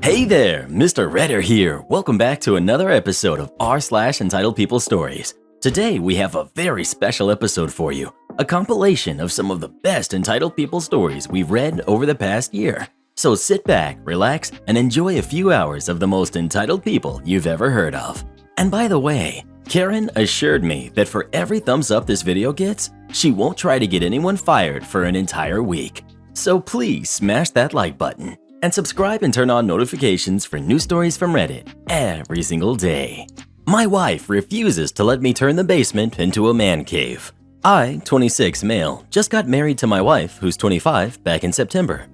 Hey there, Mr. Redder here. Welcome back to another episode of r/Entitled People Stories. Today we have a very special episode for you, a compilation of some of the best entitled people stories we've read over the past year. So sit back, relax, and enjoy a few hours of the most entitled people you've ever heard of. And by the way, Karen assured me that for every thumbs up this video gets, she won't try to get anyone fired for an entire week. So please smash that like button and subscribe and turn on notifications for new stories from Reddit every single day. My wife refuses to let me turn the basement into a man cave. I, 26 male, just got married to my wife, who's 25, back in September.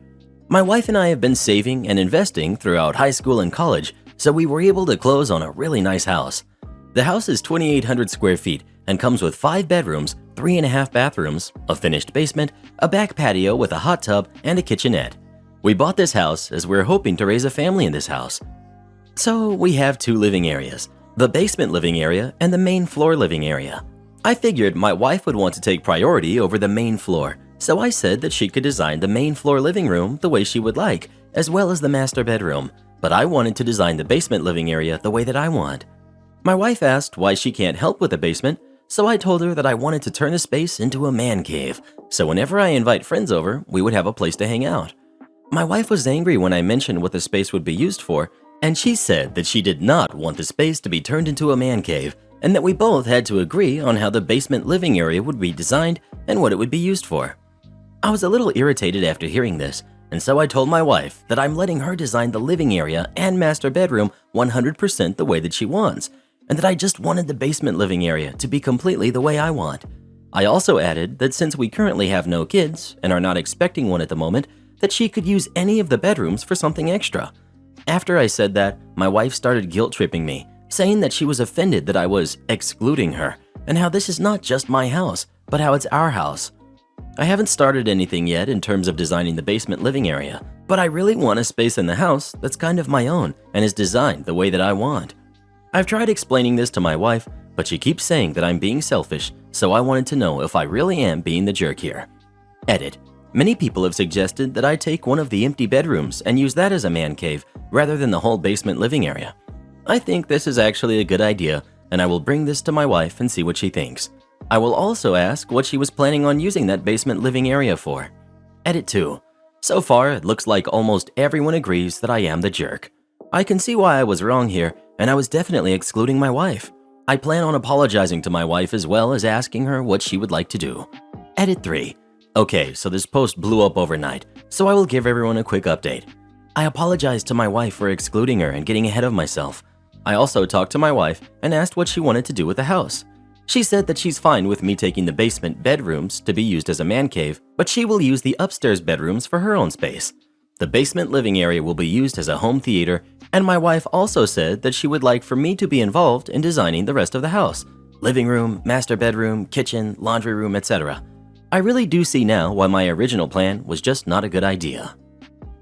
My wife and I have been saving and investing throughout high school and college, so we were able to close on a really nice house. The house is 2,800 square feet and comes with 5 bedrooms, 3.5 bathrooms, a finished basement, a back patio with a hot tub, and a kitchenette. We bought this house as we're hoping to raise a family in this house. So we have 2 living areas, the basement living area and the main floor living area. I figured my wife would want to take priority over the main floor, so I said that she could design the main floor living room the way she would like, as well as the master bedroom, but I wanted to design the basement living area the way that I want. My wife asked why she can't help with the basement, so I told her that I wanted to turn the space into a man cave, so whenever I invite friends over, we would have a place to hang out. My wife was angry when I mentioned what the space would be used for, and she said that she did not want the space to be turned into a man cave, and that we both had to agree on how the basement living area would be designed and what it would be used for. I was a little irritated after hearing this, and so I told my wife that I'm letting her design the living area and master bedroom 100% the way that she wants, and that I just wanted the basement living area to be completely the way I want. I also added that since we currently have no kids and are not expecting one at the moment, that she could use any of the bedrooms for something extra. After I said that, my wife started guilt-tripping me, saying that she was offended that I was excluding her, and how this is not just my house, but how it's our house. I haven't started anything yet in terms of designing the basement living area, but I really want a space in the house that's kind of my own and is designed the way that I want. I've tried explaining this to my wife, but she keeps saying that I'm being selfish, so I wanted to know if I really am being the jerk here. Edit. Many people have suggested that I take one of the empty bedrooms and use that as a man cave rather than the whole basement living area. I think this is actually a good idea, and I will bring this to my wife and see what she thinks. I will also ask what she was planning on using that basement living area for. Edit 2. So far, it looks like almost everyone agrees that I am the jerk. I can see why I was wrong here, and I was definitely excluding my wife. I plan on apologizing to my wife as well as asking her what she would like to do. Edit 3. Okay, so this post blew up overnight, so I will give everyone a quick update. I apologized to my wife for excluding her and getting ahead of myself. I also talked to my wife and asked what she wanted to do with the house. She said that she's fine with me taking the basement bedrooms to be used as a man cave, but she will use the upstairs bedrooms for her own space. The basement living area will be used as a home theater, and my wife also said that she would like for me to be involved in designing the rest of the house: living room, master bedroom, kitchen, laundry room, etc. I really do see now why my original plan was just not a good idea.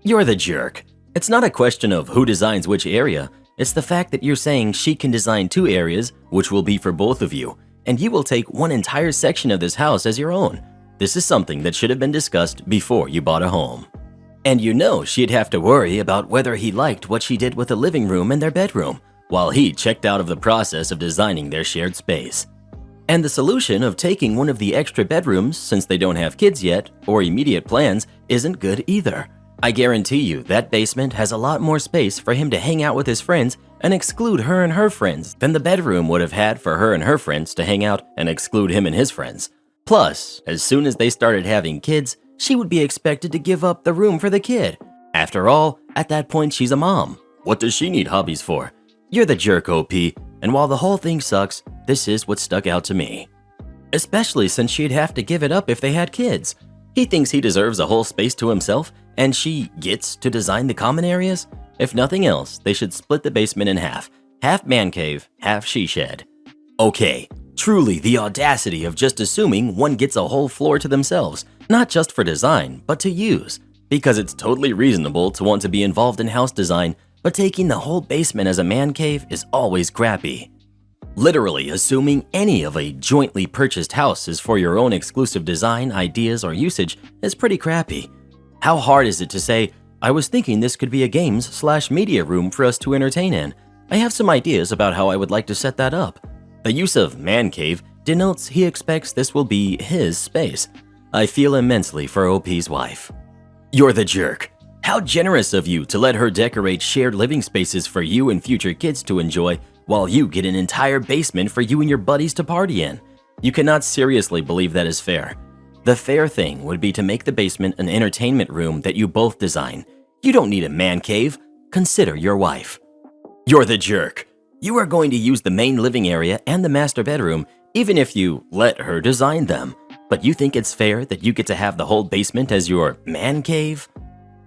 You're the jerk. It's not a question of who designs which area, it's the fact that you're saying she can design 2 areas, which will be for both of you, and you will take one entire section of this house as your own. This is something that should have been discussed before you bought a home. And you know she'd have to worry about whether he liked what she did with the living room and their bedroom, while he checked out of the process of designing their shared space. And the solution of taking one of the extra bedrooms, since they don't have kids yet or immediate plans, isn't good either. I guarantee you that basement has a lot more space for him to hang out with his friends and exclude her and her friends than the bedroom would have had for her and her friends to hang out and exclude him and his friends. Plus, as soon as they started having kids, she would be expected to give up the room for the kid. After all, at that point she's a mom. What does she need hobbies for? You're the jerk, OP, and while the whole thing sucks, this is what stuck out to me. Especially since she'd have to give it up if they had kids. He thinks he deserves a whole space to himself, and she gets to design the common areas? If nothing else, they should split the basement in half man cave, half she shed. Okay, truly the audacity of just assuming one gets a whole floor to themselves, not just for design, but to use. Because it's totally reasonable to want to be involved in house design, but taking the whole basement as a man cave is always crappy. Literally assuming any of a jointly purchased house is for your own exclusive design, ideas, or usage is pretty crappy. How hard is it to say, I was thinking this could be a games/media room for us to entertain in. I have some ideas about how I would like to set that up. The use of Mancave denotes he expects this will be his space. I feel immensely for OP's wife. You're the jerk. How generous of you to let her decorate shared living spaces for you and future kids to enjoy while you get an entire basement for you and your buddies to party in. You cannot seriously believe that is fair. The fair thing would be to make the basement an entertainment room that you both design. You don't need a man cave. Consider your wife. You're the jerk. You are going to use the main living area and the master bedroom even if you let her design them. But you think it's fair that you get to have the whole basement as your man cave?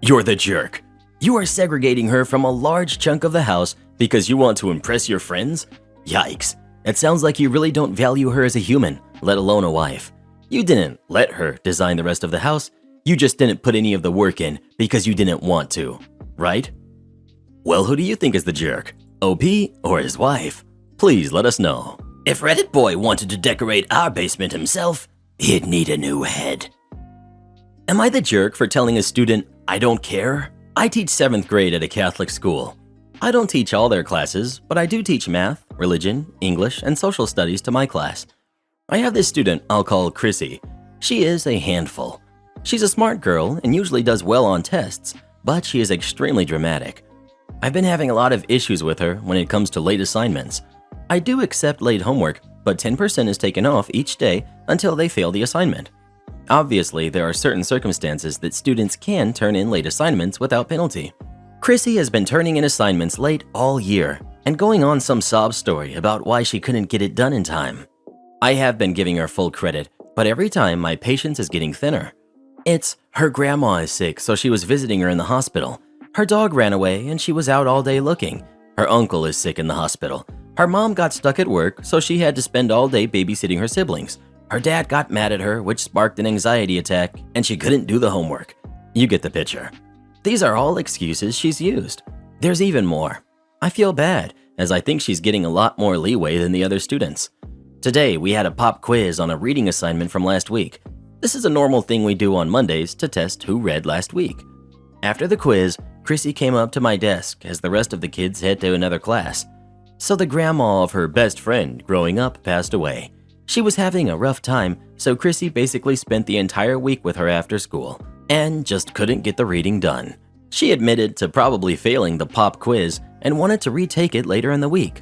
You're the jerk. You are segregating her from a large chunk of the house because you want to impress your friends? Yikes. It sounds like you really don't value her as a human, let alone a wife. You didn't let her design the rest of the house. You just didn't put any of the work in because you didn't want to, right? Well, who do you think is the jerk? OP or his wife? Please let us know. If Reddit Boy wanted to decorate our basement himself, he'd need a new head. Am I the jerk for telling a student, I don't care? I teach 7th grade at a Catholic school. I don't teach all their classes, but I do teach math, religion, English, and social studies to my class. I have this student I'll call Chrissy. She is a handful. She's a smart girl and usually does well on tests, but she is extremely dramatic. I've been having a lot of issues with her when it comes to late assignments. I do accept late homework, but 10% is taken off each day until they fail the assignment. Obviously, there are certain circumstances that students can turn in late assignments without penalty. Chrissy has been turning in assignments late all year and going on some sob story about why she couldn't get it done in time. I have been giving her full credit, but every time my patience is getting thinner. It's her grandma is sick, so she was visiting her in the hospital. Her dog ran away and she was out all day looking. Her uncle is sick in the hospital. Her mom got stuck at work, so she had to spend all day babysitting her siblings. Her dad got mad at her, which sparked an anxiety attack, and she couldn't do the homework. You get the picture. These are all excuses she's used. There's even more. I feel bad, as I think she's getting a lot more leeway than the other students. Today, we had a pop quiz on a reading assignment from last week. This is a normal thing we do on Mondays to test who read last week. After the quiz, Chrissy came up to my desk as the rest of the kids head to another class. So the grandma of her best friend growing up passed away. She was having a rough time, so Chrissy basically spent the entire week with her after school and just couldn't get the reading done. She admitted to probably failing the pop quiz and wanted to retake it later in the week.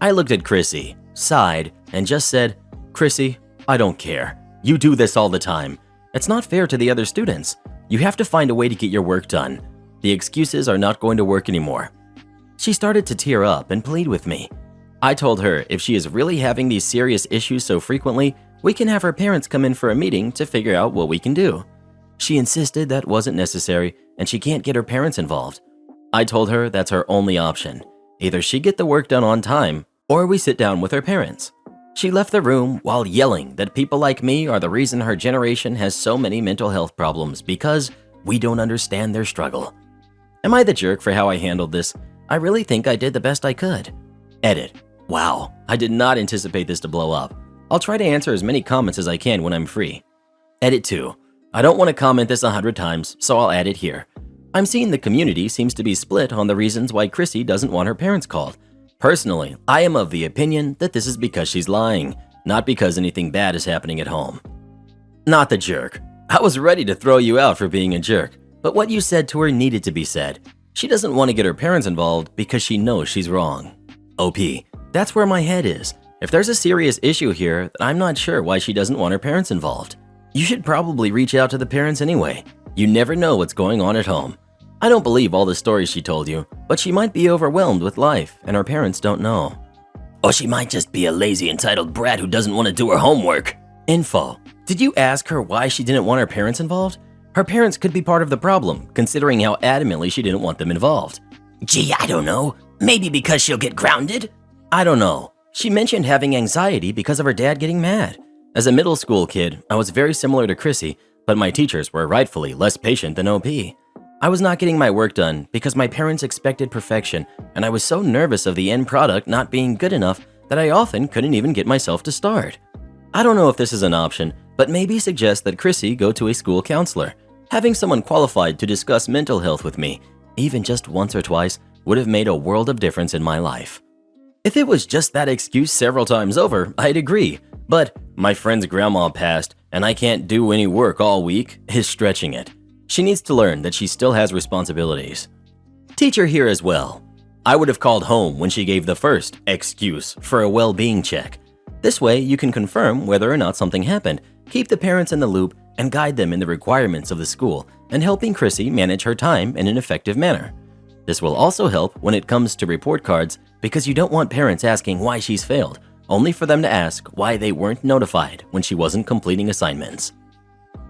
I looked at Chrissy, sighed, and just said, Chrissy, I don't care. You do this all the time. It's not fair to the other students. You have to find a way to get your work done. The excuses are not going to work anymore. She started to tear up and plead with me. I told her if she is really having these serious issues so frequently, we can have her parents come in for a meeting to figure out what we can do. She insisted that wasn't necessary and she can't get her parents involved. I told her that's her only option. Either she get the work done on time or we sit down with her parents. She left the room while yelling that people like me are the reason her generation has so many mental health problems because we don't understand their struggle. Am I the jerk for how I handled this? I really think I did the best I could. Edit. Wow, I did not anticipate this to blow up. I'll try to answer as many comments as I can when I'm free. Edit 2. I don't want to comment this 100 times, so I'll add it here. I'm seeing the community seems to be split on the reasons why Chrissy doesn't want her parents called. Personally, I am of the opinion that this is because she's lying, not because anything bad is happening at home. Not the jerk. I was ready to throw you out for being a jerk, but what you said to her needed to be said. She doesn't want to get her parents involved because she knows she's wrong. OP. That's where my head is. If there's a serious issue here, then I'm not sure why she doesn't want her parents involved. You should probably reach out to the parents anyway. You never know what's going on at home. I don't believe all the stories she told you, but she might be overwhelmed with life and her parents don't know. Or she might just be a lazy, entitled brat who doesn't want to do her homework. Info. Did you ask her why she didn't want her parents involved? Her parents could be part of the problem, considering how adamantly she didn't want them involved. Gee, I don't know. Maybe because she'll get grounded? I don't know. She mentioned having anxiety because of her dad getting mad. As a middle school kid, I was very similar to Chrissy, but my teachers were rightfully less patient than OP. I was not getting my work done because my parents expected perfection, and I was so nervous of the end product not being good enough that I often couldn't even get myself to start. I don't know if this is an option, but maybe suggest that Chrissy go to a school counselor. Having someone qualified to discuss mental health with me, even just once or twice, would have made a world of difference in my life. If it was just that excuse several times over, I'd agree, but my friend's grandma passed and I can't do any work all week is stretching it. She needs to learn that she still has responsibilities. Teacher here as well. I would have called home when she gave the first excuse for a well-being check. This way, you can confirm whether or not something happened, keep the parents in the loop, and guide them in the requirements of the school, and helping Chrissy manage her time in an effective manner. This will also help when it comes to report cards because you don't want parents asking why she's failed, only for them to ask why they weren't notified when she wasn't completing assignments.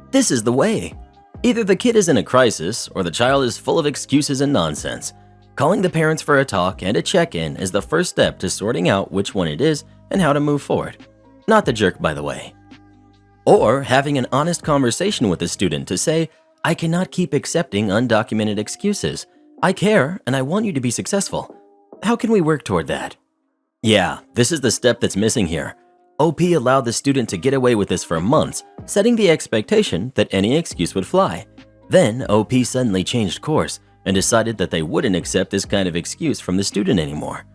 This is the way. Either the kid is in a crisis or the child is full of excuses and nonsense. Calling the parents for a talk and a check-in is the first step to sorting out which one it is and how to move forward. Not the jerk, by the way. Or having an honest conversation with the student to say, I cannot keep accepting undocumented excuses. I care and I want you to be successful. How can we work toward that? Yeah, this is the step that's missing here. OP allowed the student to get away with this for months, setting the expectation that any excuse would fly. Then OP suddenly changed course and decided that they wouldn't accept this kind of excuse from the student anymore.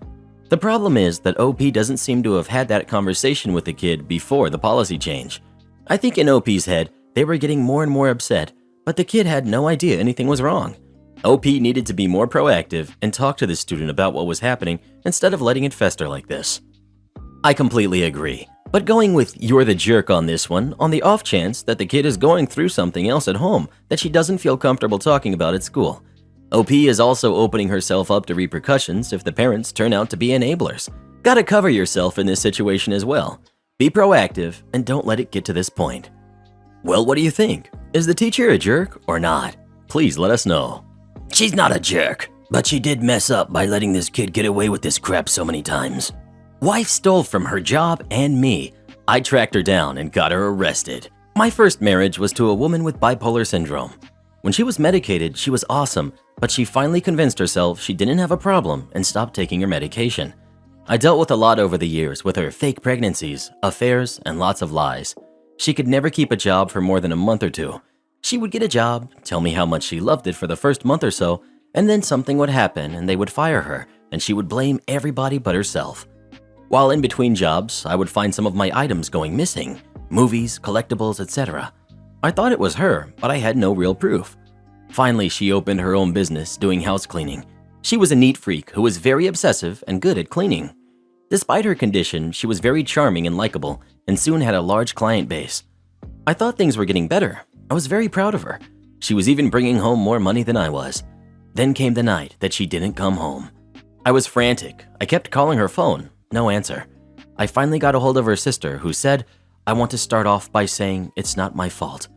The problem is that OP doesn't seem to have had that conversation with the kid before the policy change. I think in OP's head, they were getting more and more upset, but the kid had no idea anything was wrong. OP needed to be more proactive and talk to the student about what was happening instead of letting it fester like this. I completely agree, but going with you're the jerk on this one on the off chance that the kid is going through something else at home that she doesn't feel comfortable talking about at school. OP is also opening herself up to repercussions if the parents turn out to be enablers. Gotta cover yourself in this situation as well. Be proactive and don't let it get to this point. Well, what do you think? Is the teacher a jerk or not? Please let us know. She's not a jerk, but she did mess up by letting this kid get away with this crap so many times. Wife stole from her job and me. I tracked her down and got her arrested. My first marriage was to a woman with bipolar syndrome. When she was medicated, she was awesome, but she finally convinced herself she didn't have a problem and stopped taking her medication. I dealt with a lot over the years with her fake pregnancies, affairs, and lots of lies. She could never keep a job for more than a month or two. She would get a job, tell me how much she loved it for the first month or so, and then something would happen and they would fire her, and she would blame everybody but herself. While in between jobs, I would find some of my items going missing, movies, collectibles, etc. I thought it was her, but I had no real proof. Finally, she opened her own business doing house cleaning. She was a neat freak who was very obsessive and good at cleaning. Despite her condition, she was very charming and likable and soon had a large client base. I thought things were getting better. I was very proud of her. She was even bringing home more money than I was. Then came the night that she didn't come home. I was frantic. I kept calling her phone. No answer. I finally got a hold of her sister who said, I want to start off by saying it's not my fault.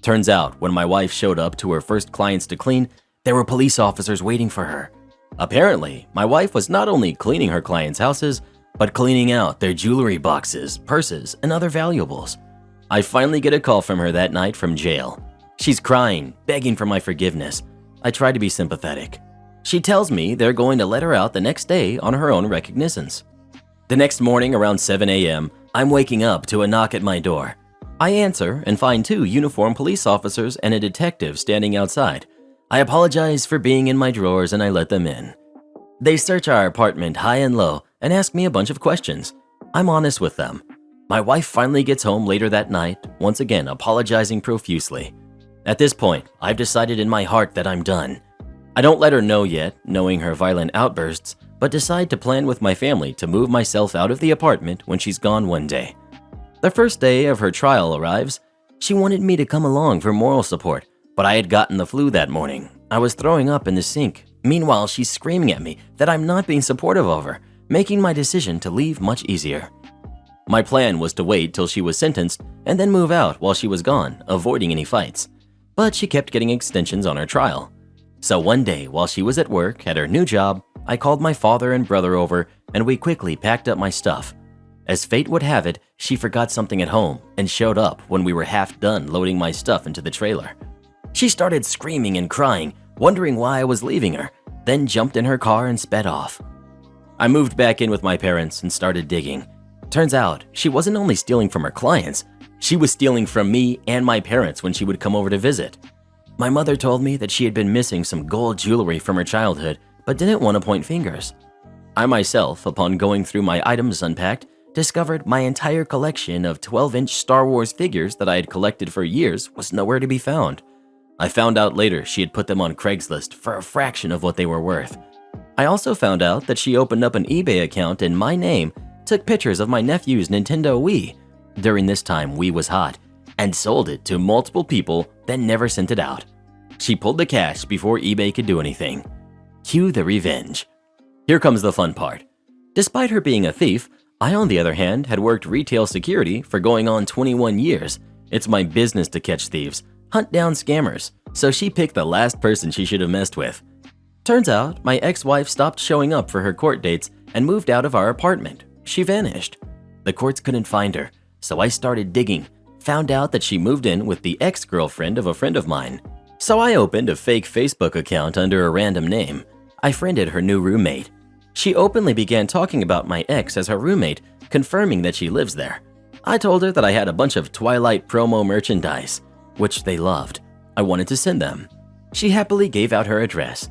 Turns out, when my wife showed up to her first clients to clean, there were police officers waiting for her. Apparently, my wife was not only cleaning her clients' houses, but cleaning out their jewelry boxes, purses, and other valuables. I finally get a call from her that night from jail. She's crying, begging for my forgiveness. I try to be sympathetic. She tells me they're going to let her out the next day on her own recognizance. The next morning around 7 a.m., I'm waking up to a knock at my door. I answer and find 2 uniformed police officers and a detective standing outside. I apologize for being in my drawers and I let them in. They search our apartment high and low and ask me a bunch of questions. I'm honest with them. My wife finally gets home later that night, once again apologizing profusely. At this point, I've decided in my heart that I'm done. I don't let her know yet, knowing her violent outbursts, but decide to plan with my family to move myself out of the apartment when she's gone one day. The first day of her trial arrives. She wanted me to come along for moral support, but I had gotten the flu that morning. I was throwing up in the sink. Meanwhile, she's screaming at me that I'm not being supportive of her, making my decision to leave much easier. My plan was to wait till she was sentenced and then move out while she was gone, avoiding any fights. But she kept getting extensions on her trial. So one day, while she was at work at her new job, I called my father and brother over and we quickly packed up my stuff. As fate would have it, she forgot something at home and showed up when we were half done loading my stuff into the trailer. She started screaming and crying, wondering why I was leaving her, then jumped in her car and sped off. I moved back in with my parents and started digging. Turns out, she wasn't only stealing from her clients, she was stealing from me and my parents when she would come over to visit. My mother told me that she had been missing some gold jewelry from her childhood, but didn't want to point fingers. I myself, upon going through my items unpacked, discovered my entire collection of 12-inch Star Wars figures that I had collected for years was nowhere to be found. I found out later she had put them on Craigslist for a fraction of what they were worth. I also found out that she opened up an eBay account in my name, took pictures of my nephew's Nintendo Wii, during this time Wii was hot, and sold it to multiple people, then never sent it out. She pulled the cash before eBay could do anything. Cue the revenge. Here comes the fun part. Despite her being a thief, I, on the other hand, had worked retail security for going on 21 years. It's my business to catch thieves, hunt down scammers, so she picked the last person she should have messed with. Turns out, my ex-wife stopped showing up for her court dates and moved out of our apartment. She vanished. The courts couldn't find her, so I started digging, found out that she moved in with the ex-girlfriend of a friend of mine. So I opened a fake Facebook account under a random name. I friended her new roommate. She openly began talking about my ex as her roommate, confirming that she lives there. I told her that I had a bunch of Twilight promo merchandise, which they loved. I wanted to send them. She happily gave out her address.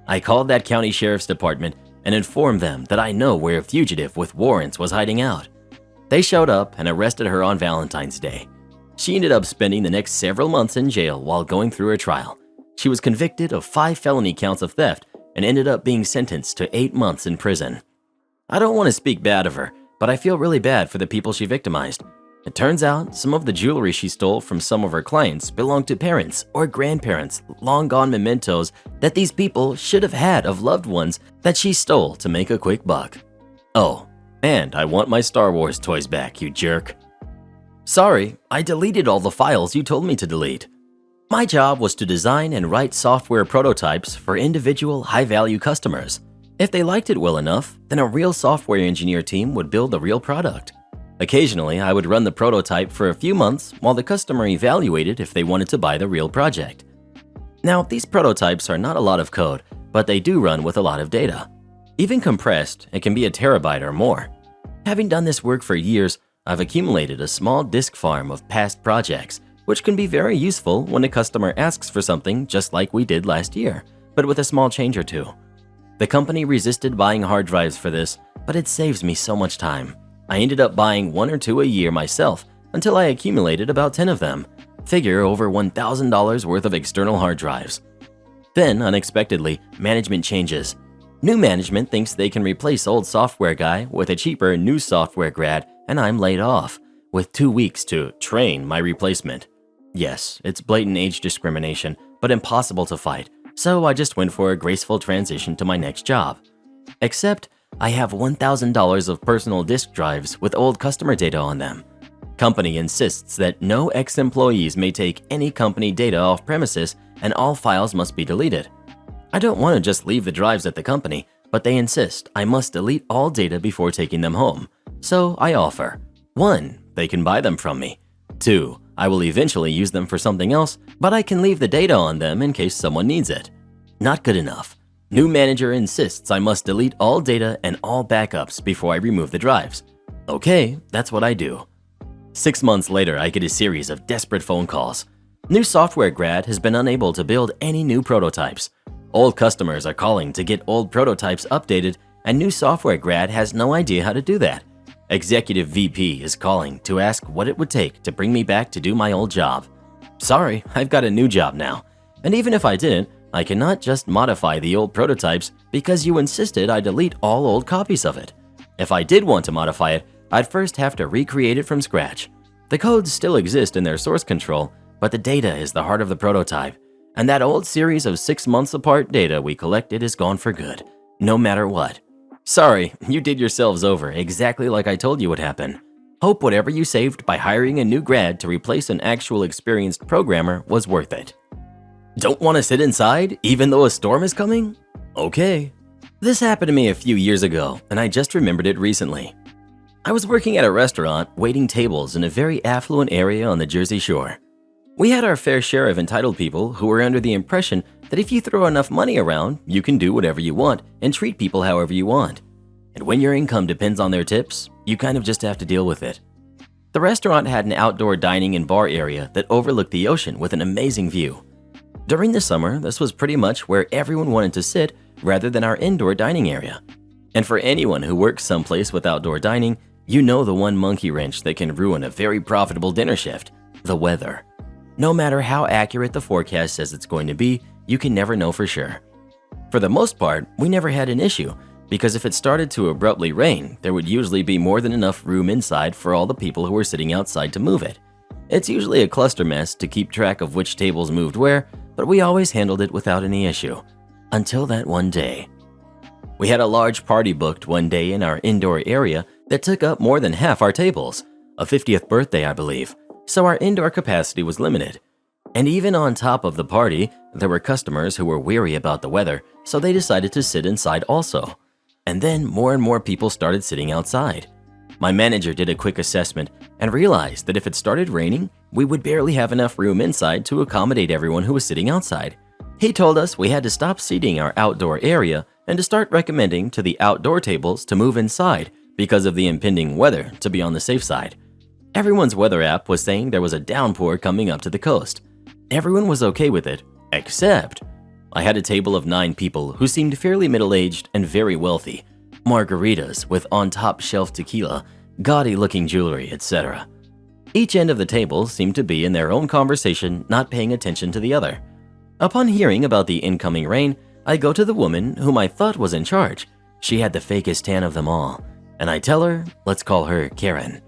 I called that county sheriff's department and informed them that I know where a fugitive with warrants was hiding out. They showed up and arrested her on Valentine's Day. She ended up spending the next several months in jail while going through her trial. She was convicted of 5 felony counts of theft and ended up being sentenced to 8 months in prison. I don't want to speak bad of her, but I feel really bad for the people she victimized. It turns out some of the jewelry she stole from some of her clients belonged to parents or grandparents, long-gone mementos that these people should have had of loved ones that she stole to make a quick buck. Oh, and I want my Star Wars toys back, you jerk. Sorry, I deleted all the files you told me to delete. My job was to design and write software prototypes for individual high-value customers. If they liked it well enough, then a real software engineer team would build the real product. Occasionally, I would run the prototype for a few months while the customer evaluated if they wanted to buy the real project. Now, these prototypes are not a lot of code, but they do run with a lot of data. Even compressed, it can be a terabyte or more. Having done this work for years, I've accumulated a small disk farm of past projects, which can be very useful when a customer asks for something just like we did last year, but with a small change or two. The company resisted buying hard drives for this, but it saves me so much time. I ended up buying 1 or 2 a year myself until I accumulated about 10 of them. Figure over $1,000 worth of external hard drives. Then, unexpectedly, management changes. New management thinks they can replace old software guy with a cheaper new software grad, and I'm laid off, with 2 weeks to train my replacement. Yes, it's blatant age discrimination, but impossible to fight, so I just went for a graceful transition to my next job. Except, I have $1,000 of personal disk drives with old customer data on them. Company insists that no ex-employees may take any company data off premises and all files must be deleted. I don't want to just leave the drives at the company, but they insist I must delete all data before taking them home. So I offer. 1, they can buy them from me. 2, I will eventually use them for something else, but I can leave the data on them in case someone needs it. Not good enough. New manager insists I must delete all data and all backups before I remove the drives. Okay, that's what I do. 6 months later, I get a series of desperate phone calls. New software grad has been unable to build any new prototypes. Old customers are calling to get old prototypes updated, and new software grad has no idea how to do that. Executive VP is calling to ask what it would take to bring me back to do my old job. Sorry, I've got a new job now. And even if I didn't, I cannot just modify the old prototypes because you insisted I delete all old copies of it. If I did want to modify it, I'd first have to recreate it from scratch. The codes still exist in their source control, but the data is the heart of the prototype, and that old series of 6 months apart data we collected is gone for good, no matter what. Sorry, you did yourselves over exactly like I told you would happen. Hope whatever you saved by hiring a new grad to replace an actual experienced programmer was worth it. Don't want to sit inside even though a storm is coming? Okay. This happened to me a few years ago, and I just remembered it recently. I was working at a restaurant waiting tables in a very affluent area on the Jersey Shore. We had our fair share of entitled people who were under the impression that if you throw enough money around, you can do whatever you want and treat people however you want. And when your income depends on their tips, you kind of just have to deal with it. The restaurant had an outdoor dining and bar area that overlooked the ocean with an amazing view. During the summer, this was pretty much where everyone wanted to sit rather than our indoor dining area. And for anyone who works someplace with outdoor dining, you know the one monkey wrench that can ruin a very profitable dinner shift: the weather. No matter how accurate the forecast says it's going to be, you can never know for sure. For the most part, we never had an issue, because if it started to abruptly rain, there would usually be more than enough room inside for all the people who were sitting outside to move it. It's usually a cluster mess to keep track of which tables moved where, but we always handled it without any issue. Until that one day. We had a large party booked one day in our indoor area that took up more than half our tables, a 50th birthday I believe, so our indoor capacity was limited. And even on top of the party, there were customers who were weary about the weather, so they decided to sit inside also. And then more and more people started sitting outside. My manager did a quick assessment and realized that if it started raining, we would barely have enough room inside to accommodate everyone who was sitting outside. He told us we had to stop seating our outdoor area and to start recommending to the outdoor tables to move inside because of the impending weather to be on the safe side. Everyone's weather app was saying there was a downpour coming up to the coast. Everyone was okay with it, except I had a table of 9 people who seemed fairly middle-aged and very wealthy. Margaritas with on-top shelf tequila, gaudy-looking jewelry, etc. Each end of the table seemed to be in their own conversation, not paying attention to the other. Upon hearing about the incoming rain, I go to the woman whom I thought was in charge. She had the fakest tan of them all, and I tell her, let's call her Karen.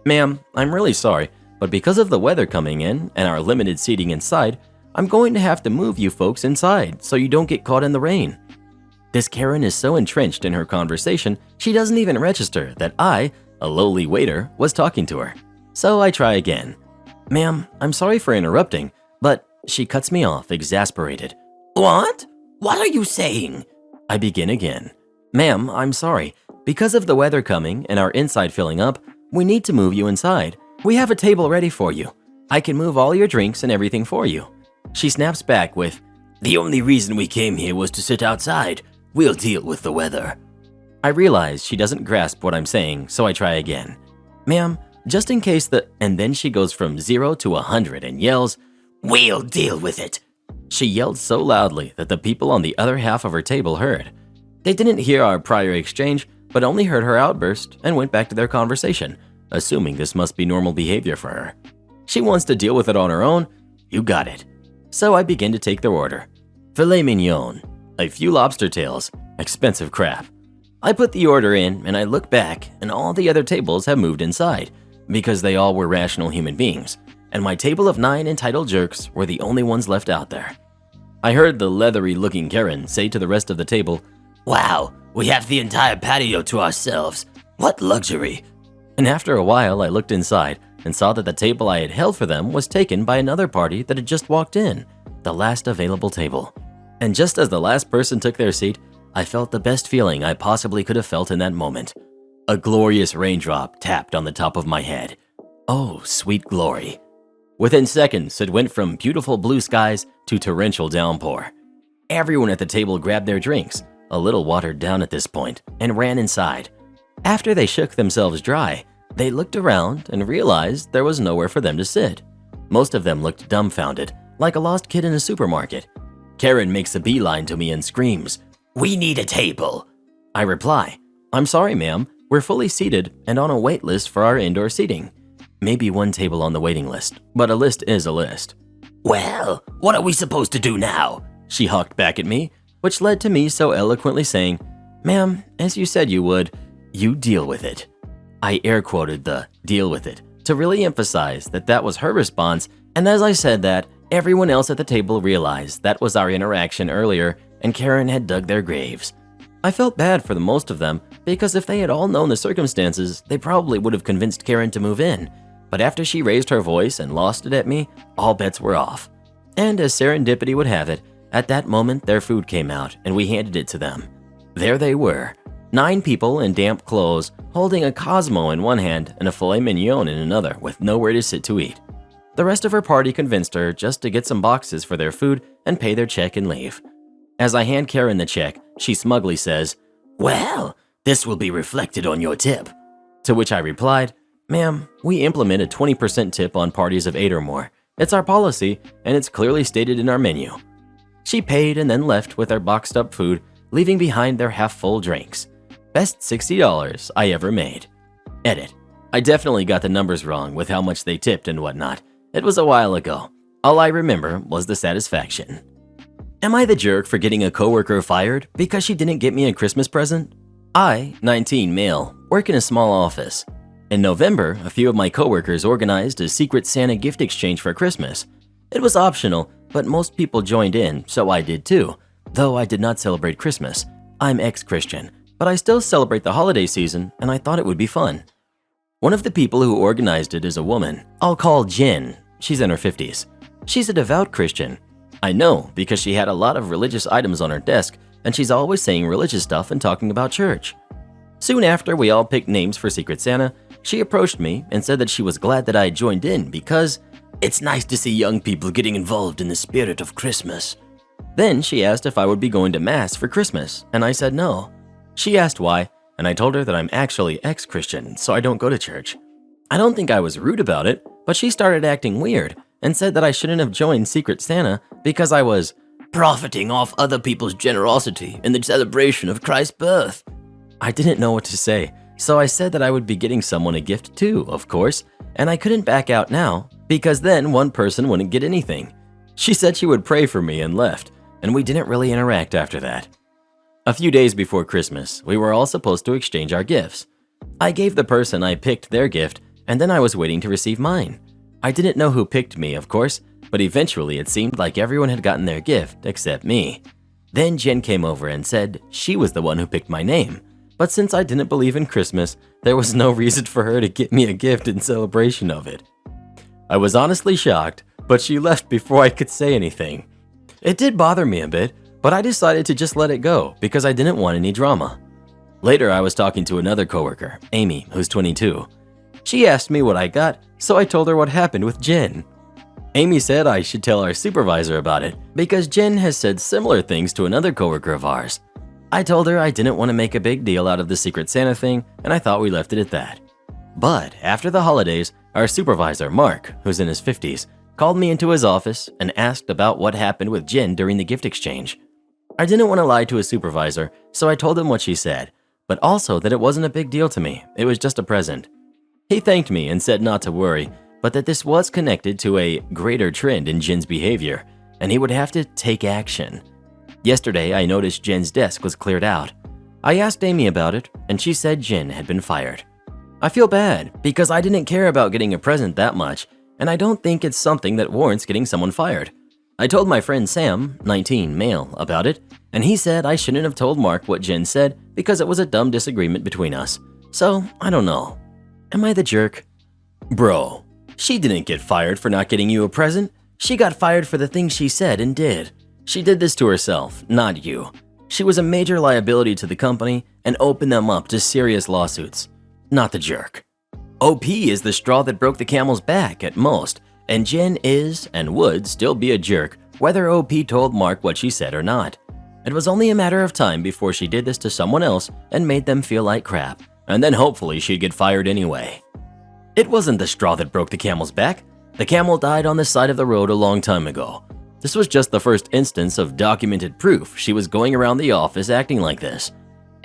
Ma'am, I'm really sorry, but because of the weather coming in and our limited seating inside, I'm going to have to move you folks inside so you don't get caught in the rain. This Karen is so entrenched in her conversation, she doesn't even register that I, a lowly waiter, was talking to her. So I try again. Ma'am, I'm sorry for interrupting, but she cuts me off, exasperated. What? What are you saying? I begin again. Ma'am, I'm sorry. Because of the weather coming and our inside filling up, we need to move you inside. We have a table ready for you. I can move all your drinks and everything for you. She snaps back with, the only reason we came here was to sit outside. We'll deal with the weather. I realize she doesn't grasp what I'm saying, so I try again. Ma'am, just in case and then she goes from 0 to 100 and yells, we'll deal with it. She yelled so loudly that the people on the other half of her table heard. They didn't hear our prior exchange, but only heard her outburst and went back to their conversation, assuming this must be normal behavior for her. She wants to deal with it on her own? You got it. So I begin to take their order. Filet mignon, a few lobster tails, expensive crap. I put the order in and I look back and all the other tables have moved inside because they all were rational human beings, and my table of 9 entitled jerks were the only ones left out there. I heard the leathery-looking Karen say to the rest of the table, wow, we have the entire patio to ourselves. What luxury. And after a while, I looked inside and saw that the table I had held for them was taken by another party that had just walked in, the last available table. And just as the last person took their seat, I felt the best feeling I possibly could have felt in that moment. A glorious raindrop tapped on the top of my head. Oh, sweet glory. Within seconds, it went from beautiful blue skies to torrential downpour. Everyone at the table grabbed their drinks, a little watered down at this point, and ran inside. After they shook themselves dry, they looked around and realized there was nowhere for them to sit. Most of them looked dumbfounded, like a lost kid in a supermarket. Karen makes a beeline to me and screams, we need a table. I reply, I'm sorry, ma'am. We're fully seated and on a wait list for our indoor seating. Maybe one table on the waiting list, but a list is a list. Well, what are we supposed to do now? She hawked back at me, which led to me so eloquently saying, ma'am, as you said you would, you deal with it. I air quoted the deal with it to really emphasize that that was her response, and as I said that, everyone else at the table realized that was our interaction earlier and Karen had dug their graves. I felt bad for the most of them because if they had all known the circumstances, they probably would have convinced Karen to move in. But after she raised her voice and lost it at me, all bets were off. And as serendipity would have it, at that moment their food came out and we handed it to them. There they were, 9 people in damp clothes, holding a Cosmo in one hand and a filet mignon in another with nowhere to sit to eat. The rest of her party convinced her just to get some boxes for their food and pay their check and leave. As I hand Karen the check, she smugly says, well, this will be reflected on your tip. To which I replied, ma'am, we implement a 20% tip on parties of 8 or more. It's our policy, and it's clearly stated in our menu. She paid and then left with our boxed up food, leaving behind their half-full drinks. Best $60 I ever made. Edit. I definitely got the numbers wrong with how much they tipped and whatnot. It was a while ago. All I remember was the satisfaction. Am I the jerk for getting a coworker fired because she didn't get me a Christmas present? I, 19 male, work in a small office. In November, a few of my coworkers organized a Secret Santa gift exchange for Christmas. It was optional, but most people joined in, so I did too, though I did not celebrate Christmas. I'm ex-Christian, but I still celebrate the holiday season, and I thought it would be fun. One of the people who organized it is a woman. I'll call Jen. She's in her 50s. She's a devout Christian. I know because she had a lot of religious items on her desk, and she's always saying religious stuff and talking about church. Soon after we all picked names for Secret Santa, she approached me and said that she was glad that I had joined in because it's nice to see young people getting involved in the spirit of Christmas. Then she asked if I would be going to Mass for Christmas, and I said no. She asked why, and I told her that I'm actually ex-Christian, so I don't go to church. I don't think I was rude about it, but she started acting weird and said that I shouldn't have joined Secret Santa because I was profiting off other people's generosity in the celebration of Christ's birth. I didn't know what to say, so I said that I would be getting someone a gift too, of course, and I couldn't back out now because then one person wouldn't get anything. She said she would pray for me and left, and we didn't really interact after that. A few days before Christmas, we were all supposed to exchange our gifts. I gave the person I picked their gift, and then I was waiting to receive mine. I didn't know who picked me, of course, but eventually it seemed like everyone had gotten their gift except me. Then Jen came over and said she was the one who picked my name, but since I didn't believe in Christmas, there was no reason for her to get me a gift in celebration of it. I was honestly shocked, but she left before I could say anything. It did bother me a bit, but I decided to just let it go because I didn't want any drama. Later, I was talking to another coworker, Amy, who's 22. She asked me what I got, so I told her what happened with Jen. Amy said I should tell our supervisor about it because Jen has said similar things to another coworker of ours. I told her I didn't want to make a big deal out of the Secret Santa thing, and I thought we left it at that. But after the holidays, our supervisor, Mark, who's in his 50s, called me into his office and asked about what happened with Jen during the gift exchange. I didn't want to lie to his supervisor, so I told him what she said, but also that it wasn't a big deal to me, it was just a present. He thanked me and said not to worry, but that this was connected to a greater trend in Jen's behavior, and he would have to take action. Yesterday, I noticed Jen's desk was cleared out. I asked Amy about it, and she said Jen had been fired. I feel bad because I didn't care about getting a present that much, and I don't think it's something that warrants getting someone fired. I told my friend Sam, 19 male, about it, and he said I shouldn't have told Mark what Jen said because it was a dumb disagreement between us. So, I don't know. Am I the jerk? Bro, she didn't get fired for not getting you a present. She got fired for the things she said and did. She did this to herself, not you. She was a major liability to the company and opened them up to serious lawsuits. Not the jerk. OP is the straw that broke the camel's back at most, and Jen is and would still be a jerk whether OP told Mark what she said or not. It was only a matter of time before she did this to someone else and made them feel like crap, and then hopefully she'd get fired anyway. It wasn't the straw that broke the camel's back. The camel died on the side of the road a long time ago. This was just the first instance of documented proof she was going around the office acting like this.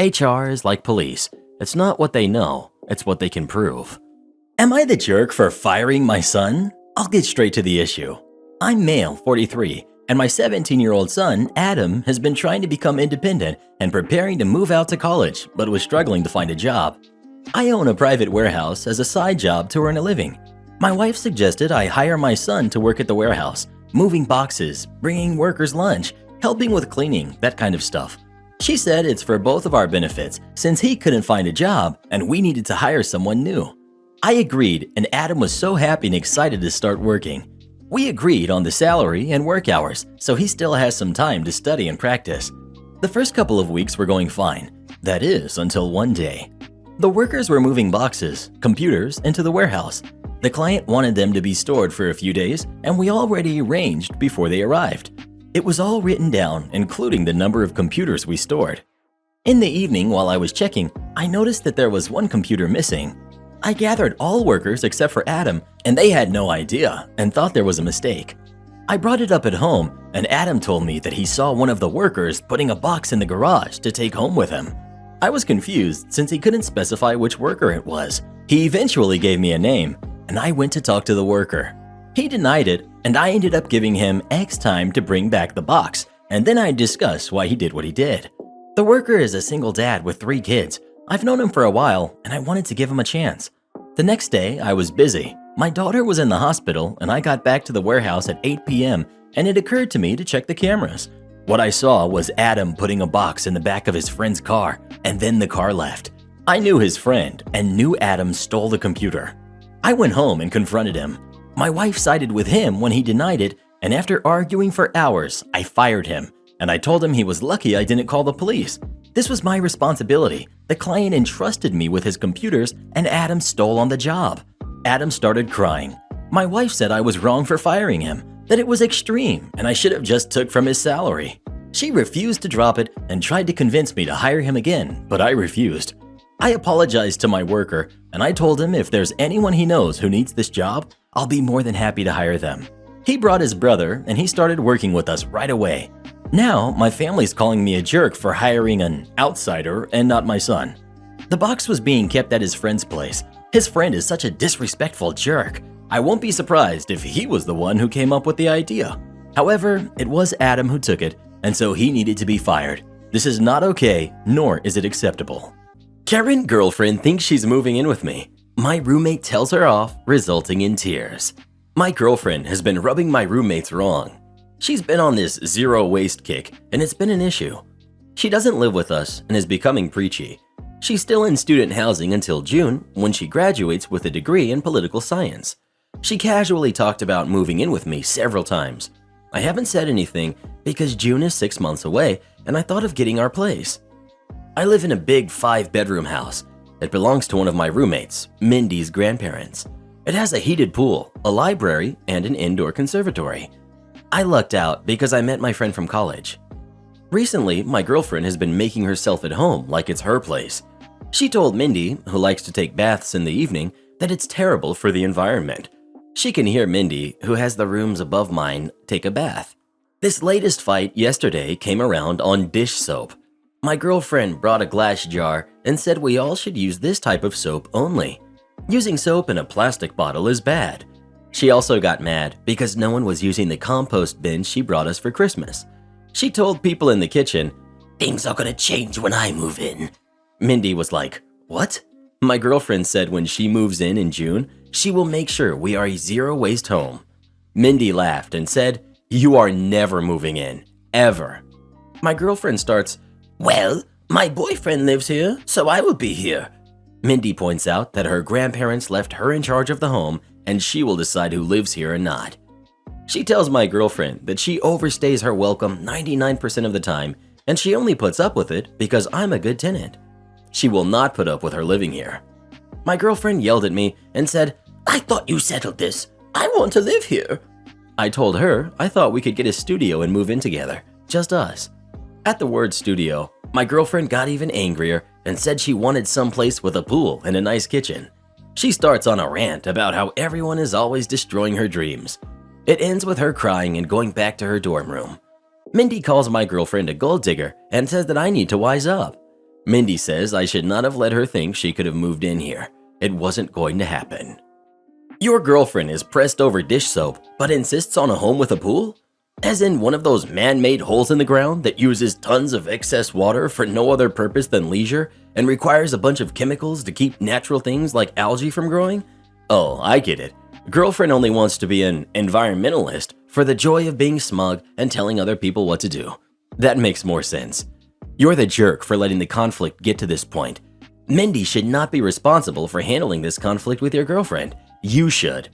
HR is like police. It's not what they know, it's what they can prove. Am I the jerk for firing my son? I'll get straight to the issue. I'm male, 43, and my 17-year-old son, Adam, has been trying to become independent and preparing to move out to college, but was struggling to find a job. I own a private warehouse as a side job to earn a living. My wife suggested I hire my son to work at the warehouse, moving boxes, bringing workers lunch, helping with cleaning, that kind of stuff. She said it's for both of our benefits since he couldn't find a job and we needed to hire someone new. I agreed, and Adam was so happy and excited to start working. We agreed on the salary and work hours, so he still has some time to study and practice. The first couple of weeks were going fine. That is, until one day. The workers were moving boxes, computers, into the warehouse. The client wanted them to be stored for a few days, and we already arranged before they arrived. It was all written down, including the number of computers we stored. In the evening, while I was checking, I noticed that there was one computer missing. I gathered all workers except for Adam, and they had no idea and thought there was a mistake. I brought it up at home, and Adam told me that he saw one of the workers putting a box in the garage to take home with him. I was confused since he couldn't specify which worker it was. He eventually gave me a name, and I went to talk to the worker. He denied it, and I ended up giving him X time to bring back the box, and then I discussed why he did what he did. The worker is a single dad with 3 kids. I've known him for a while, and I wanted to give him a chance. The next day, I was busy. My daughter was in the hospital, and I got back to the warehouse at 8 p.m., and it occurred to me to check the cameras. What I saw was Adam putting a box in the back of his friend's car, and then the car left. I knew his friend and knew Adam stole the computer. I went home and confronted him. My wife sided with him when he denied it, and after arguing for hours, I fired him, and I told him he was lucky I didn't call the police. This was my responsibility. The client entrusted me with his computers, and Adam stole on the job. Adam started crying. My wife said I was wrong for firing him, that it was extreme, and I should have just took from his salary. She refused to drop it and tried to convince me to hire him again, but I refused. I apologized to my worker, and I told him if there's anyone he knows who needs this job, I'll be more than happy to hire them. He brought his brother, and he started working with us right away. Now, my family's calling me a jerk for hiring an outsider and not my son. The box was being kept at his friend's place. His friend is such a disrespectful jerk. I won't be surprised if he was the one who came up with the idea. However, it was Adam who took it, and so he needed to be fired. This is not okay, nor is it acceptable. Karen girlfriend thinks she's moving in with me. My roommate tells her off, resulting in tears. My girlfriend has been rubbing my roommates wrong. She's been on this zero waste kick, and it's been an issue. She doesn't live with us and is becoming preachy. She's still in student housing until June, when she graduates with a degree in political science. She casually talked about moving in with me several times. I haven't said anything because June is 6 months away, and I thought of getting our place. I live in a big 5-bedroom house. It belongs to one of my roommates, Mindy's grandparents. It has a heated pool, a library, and an indoor conservatory. I lucked out because I met my friend from college. Recently, my girlfriend has been making herself at home like it's her place. She told Mindy, who likes to take baths in the evening, that it's terrible for the environment. She can hear Mindy, who has the rooms above mine, take a bath. This latest fight yesterday came around on dish soap. My girlfriend brought a glass jar and said we all should use this type of soap only. Using soap in a plastic bottle is bad. She also got mad because no one was using the compost bin she brought us for Christmas. She told people in the kitchen, "Things are gonna change when I move in." Mindy was like, "What?" My girlfriend said when she moves in June, she will make sure we are a zero-waste home. Mindy laughed and said, "You are never moving in, ever." My girlfriend starts, "Well, my boyfriend lives here, so I will be here." Mindy points out that her grandparents left her in charge of the home and she will decide who lives here or not. She tells my girlfriend that she overstays her welcome 99% of the time and she only puts up with it because I'm a good tenant. She will not put up with her living here. My girlfriend yelled at me and said, "I thought you settled this. I want to live here." I told her I thought we could get a studio and move in together, just us. At the word studio, my girlfriend got even angrier and said she wanted someplace with a pool and a nice kitchen. She starts on a rant about how everyone is always destroying her dreams. It ends with her crying and going back to her dorm room. Mindy calls my girlfriend a gold digger and says that I need to wise up. Mindy says I should not have let her think she could have moved in here. It wasn't going to happen. Your girlfriend is pressed over dish soap but insists on a home with a pool? As in one of those man-made holes in the ground that uses tons of excess water for no other purpose than leisure and requires a bunch of chemicals to keep natural things like algae from growing? Oh, I get it. Girlfriend only wants to be an environmentalist for the joy of being smug and telling other people what to do. That makes more sense. You're the jerk for letting the conflict get to this point. Mindy should not be responsible for handling this conflict with your girlfriend. You should.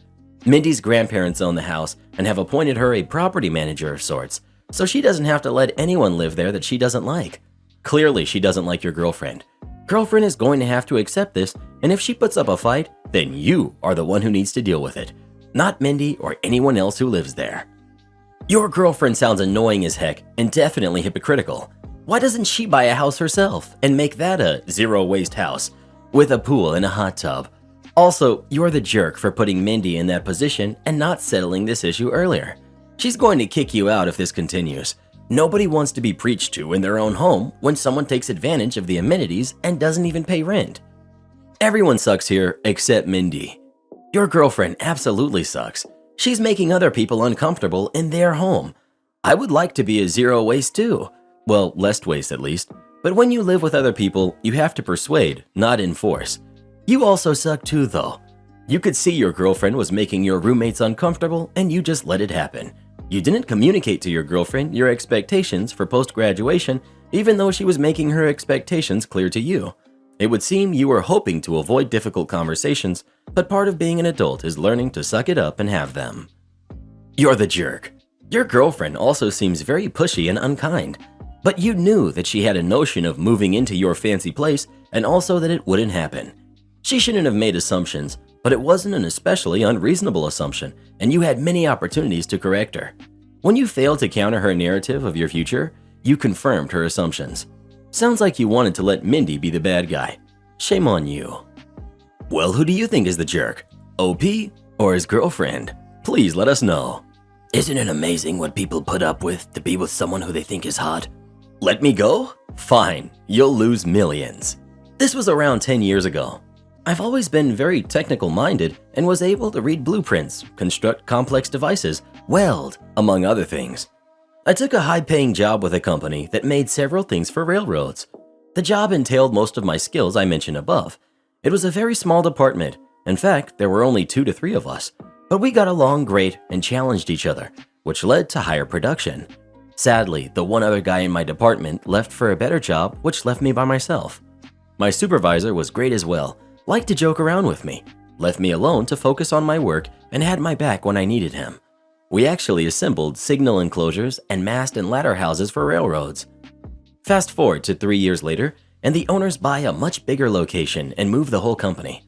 Mindy's grandparents own the house and have appointed her a property manager of sorts, so she doesn't have to let anyone live there that she doesn't like. Clearly, she doesn't like your girlfriend. Girlfriend is going to have to accept this, and if she puts up a fight, then you are the one who needs to deal with it, not Mindy or anyone else who lives there. Your girlfriend sounds annoying as heck and definitely hypocritical. Why doesn't she buy a house herself and make that a zero-waste house with a pool and a hot tub? Also, you're the jerk for putting Mindy in that position and not settling this issue earlier. She's going to kick you out if this continues. Nobody wants to be preached to in their own home when someone takes advantage of the amenities and doesn't even pay rent. Everyone sucks here except Mindy. Your girlfriend absolutely sucks. She's making other people uncomfortable in their home. I would like to be a zero waste too. Well, less waste at least. But when you live with other people, you have to persuade, not enforce. You also suck too though. You could see your girlfriend was making your roommates uncomfortable and you just let it happen. You didn't communicate to your girlfriend your expectations for post-graduation, even though she was making her expectations clear to you. It would seem you were hoping to avoid difficult conversations, but part of being an adult is learning to suck it up and have them. You're the jerk. Your girlfriend also seems very pushy and unkind, but you knew that she had a notion of moving into your fancy place and also that it wouldn't happen. She shouldn't have made assumptions, but it wasn't an especially unreasonable assumption, and you had many opportunities to correct her. When you failed to counter her narrative of your future, you confirmed her assumptions. Sounds like you wanted to let Mindy be the bad guy. Shame on you. Well, who do you think is the jerk? OP or his girlfriend? Please let us know. Isn't it amazing what people put up with to be with someone who they think is hot? Let me go? Fine, you'll lose millions. This was around 10 years ago. I've always been very technical-minded and was able to read blueprints, construct complex devices, weld, among other things. I took a high-paying job with a company that made several things for railroads. The job entailed most of my skills I mentioned above. It was a very small department. In fact, there were only 2 to 3 of us, but we got along great and challenged each other, which led to higher production. Sadly, the one other guy in my department left for a better job, which left me by myself. My supervisor was great as well, liked to joke around with me, left me alone to focus on my work, and had my back when I needed him. We actually assembled signal enclosures and mast and ladder houses for railroads. Fast forward to 3 years later, and the owners buy a much bigger location and move the whole company.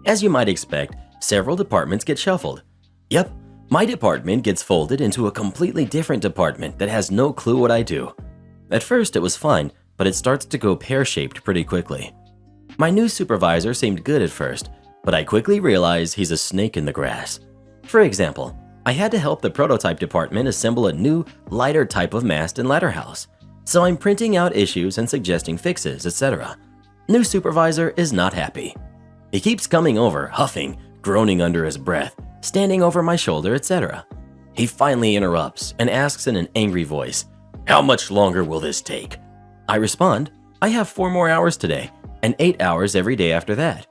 As you might expect, several departments get shuffled. Yep, my department gets folded into a completely different department that has no clue what I do. At first it was fine, but it starts to go pear-shaped pretty quickly. My new supervisor seemed good at first, but I quickly realized he's a snake in the grass. For example, I had to help the prototype department assemble a new, lighter type of mast and ladder house. So I'm printing out issues and suggesting fixes, etc. New supervisor is not happy. He keeps coming over, huffing, groaning under his breath, standing over my shoulder, etc. He finally interrupts and asks in an angry voice, "How much longer will this take?" I respond, "I have 4 more hours today, and 8 hours every day after that."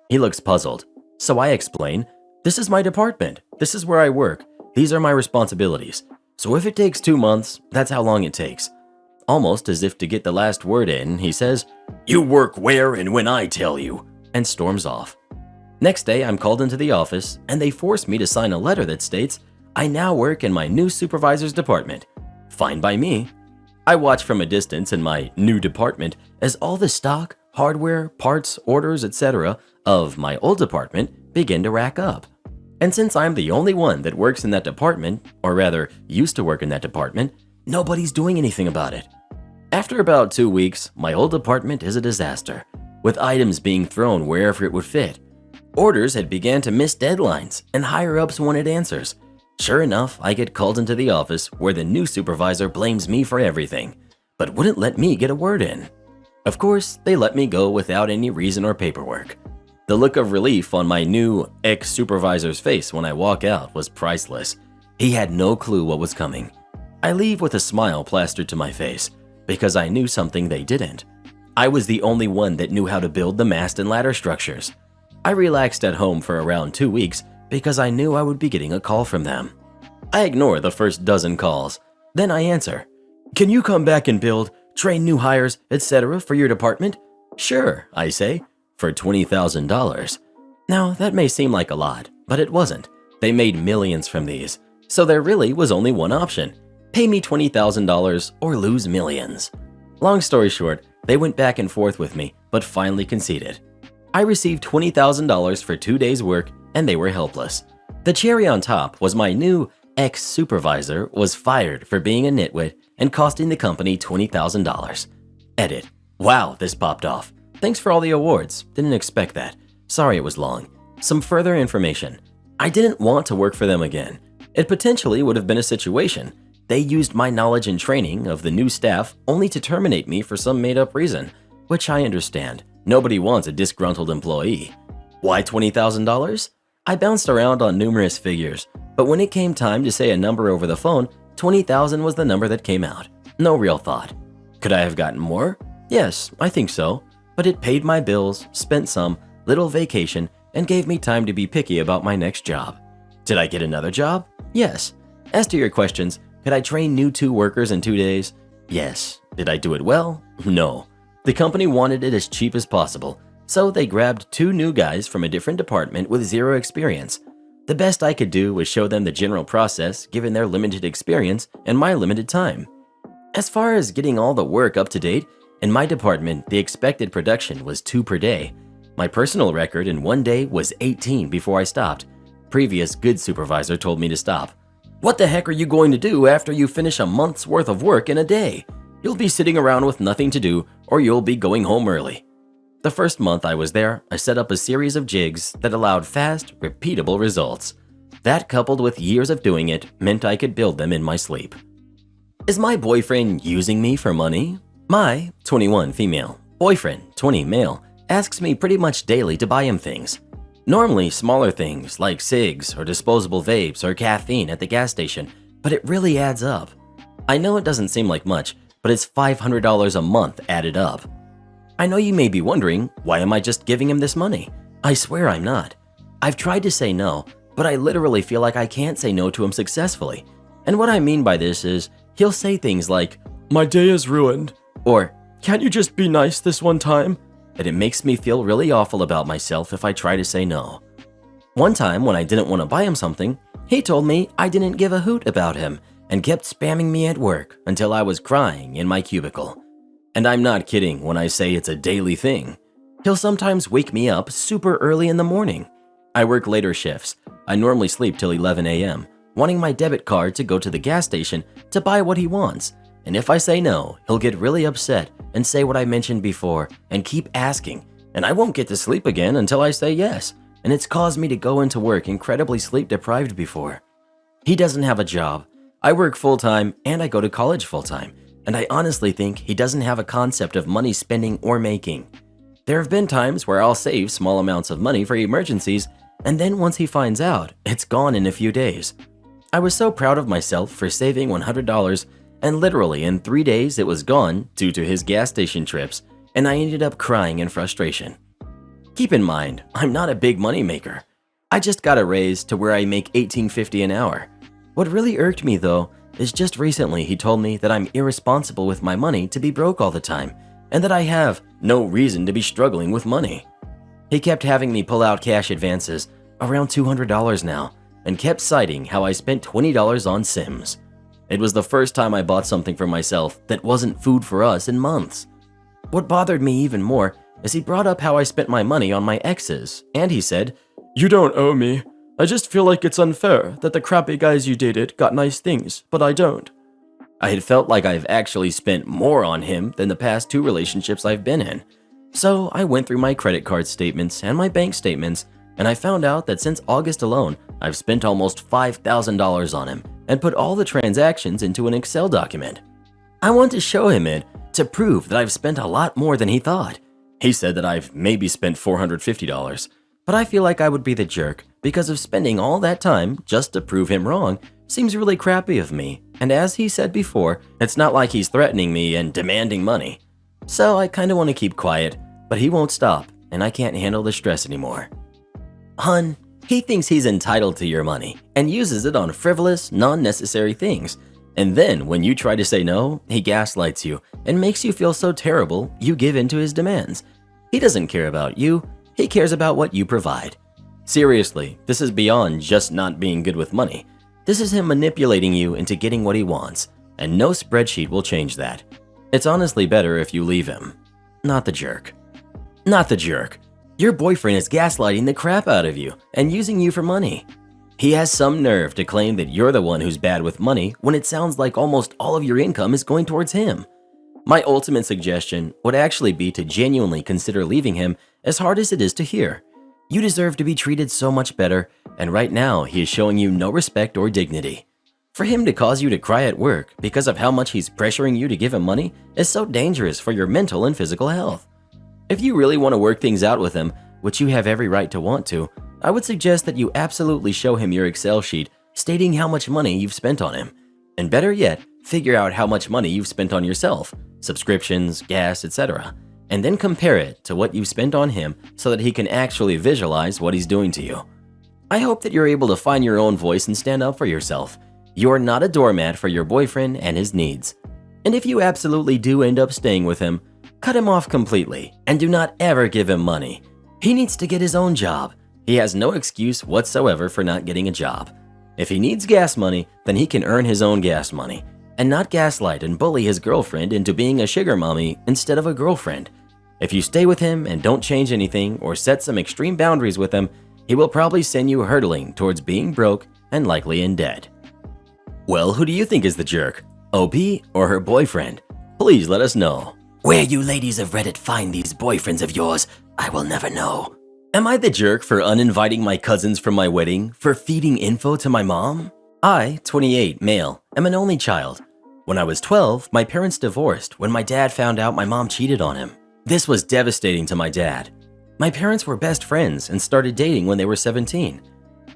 He looks puzzled, so I explain, "This is my department, this is where I work, these are my responsibilities. So if it takes 2 months, that's how long it takes." Almost as if to get the last word in, he says, "You work where and when I tell you," and storms off. Next day, I'm called into the office, and they force me to sign a letter that states, I now work in my new supervisor's department. Fine by me. I watch from a distance in my new department as all the stock, hardware, parts, orders, etc. of my old department begin to rack up. And since I'm the only one that works in that department, or rather used to work in that department, nobody's doing anything about it. After about 2 weeks, my old department is a disaster, with items being thrown wherever it would fit. Orders had began to miss deadlines, and higher-ups wanted answers. Sure enough, I get called into the office where the new supervisor blames me for everything, but wouldn't let me get a word in. Of course, they let me go without any reason or paperwork. The look of relief on my new ex-supervisor's face when I walk out was priceless. He had no clue what was coming. I leave with a smile plastered to my face, because I knew something they didn't. I was the only one that knew how to build the mast and ladder structures. I relaxed at home for around 2 weeks because I knew I would be getting a call from them. I ignore the first dozen calls. Then I answer, "Can you come back and build, train new hires, etc. for your department?" "Sure," I say, "for $20,000. Now, that may seem like a lot, but it wasn't. They made millions from these, so there really was only one option. Pay me $20,000 or lose millions. Long story short, they went back and forth with me, but finally conceded. I received $20,000 for 2 days' work, and they were helpless. The cherry on top was my new ex-supervisor was fired for being a nitwit and costing the company $20,000. Edit. Wow, this popped off. Thanks for all the awards. Didn't expect that. Sorry it was long. Some further information. I didn't want to work for them again. It potentially would have been a situation. They used my knowledge and training of the new staff only to terminate me for some made-up reason, which I understand. Nobody wants a disgruntled employee. Why $20,000? I bounced around on numerous figures, but when it came time to say a number over the phone, 20,000 was the number that came out. No real thought. Could I have gotten more? Yes, I think so, but it paid my bills, spent some, little vacation, and gave me time to be picky about my next job. Did I get another job? Yes. As to your questions, could I train new 2 workers in 2 days? Yes. Did I do it well? No. The company wanted it as cheap as possible, so they grabbed 2 new guys from a different department with 0 experience. The best I could do was show them the general process given their limited experience and my limited time. As far as getting all the work up to date, in my department the expected production was 2 per day. My personal record in 1 day was 18 before I stopped. Previous good supervisor told me to stop. What the heck are you going to do after you finish a month's worth of work in a day? You'll be sitting around with nothing to do, or you'll be going home early. The first month I was there, I set up a series of jigs that allowed fast, repeatable results. That, coupled with years of doing it, meant I could build them in my sleep. Is my boyfriend using me for money? My 21 female boyfriend, 20 male, asks me pretty much daily to buy him things. Normally smaller things like cigs or disposable vapes or caffeine at the gas station, but it really adds up. I know it doesn't seem like much, but it's $500 a month added up. I know you may be wondering, why am I just giving him this money? I swear I'm not. I've tried to say no, but I literally feel like I can't say no to him successfully. And what I mean by this is, he'll say things like, "My day is ruined," or "Can't you just be nice this one time?" And it makes me feel really awful about myself if I try to say no. One time when I didn't want to buy him something, he told me I didn't give a hoot about him and kept spamming me at work until I was crying in my cubicle. And I'm not kidding when I say it's a daily thing. He'll sometimes wake me up super early in the morning. I work later shifts. I normally sleep till 11 a.m., wanting my debit card to go to the gas station to buy what he wants. And if I say no, he'll get really upset and say what I mentioned before and keep asking, and I won't get to sleep again until I say yes, and it's caused me to go into work incredibly sleep deprived before. He doesn't have a job. I work full-time and I go to college full-time, and I honestly think he doesn't have a concept of money spending or making. There have been times where I'll save small amounts of money for emergencies, and then once he finds out, it's gone in a few days. I was so proud of myself for saving $100, and literally in 3 days it was gone due to his gas station trips, and I ended up crying in frustration. Keep in mind, I'm not a big money maker. I just got a raise to where I make $18.50 an hour. What really irked me though is just recently he told me that I'm irresponsible with my money to be broke all the time, and that I have no reason to be struggling with money. He kept having me pull out cash advances, around $200 now, and kept citing how I spent $20 on Sims. It was the first time I bought something for myself that wasn't food for us in months. What bothered me even more is he brought up how I spent my money on my exes, and he said, "You don't owe me. I just feel like it's unfair that the crappy guys you dated got nice things, but I don't." I had felt like I've actually spent more on him than the past 2 relationships I've been in. So I went through my credit card statements and my bank statements, and I found out that since August alone, I've spent almost $5,000 on him and put all the transactions into an Excel document. I want to show him it to prove that I've spent a lot more than he thought. He said that I've maybe spent $450, but I feel like I would be the jerk because of spending all that time just to prove him wrong seems really crappy of me, and as he said before, it's not like he's threatening me and demanding money. So I kinda want to keep quiet, but he won't stop, and I can't handle the stress anymore. Hun, he thinks he's entitled to your money and uses it on frivolous, non-necessary things. And then when you try to say no, he gaslights you and makes you feel so terrible you give in to his demands. He doesn't care about you, he cares about what you provide. Seriously, this is beyond just not being good with money. This is him manipulating you into getting what he wants, and no spreadsheet will change that. It's honestly better if you leave him. Not the jerk. Not the jerk. Your boyfriend is gaslighting the crap out of you and using you for money. He has some nerve to claim that you're the one who's bad with money when it sounds like almost all of your income is going towards him. My ultimate suggestion would actually be to genuinely consider leaving him, as hard as it is to hear. You deserve to be treated so much better, and right now he is showing you no respect or dignity. For him to cause you to cry at work because of how much he's pressuring you to give him money is so dangerous for your mental and physical health. If you really want to work things out with him, which you have every right to want to, I would suggest that you absolutely show him your Excel sheet stating how much money you've spent on him. And better yet, figure out how much money you've spent on yourself, subscriptions, gas, etc., and then compare it to what you've spent on him so that he can actually visualize what he's doing to you. I hope that you're able to find your own voice and stand up for yourself. You're not a doormat for your boyfriend and his needs. And if you absolutely do end up staying with him, cut him off completely and do not ever give him money. He needs to get his own job. He has no excuse whatsoever for not getting a job. If he needs gas money, then he can earn his own gas money and not gaslight and bully his girlfriend into being a sugar mommy instead of a girlfriend. If you stay with him and don't change anything or set some extreme boundaries with him, he will probably send you hurtling towards being broke and likely in debt. Well, who do you think is the jerk? OP or her boyfriend? Please let us know. Where you ladies of Reddit find these boyfriends of yours, I will never know. Am I the jerk for uninviting my cousins from my wedding, for feeding info to my mom? I, 28, male, am an only child. When I was 12, my parents divorced when my dad found out my mom cheated on him. This was devastating to my dad. My parents were best friends and started dating when they were 17.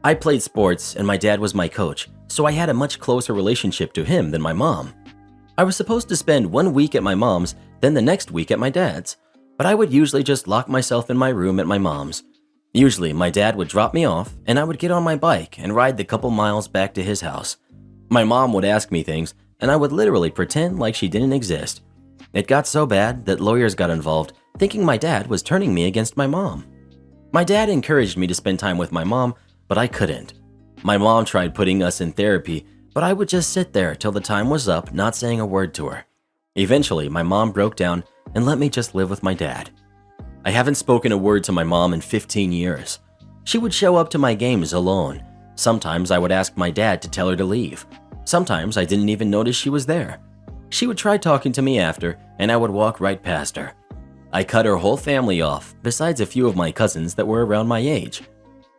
I played sports and my dad was my coach, so I had a much closer relationship to him than my mom. I was supposed to spend 1 week at my mom's, then the next week at my dad's, but I would usually just lock myself in my room at my mom's. Usually my dad would drop me off and I would get on my bike and ride the couple miles back to his house. My mom would ask me things and I would literally pretend like she didn't exist. It got so bad that lawyers got involved, thinking my dad was turning me against my mom. My dad encouraged me to spend time with my mom, but I couldn't. My mom tried putting us in therapy, but I would just sit there till the time was up, not saying a word to her. Eventually, my mom broke down and let me just live with my dad. I haven't spoken a word to my mom in 15 years. She would show up to my games alone. Sometimes I would ask my dad to tell her to leave. Sometimes I didn't even notice she was there. She would try talking to me after, and I would walk right past her. I cut her whole family off, besides a few of my cousins that were around my age.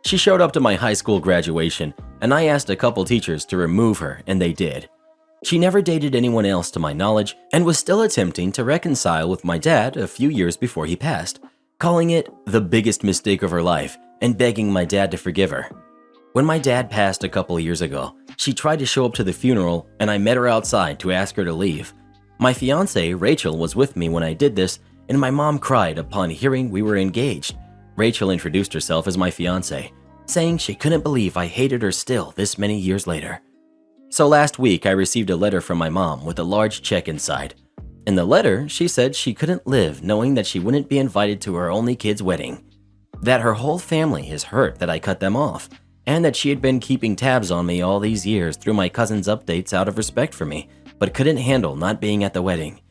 She showed up to my high school graduation, and I asked a couple teachers to remove her, and they did. She never dated anyone else to my knowledge, and was still attempting to reconcile with my dad a few years before he passed, calling it the biggest mistake of her life and begging my dad to forgive her. When my dad passed a couple years ago, she tried to show up to the funeral and I met her outside to ask her to leave. My fiancée, Rachel, was with me when I did this, and my mom cried upon hearing we were engaged. Rachel introduced herself as my fiancée, saying she couldn't believe I hated her still this many years later. So last week I received a letter from my mom with a large check inside. In the letter, she said she couldn't live knowing that she wouldn't be invited to her only kid's wedding, that her whole family is hurt that I cut them off, and that she had been keeping tabs on me all these years through my cousin's updates out of respect for me, but couldn't handle not being at the wedding.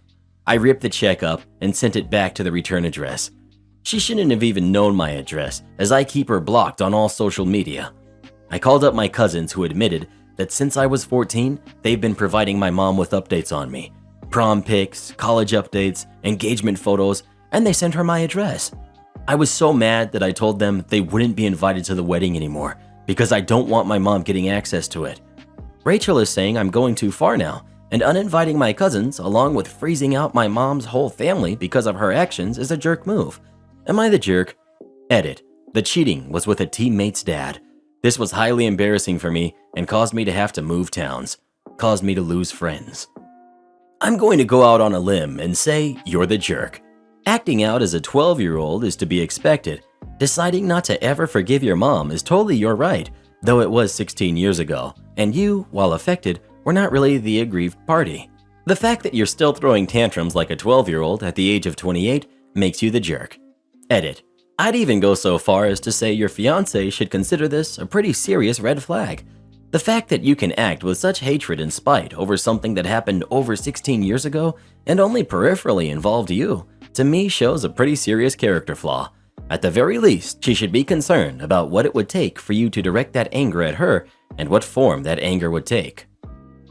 I ripped the check up and sent it back to the return address. She shouldn't have even known my address, as I keep her blocked on all social media. I called up my cousins who admitted that since I was 14, they've been providing my mom with updates on me. Prom pics, college updates, engagement photos, and they sent her my address. I was so mad that I told them they wouldn't be invited to the wedding anymore because I don't want my mom getting access to it. Rachel is saying I'm going too far now, and uninviting my cousins along with freezing out my mom's whole family because of her actions is a jerk move. Am I the jerk? Edit. The cheating was with a teammate's dad. This was highly embarrassing for me and caused me to have to move towns. Caused me to lose friends. I'm going to go out on a limb and say you're the jerk. Acting out as a 12-year-old is to be expected. Deciding not to ever forgive your mom is totally your right, though it was 16 years ago, and you, while affected, were not really the aggrieved party. The fact that you're still throwing tantrums like a 12-year-old at the age of 28 makes you the jerk. Edit. I'd even go so far as to say your fiancé should consider this a pretty serious red flag. The fact that you can act with such hatred and spite over something that happened over 16 years ago and only peripherally involved you, to me shows a pretty serious character flaw. At the very least, she should be concerned about what it would take for you to direct that anger at her and what form that anger would take.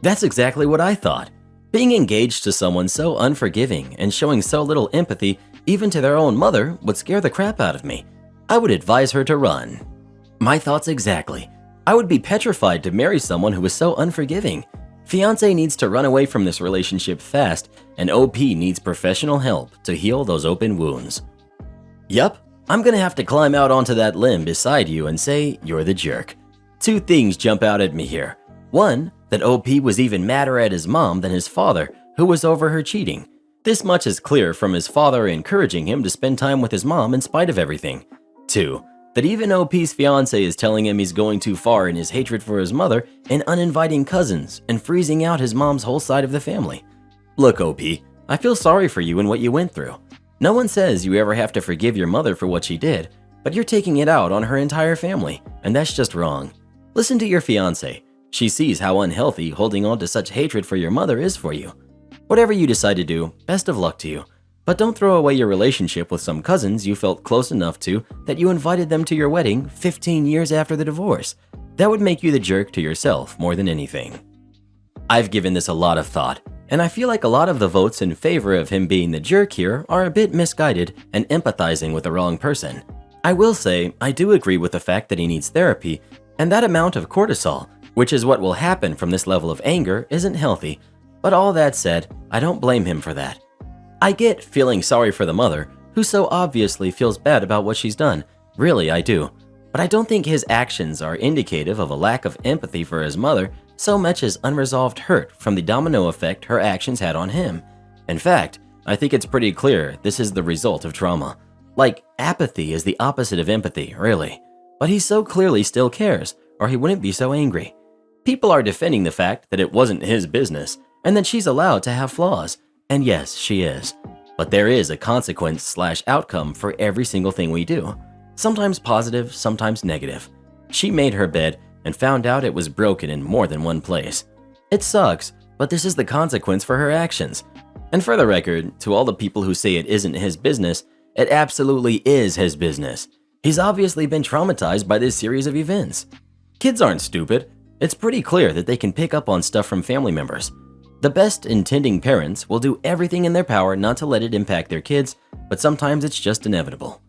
That's exactly what I thought. Being engaged to someone so unforgiving and showing so little empathy even to their own mother would scare the crap out of me. I would advise her to run. My thoughts exactly. I would be petrified to marry someone who is so unforgiving. Fiancé needs to run away from this relationship fast, and OP needs professional help to heal those open wounds. Yup, I'm gonna have to climb out onto that limb beside you and say you're the jerk. Two things jump out at me here. One, that OP was even madder at his mom than his father, who was over her cheating. This much is clear from his father encouraging him to spend time with his mom in spite of everything. Two, that even OP's fiancé is telling him he's going too far in his hatred for his mother and uninviting cousins and freezing out his mom's whole side of the family. Look, OP, I feel sorry for you and what you went through. No one says you ever have to forgive your mother for what she did, but you're taking it out on her entire family, and that's just wrong. Listen to your fiancé. She sees how unhealthy holding on to such hatred for your mother is for you. Whatever you decide to do, best of luck to you. But don't throw away your relationship with some cousins you felt close enough to that you invited them to your wedding 15 years after the divorce. That would make you the jerk to yourself more than anything. I've given this a lot of thought, and I feel like a lot of the votes in favor of him being the jerk here are a bit misguided and empathizing with the wrong person. I will say I do agree with the fact that he needs therapy, and that amount of cortisol, which is what will happen from this level of anger, isn't healthy. But all that said, I don't blame him for that. I get feeling sorry for the mother, who so obviously feels bad about what she's done. Really, I do. But I don't think his actions are indicative of a lack of empathy for his mother so much as unresolved hurt from the domino effect her actions had on him. In fact, I think it's pretty clear this is the result of trauma. Like, apathy is the opposite of empathy, really. But he so clearly still cares, or he wouldn't be so angry. People are defending the fact that it wasn't his business, and that she's allowed to have flaws. And yes, she is. But there is a consequence/outcome for every single thing we do. Sometimes positive, sometimes negative. She made her bed and found out it was broken in more than one place. It sucks, but this is the consequence for her actions. And for the record, to all the people who say it isn't his business, it absolutely is his business. He's obviously been traumatized by this series of events. Kids aren't stupid. It's pretty clear that they can pick up on stuff from family members. The best intending parents will do everything in their power not to let it impact their kids, but sometimes it's just inevitable.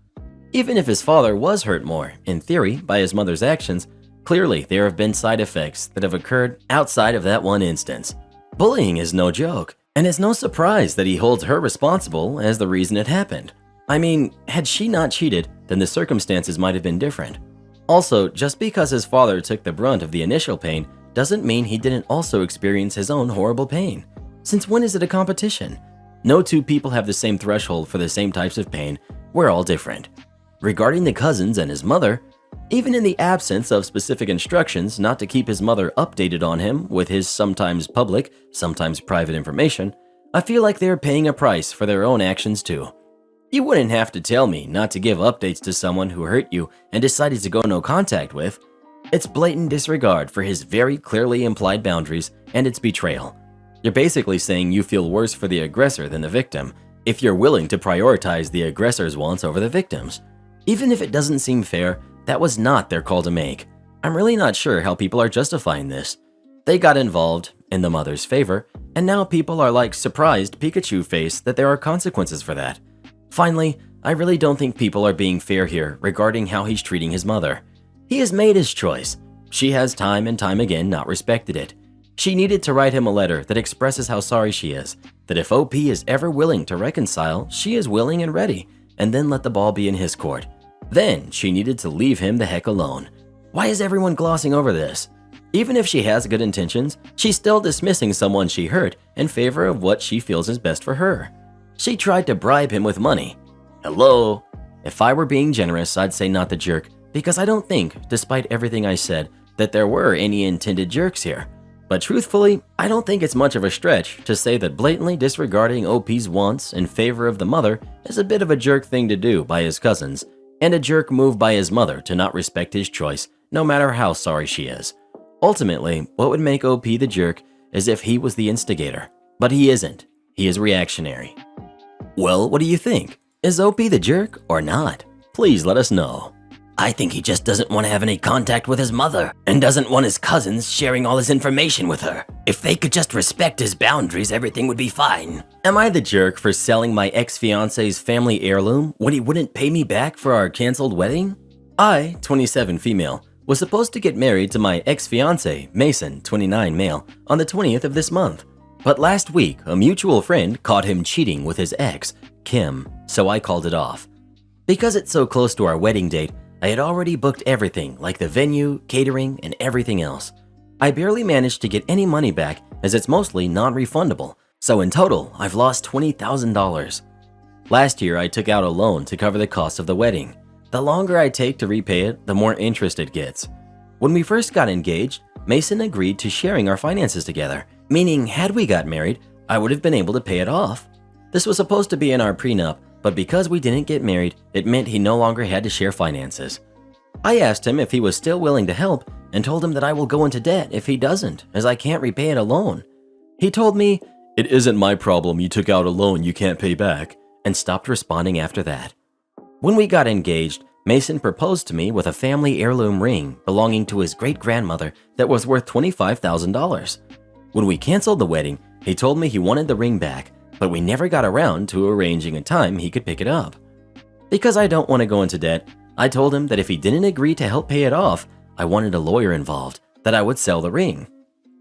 Even if his father was hurt more, in theory, by his mother's actions, clearly there have been side effects that have occurred outside of that one instance. Bullying is no joke, and it's no surprise that he holds her responsible as the reason it happened. I mean, had she not cheated, then the circumstances might have been different. Also, just because his father took the brunt of the initial pain doesn't mean he didn't also experience his own horrible pain. Since when is it a competition? No two people have the same threshold for the same types of pain. We're all different. Regarding the cousins and his mother, even in the absence of specific instructions not to keep his mother updated on him with his sometimes public, sometimes private information, I feel like they're paying a price for their own actions too. You wouldn't have to tell me not to give updates to someone who hurt you and decided to go no contact with. It's blatant disregard for his very clearly implied boundaries, and it's betrayal. You're basically saying you feel worse for the aggressor than the victim if you're willing to prioritize the aggressor's wants over the victim's. Even if it doesn't seem fair, that was not their call to make. I'm really not sure how people are justifying this. They got involved, in the mother's favor, and now people are like surprised Pikachu face that there are consequences for that. Finally, I really don't think people are being fair here regarding how he's treating his mother. He has made his choice. She has time and time again not respected it. She needed to write him a letter that expresses how sorry she is, that if OP is ever willing to reconcile, she is willing and ready, and then let the ball be in his court. Then she needed to leave him the heck alone. Why is everyone glossing over this? Even if she has good intentions, she's still dismissing someone she hurt in favor of what she feels is best for her. She tried to bribe him with money. Hello? If I were being generous, I'd say not the jerk, because I don't think, despite everything I said, that there were any intended jerks here. But truthfully, I don't think it's much of a stretch to say that blatantly disregarding OP's wants in favor of the mother is a bit of a jerk thing to do by his cousins, and a jerk move by his mother to not respect his choice, no matter how sorry she is. Ultimately, what would make OP the jerk is if he was the instigator. But he isn't. He is reactionary. Well, what do you think? Is OP the jerk or not? Please let us know. I think he just doesn't want to have any contact with his mother and doesn't want his cousins sharing all his information with her. If they could just respect his boundaries, everything would be fine. Am I the jerk for selling my ex-fiance's family heirloom when he wouldn't pay me back for our canceled wedding? I, 27 female, was supposed to get married to my ex-fiance, Mason, 29 male, on the 20th of this month. But last week, a mutual friend caught him cheating with his ex, Kim, so I called it off. Because it's so close to our wedding date, I had already booked everything like the venue, catering, and everything else. I barely managed to get any money back as it's mostly non-refundable, so in total, I've lost $20,000. Last year, I took out a loan to cover the cost of the wedding. The longer I take to repay it, the more interest it gets. When we first got engaged, Mason agreed to sharing our finances together, meaning had we got married, I would have been able to pay it off. This was supposed to be in our prenup, but because we didn't get married, it meant he no longer had to share finances. I asked him if he was still willing to help and told him that I will go into debt if he doesn't, as I can't repay it alone. He told me, "It isn't my problem you took out a loan you can't pay back," and stopped responding after that. When we got engaged, Mason proposed to me with a family heirloom ring belonging to his great-grandmother that was worth $25,000. When we canceled the wedding, he told me he wanted the ring back, but we never got around to arranging a time he could pick it up. Because I don't want to go into debt, I told him that if he didn't agree to help pay it off, I wanted a lawyer involved, that I would sell the ring.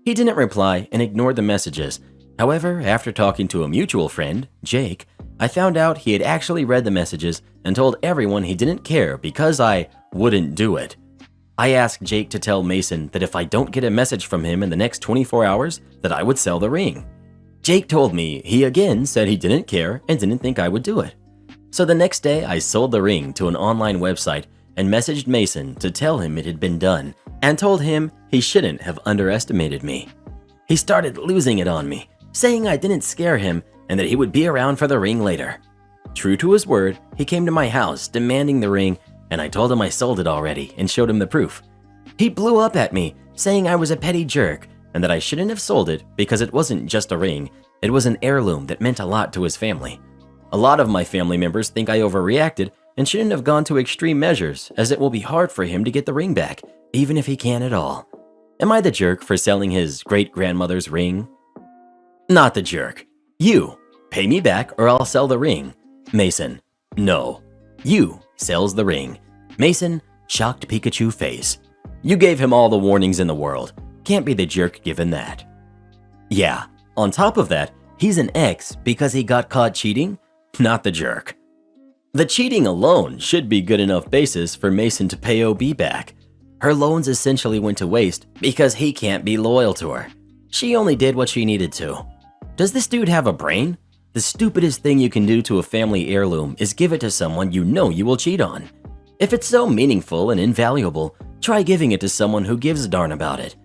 He didn't reply and ignored the messages. However, after talking to a mutual friend, Jake, I found out he had actually read the messages and told everyone he didn't care because I wouldn't do it. I asked Jake to tell Mason that if I don't get a message from him in the next 24 hours, that I would sell the ring. Jake told me he again said he didn't care and didn't think I would do it. So the next day, I sold the ring to an online website and messaged Mason to tell him it had been done and told him he shouldn't have underestimated me. He started losing it on me, saying I didn't scare him and that he would be around for the ring later. True to his word, he came to my house demanding the ring, and I told him I sold it already and showed him the proof. He blew up at me, saying I was a petty jerk and that I shouldn't have sold it because it wasn't just a ring, it was an heirloom that meant a lot to his family. A lot of my family members think I overreacted and shouldn't have gone to extreme measures, as it will be hard for him to get the ring back, even if he can at all. Am I the jerk for selling his great-grandmother's ring? Not the jerk. You. Pay me back or I'll sell the ring. Mason. No. You sells the ring. Mason, shocked Pikachu face. You gave him all the warnings in the world. Can't be the jerk given that. Yeah. On top of that, he's an ex because he got caught cheating? Not the jerk. The cheating alone should be good enough basis for Mason to pay OB back. Her loans essentially went to waste because he can't be loyal to her. She only did what she needed to. Does this dude have a brain? The stupidest thing you can do to a family heirloom is give it to someone you know you will cheat on. If it's so meaningful and invaluable, try giving it to someone who gives a darn about it.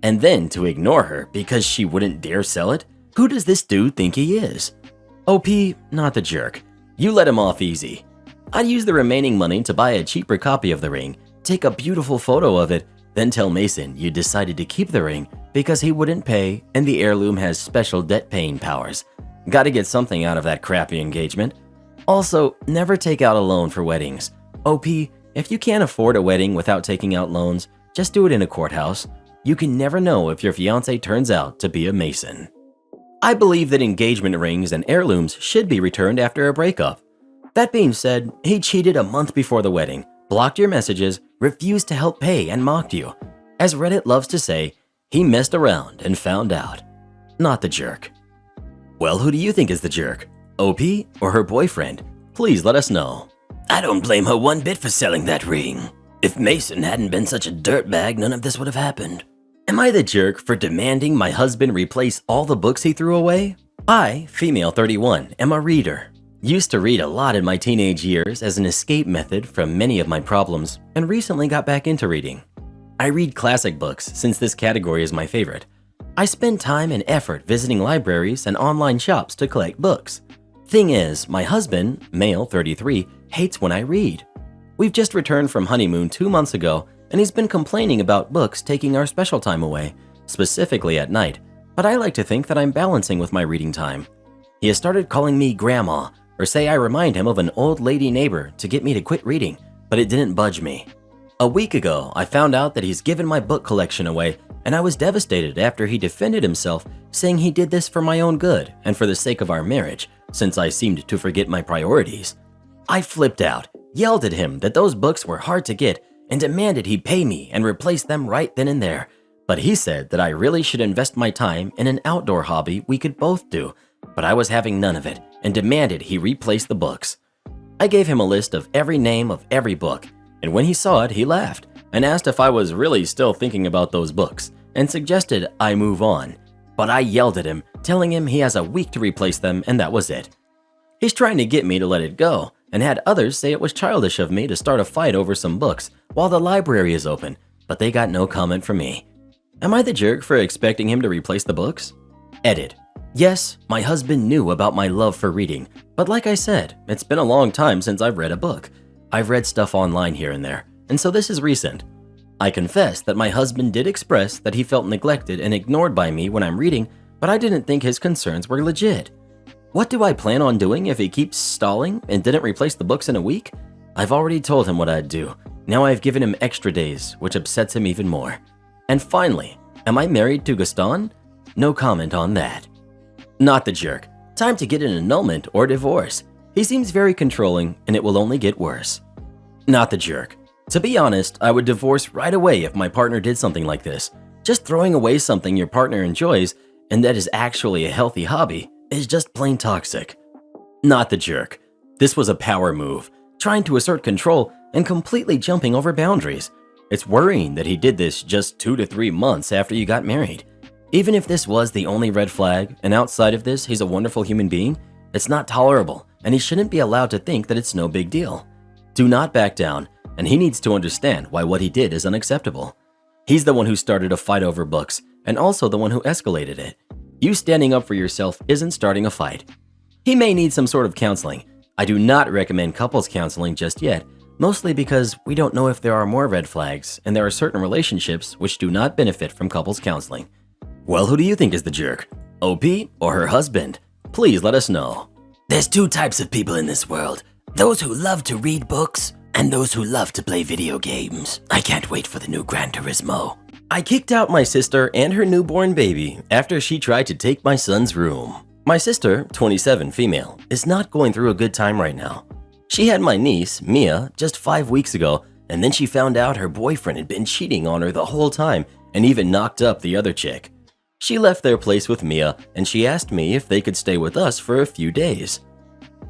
And then to ignore her because she wouldn't dare sell it? Who does this dude think he is? OP, not the jerk. You let him off easy. I'd use the remaining money to buy a cheaper copy of the ring, take a beautiful photo of it, then tell Mason you decided to keep the ring because he wouldn't pay and the heirloom has special debt-paying powers. Gotta get something out of that crappy engagement. Also, never take out a loan for weddings. OP, if you can't afford a wedding without taking out loans, just do it in a courthouse. You can never know if your fiancé turns out to be a Mason. I believe that engagement rings and heirlooms should be returned after a breakup. That being said, he cheated a month before the wedding, blocked your messages, refused to help pay, and mocked you. As Reddit loves to say, he messed around and found out. Not the jerk. Well, who do you think is the jerk? OP or her boyfriend? Please let us know. I don't blame her one bit for selling that ring. If Mason hadn't been such a dirtbag, none of this would have happened. Am I the jerk for demanding my husband replace all the books he threw away? I, female 31, am a reader. Used to read a lot in my teenage years as an escape method from many of my problems, and recently got back into reading. I read classic books since this category is my favorite. I spend time and effort visiting libraries and online shops to collect books. Thing is, my husband, male 33, hates when I read. We've just returned from honeymoon 2 months ago, and he's been complaining about books taking our special time away, specifically at night, but I like to think that I'm balancing with my reading time. He has started calling me grandma, or say I remind him of an old lady neighbor to get me to quit reading, but it didn't budge me. A week ago, I found out that he's given my book collection away, and I was devastated after he defended himself, saying he did this for my own good and for the sake of our marriage, since I seemed to forget my priorities. I flipped out, yelled at him that those books were hard to get, and demanded he pay me and replace them right then and there. But he said that I really should invest my time in an outdoor hobby we could both do, but I was having none of it and demanded he replace the books. I gave him a list of every name of every book, and when he saw it, he laughed and asked if I was really still thinking about those books and suggested I move on. But I yelled at him, telling him he has a week to replace them, and that was it. He's trying to get me to let it go, and had others say it was childish of me to start a fight over some books while the library is open, but they got no comment from me. Am I the jerk for expecting him to replace the books? Edit. Yes, my husband knew about my love for reading, but like I said, it's been a long time since I've read a book. I've read stuff online here and there, and so this is recent. I confess that my husband did express that he felt neglected and ignored by me when I'm reading, but I didn't think his concerns were legit. What do I plan on doing if he keeps stalling and didn't replace the books in a week? I've already told him what I'd do. Now I've given him extra days, which upsets him even more. And finally, am I married to Gaston? No comment on that. Not the jerk. Time to get an annulment or divorce. He seems very controlling, and it will only get worse. Not the jerk. To be honest, I would divorce right away if my partner did something like this. Just throwing away something your partner enjoys and that is actually a healthy hobby is just plain toxic. Not the jerk. This was a power move, trying to assert control and completely jumping over boundaries. It's worrying that he did this just 2 to 3 months after you got married. Even if this was the only red flag, and outside of this he's a wonderful human being, it's not tolerable, and he shouldn't be allowed to think that it's no big deal. Do not back down, and he needs to understand why what he did is unacceptable. He's the one who started a fight over books, and also the one who escalated it. You standing up for yourself isn't starting a fight. He may need some sort of counseling. I do not recommend couples counseling just yet, mostly because we don't know if there are more red flags, and there are certain relationships which do not benefit from couples counseling. Well, who do you think is the jerk? OP or her husband? Please let us know. There's 2 types of people in this world. Those who love to read books and those who love to play video games. I can't wait for the new Gran Turismo. I kicked out my sister and her newborn baby after she tried to take my son's room. My sister, 27 female, is not going through a good time right now. She had my niece, Mia, just 5 weeks ago, and then she found out her boyfriend had been cheating on her the whole time and even knocked up the other chick. She left their place with Mia, and she asked me if they could stay with us for a few days.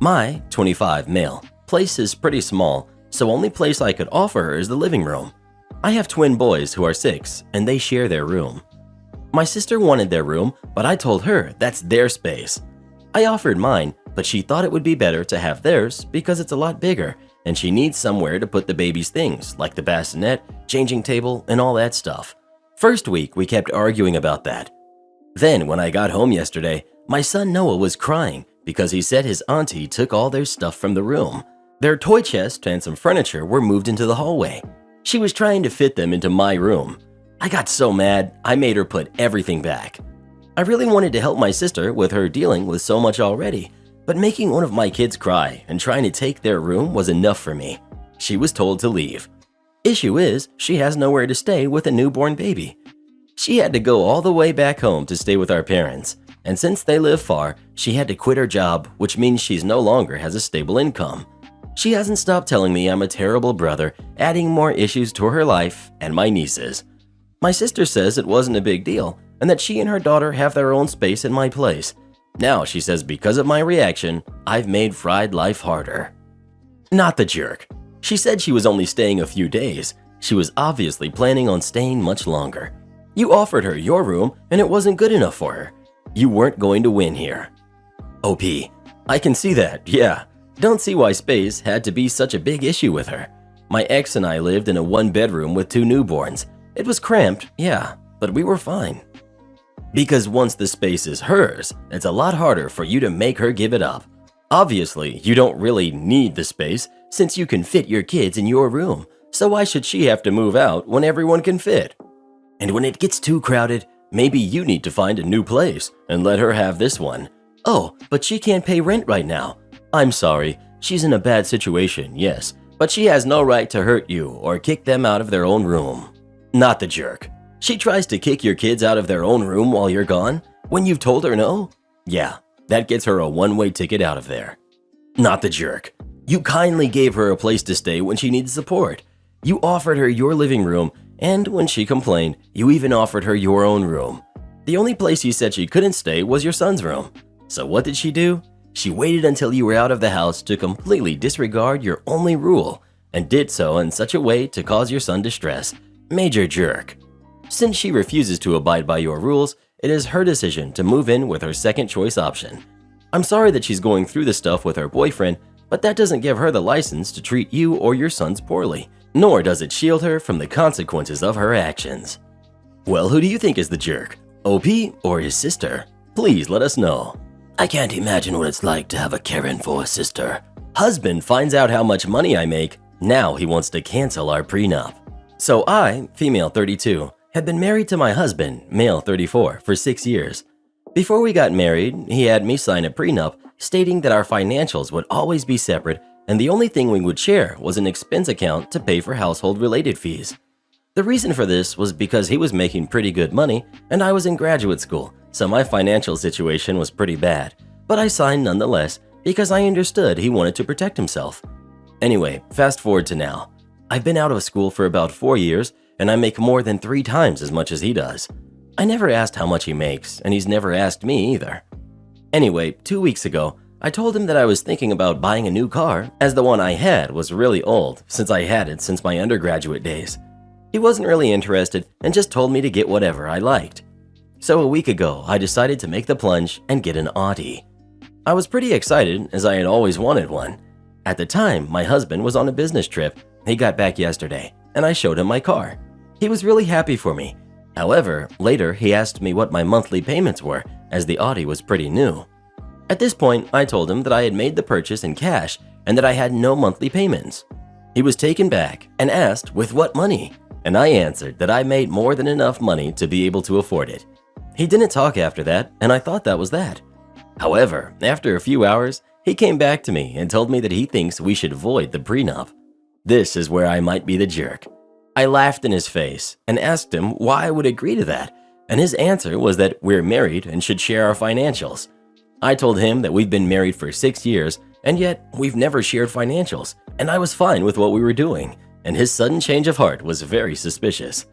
My, 25 male, place is pretty small, so only place I could offer her is the living room. I have twin boys who are 6, and they share their room. My sister wanted their room, but I told her that's their space. I offered mine, but she thought it would be better to have theirs because it's a lot bigger, and she needs somewhere to put the baby's things, like the bassinet, changing table, and all that stuff. First week, we kept arguing about that. Then, when I got home yesterday, my son Noah was crying because he said his auntie took all their stuff from the room. Their toy chest and some furniture were moved into the hallway. She was trying to fit them into my room. I got so mad, I made her put everything back. I really wanted to help my sister with her dealing with so much already, but making one of my kids cry and trying to take their room was enough for me. She was told to leave. Issue is, she has nowhere to stay with a newborn baby. She had to go all the way back home to stay with our parents, and since they live far, she had to quit her job, which means she's no longer has a stable income. She hasn't stopped telling me I'm a terrible brother, adding more issues to her life and my nieces. My sister says it wasn't a big deal, and that she and her daughter have their own space in my place. Now she says because of my reaction, I've made Fried life harder. Not the jerk. She said she was only staying a few days. She was obviously planning on staying much longer. You offered her your room and it wasn't good enough for her. You weren't going to win here. OP, I can see that, yeah. Don't see why space had to be such a big issue with her. My ex and I lived in a 1-bedroom with 2 newborns. It was cramped, yeah, but we were fine. Because once the space is hers, it's a lot harder for you to make her give it up. Obviously, you don't really need the space since you can fit your kids in your room, so why should she have to move out when everyone can fit? And when it gets too crowded, maybe you need to find a new place and let her have this one. Oh, but she can't pay rent right now. I'm sorry, she's in a bad situation, yes, but she has no right to hurt you or kick them out of their own room. Not the jerk. She tries to kick your kids out of their own room while you're gone, when you've told her no? Yeah, that gets her a one-way ticket out of there. Not the jerk. You kindly gave her a place to stay when she needed support. You offered her your living room, and when she complained, you even offered her your own room. The only place you said she couldn't stay was your son's room. So what did she do? She waited until you were out of the house to completely disregard your only rule, and did so in such a way to cause your son distress. Major jerk. Since she refuses to abide by your rules, it is her decision to move in with her second choice option. I'm sorry that she's going through this stuff with her boyfriend, but that doesn't give her the license to treat you or your sons poorly, nor does it shield her from the consequences of her actions. Well, who do you think is the jerk? OP or his sister? Please let us know. I can't imagine what it's like to have a Karen for a sister. Husband finds out how much money I make. Now he wants to cancel our prenup. So I, female 32, had been married to my husband, male 34, for 6 years. Before we got married, he had me sign a prenup stating that our financials would always be separate and the only thing we would share was an expense account to pay for household-related fees. The reason for this was because he was making pretty good money and I was in graduate school, so my financial situation was pretty bad, but I signed nonetheless because I understood he wanted to protect himself. Anyway, fast forward to now. I've been out of school for about 4 years and I make more than 3 times as much as he does. I never asked how much he makes and he's never asked me either. Anyway, 2 weeks ago, I told him that I was thinking about buying a new car as the one I had was really old since I had it since my undergraduate days. He wasn't really interested and just told me to get whatever I liked. So a week ago, I decided to make the plunge and get an Audi. I was pretty excited as I had always wanted one. At the time, my husband was on a business trip. He got back yesterday and I showed him my car. He was really happy for me. However, later he asked me what my monthly payments were as the Audi was pretty new. At this point, I told him that I had made the purchase in cash and that I had no monthly payments. He was taken back and asked with what money, and I answered that I made more than enough money to be able to afford it. He didn't talk after that, and I thought that was that. However, after a few hours, he came back to me and told me that he thinks we should void the prenup. This is where I might be the jerk. I laughed in his face and asked him why I would agree to that, and his answer was that we're married and should share our financials. I told him that we've been married for 6 years, and yet we've never shared financials, and I was fine with what we were doing, and his sudden change of heart was very suspicious.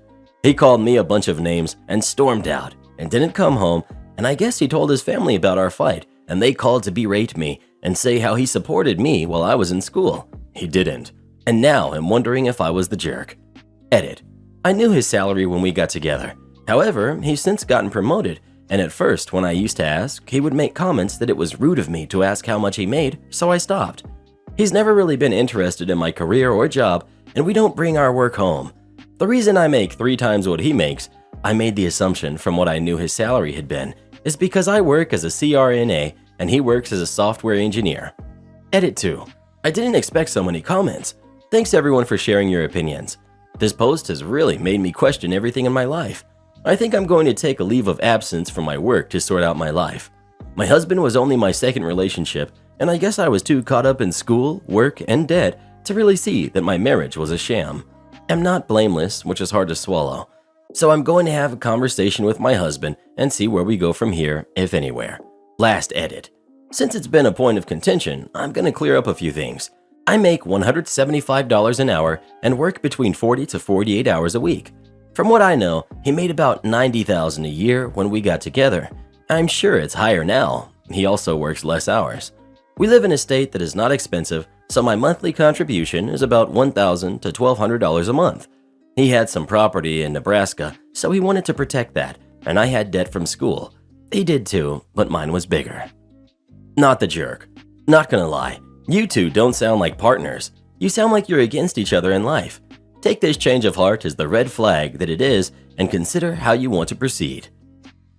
He called me a bunch of names and stormed out and didn't come home, and I guess he told his family about our fight, and they called to berate me and say how he supported me while I was in school. He didn't, and now I'm wondering if I was the jerk. Edit. I knew his salary when we got together. However, he's since gotten promoted, and at first when I used to ask, he would make comments that it was rude of me to ask how much he made, so I stopped. He's never really been interested in my career or job, and we don't bring our work home. The reason I make 3 times what he makes, I made the assumption from what I knew his salary had been, is because I work as a CRNA and he works as a software engineer. Edit 2. I didn't expect so many comments. Thanks everyone for sharing your opinions. This post has really made me question everything in my life. I think I'm going to take a leave of absence from my work to sort out my life. My husband was only my second relationship, and I guess I was too caught up in school, work, and debt to really see that my marriage was a sham. I'm not blameless, which is hard to swallow. So I'm going to have a conversation with my husband and see where we go from here, if anywhere. Last edit. Since it's been a point of contention, I'm going to clear up a few things. I make $175 an hour and work between 40 to 48 hours a week. From what I know, he made about $90,000 a year when we got together. I'm sure it's higher now. He also works less hours. We live in a state that is not expensive, so my monthly contribution is about $1,000 to $1,200 a month. He had some property in Nebraska, so he wanted to protect that, and I had debt from school. He did too, but mine was bigger. Not the jerk. Not gonna lie, you two don't sound like partners. You sound like you're against each other in life. Take this change of heart as the red flag that it is and consider how you want to proceed.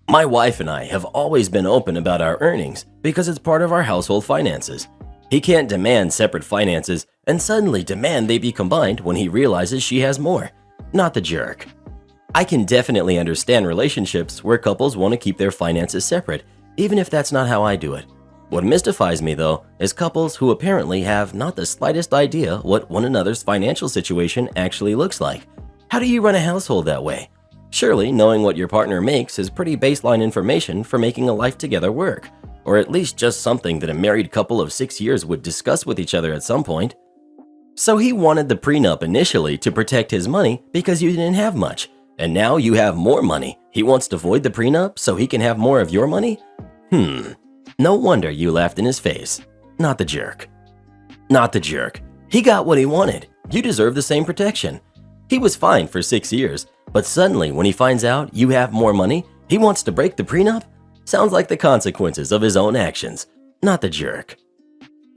My wife and I have always been open about our earnings because it's part of our household finances. He can't demand separate finances and suddenly demand they be combined when he realizes she has more. Not the jerk. I can definitely understand relationships where couples want to keep their finances separate, even if that's not how I do it. What mystifies me, though, is couples who apparently have not the slightest idea what one another's financial situation actually looks like. How do you run a household that way? Surely, knowing what your partner makes is pretty baseline information for making a life together work, or at least just something that a married couple of 6 years would discuss with each other at some point. So he wanted the prenup initially to protect his money because you didn't have much, and now you have more money. He wants to void the prenup so he can have more of your money? No wonder you laughed in his face. Not the jerk. Not the jerk. He got what he wanted. You deserve the same protection. He was fine for 6 years, but suddenly when he finds out you have more money, he wants to break the prenup? Sounds like the consequences of his own actions. Not the jerk.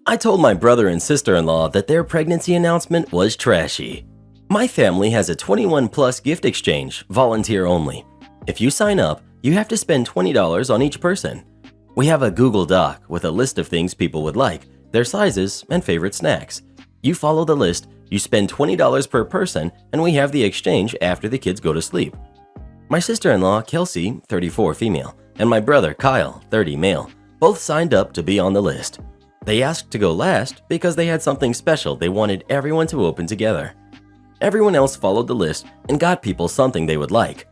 I told my brother and sister-in-law that their pregnancy announcement was trashy. My family has a 21-plus gift exchange, volunteer only. If you sign up, you have to spend $20 on each person. We have a Google Doc with a list of things people would like, their sizes, and favorite snacks. You follow the list, you spend $20 per person, and we have the exchange after the kids go to sleep. My sister-in-law, Kelsey, 34 female, and my brother, Kyle, 30 male, both signed up to be on the list. They asked to go last because they had something special they wanted everyone to open together. Everyone else followed the list and got people something they would like.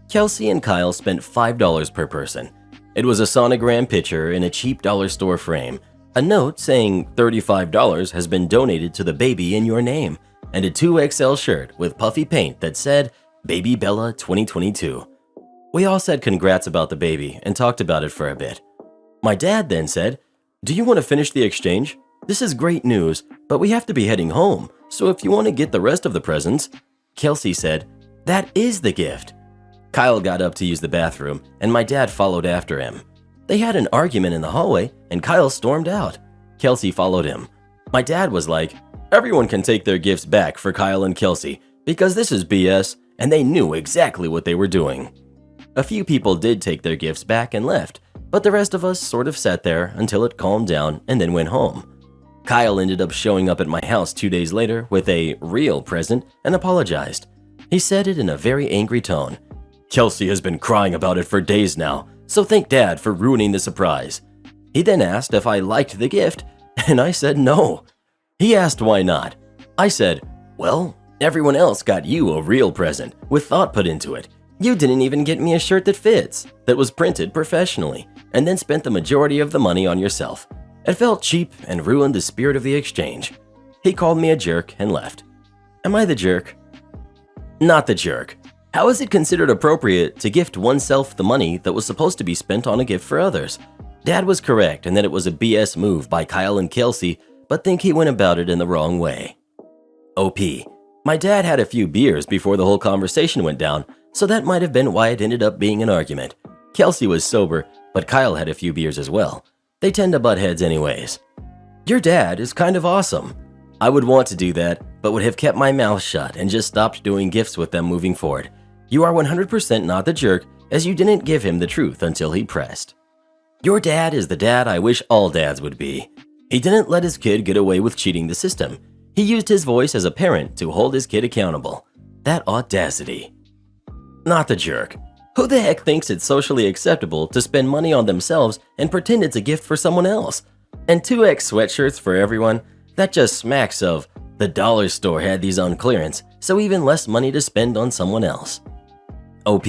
Kelsey and Kyle spent $5 per person. It was a sonogram picture in a cheap dollar store frame, a note saying $35 has been donated to the baby in your name, and a 2XL shirt with puffy paint that said Baby Bella 2022. We all said congrats about the baby and talked about it for a bit. My dad then said, "Do you want to finish the exchange? This is great news, but we have to be heading home, so if you want to get the rest of the presents." Kelsey said, "That is the gift." Kyle got up to use the bathroom, and my dad followed after him. They had an argument in the hallway, and Kyle stormed out. Kelsey followed him. My dad was like, "Everyone can take their gifts back for Kyle and Kelsey, because this is BS, and they knew exactly what they were doing." A few people did take their gifts back and left, but the rest of us sort of sat there until it calmed down and then went home. Kyle ended up showing up at my house 2 days later with a real present and apologized. He said it in a very angry tone. "Kelsey has been crying about it for days now, so thank Dad for ruining the surprise." He then asked if I liked the gift, and I said no. He asked why not. I said, "Well, everyone else got you a real present with thought put into it. You didn't even get me a shirt that fits, that was printed professionally, and then spent the majority of the money on yourself. It felt cheap and ruined the spirit of the exchange." He called me a jerk and left. Am I the jerk? Not the jerk. How is it considered appropriate to gift oneself the money that was supposed to be spent on a gift for others? Dad was correct in that it was a BS move by Kyle and Kelsey, but think he went about it in the wrong way. OP. My dad had a few beers before the whole conversation went down, so that might have been why it ended up being an argument. Kelsey was sober, but Kyle had a few beers as well. They tend to butt heads anyways. Your dad is kind of awesome. I would want to do that, but would have kept my mouth shut and just stopped doing gifts with them moving forward. You are 100% not the jerk, as you didn't give him the truth until he pressed. Your dad is the dad I wish all dads would be. He didn't let his kid get away with cheating the system. He used his voice as a parent to hold his kid accountable. That audacity. Not the jerk. Who the heck thinks it's socially acceptable to spend money on themselves and pretend it's a gift for someone else? And 2X sweatshirts for everyone? That just smacks of, the dollar store had these on clearance, so even less money to spend on someone else. OP.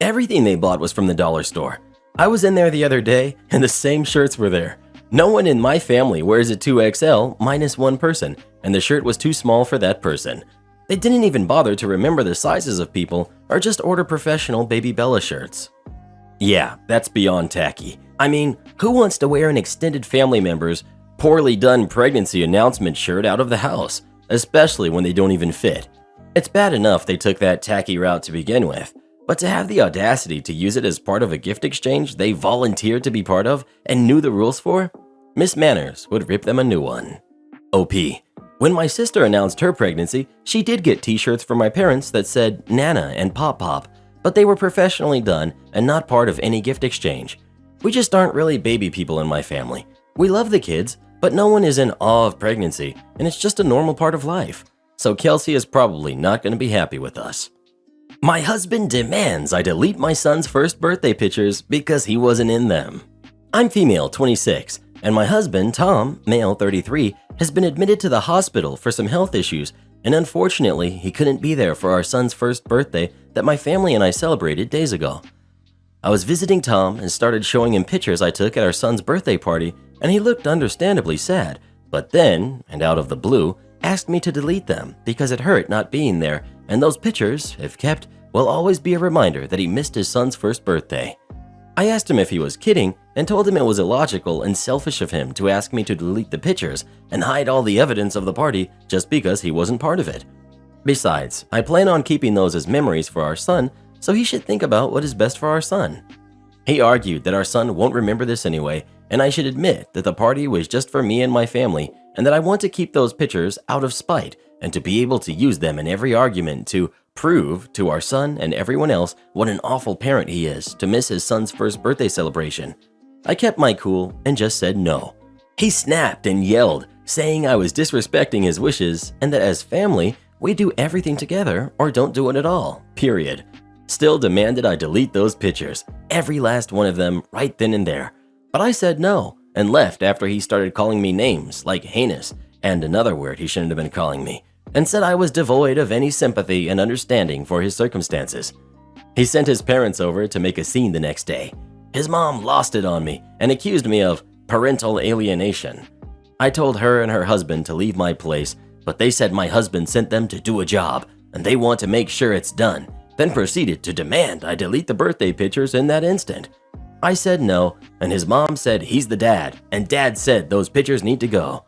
Everything they bought was from the dollar store. I was in there the other day, and the same shirts were there. No one in my family wears a 2XL minus one person, and the shirt was too small for that person. They didn't even bother to remember the sizes of people or just order professional Baby Bella shirts. Yeah, that's beyond tacky. I mean, who wants to wear an extended family member's poorly done pregnancy announcement shirt out of the house, especially when they don't even fit? It's bad enough they took that tacky route to begin with, but to have the audacity to use it as part of a gift exchange they volunteered to be part of and knew the rules for? Miss Manners would rip them a new one. OP. When my sister announced her pregnancy, she did get t-shirts from my parents that said Nana and Pop Pop, but they were professionally done and not part of any gift exchange. We just aren't really baby people in my family. We love the kids, but no one is in awe of pregnancy, and it's just a normal part of life. So Kelsey is probably not going to be happy with us. My husband demands I delete my son's first birthday pictures because he wasn't in them. I'm female, 26, and my husband, Tom, male, 33, has been admitted to the hospital for some health issues, and unfortunately, he couldn't be there for our son's first birthday that my family and I celebrated days ago. I was visiting Tom and started showing him pictures I took at our son's birthday party, and he looked understandably sad, but then, and out of the blue, asked me to delete them because it hurt not being there, and those pictures, if kept, will always be a reminder that he missed his son's first birthday. I asked him if he was kidding and told him it was illogical and selfish of him to ask me to delete the pictures and hide all the evidence of the party just because he wasn't part of it. Besides, I plan on keeping those as memories for our son, so he should think about what is best for our son. He argued that our son won't remember this anyway, and I should admit that the party was just for me and my family, and that I want to keep those pictures out of spite and to be able to use them in every argument to prove to our son and everyone else what an awful parent he is to miss his son's first birthday celebration. I kept my cool and just said no. He snapped and yelled, saying I was disrespecting his wishes and that as family, we do everything together or don't do it at all, period. Still demanded I delete those pictures, every last one of them right then and there. But I said no and left after he started calling me names like heinous and another word he shouldn't have been calling me, and said I was devoid of any sympathy and understanding for his circumstances. He sent his parents over to make a scene the next day. His mom lost it on me and accused me of parental alienation. I told her and her husband to leave my place, but they said my husband sent them to do a job and they want to make sure it's done, then proceeded to demand I delete the birthday pictures in that instant. I said no, and his mom said he's the dad, and dad said those pictures need to go.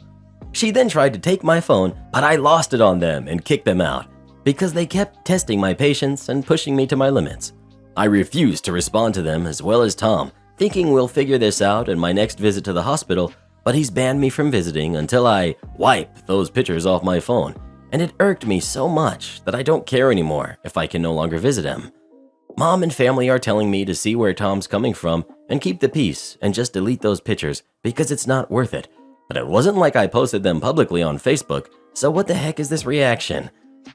She then tried to take my phone, but I lost it on them and kicked them out because they kept testing my patience and pushing me to my limits. I refused to respond to them as well as Tom, thinking we'll figure this out in my next visit to the hospital, but he's banned me from visiting until I wipe those pictures off my phone, and it irked me so much that I don't care anymore if I can no longer visit him. Mom and family are telling me to see where Tom's coming from and keep the peace and just delete those pictures because it's not worth it. But it wasn't like I posted them publicly on Facebook, so what the heck is this reaction?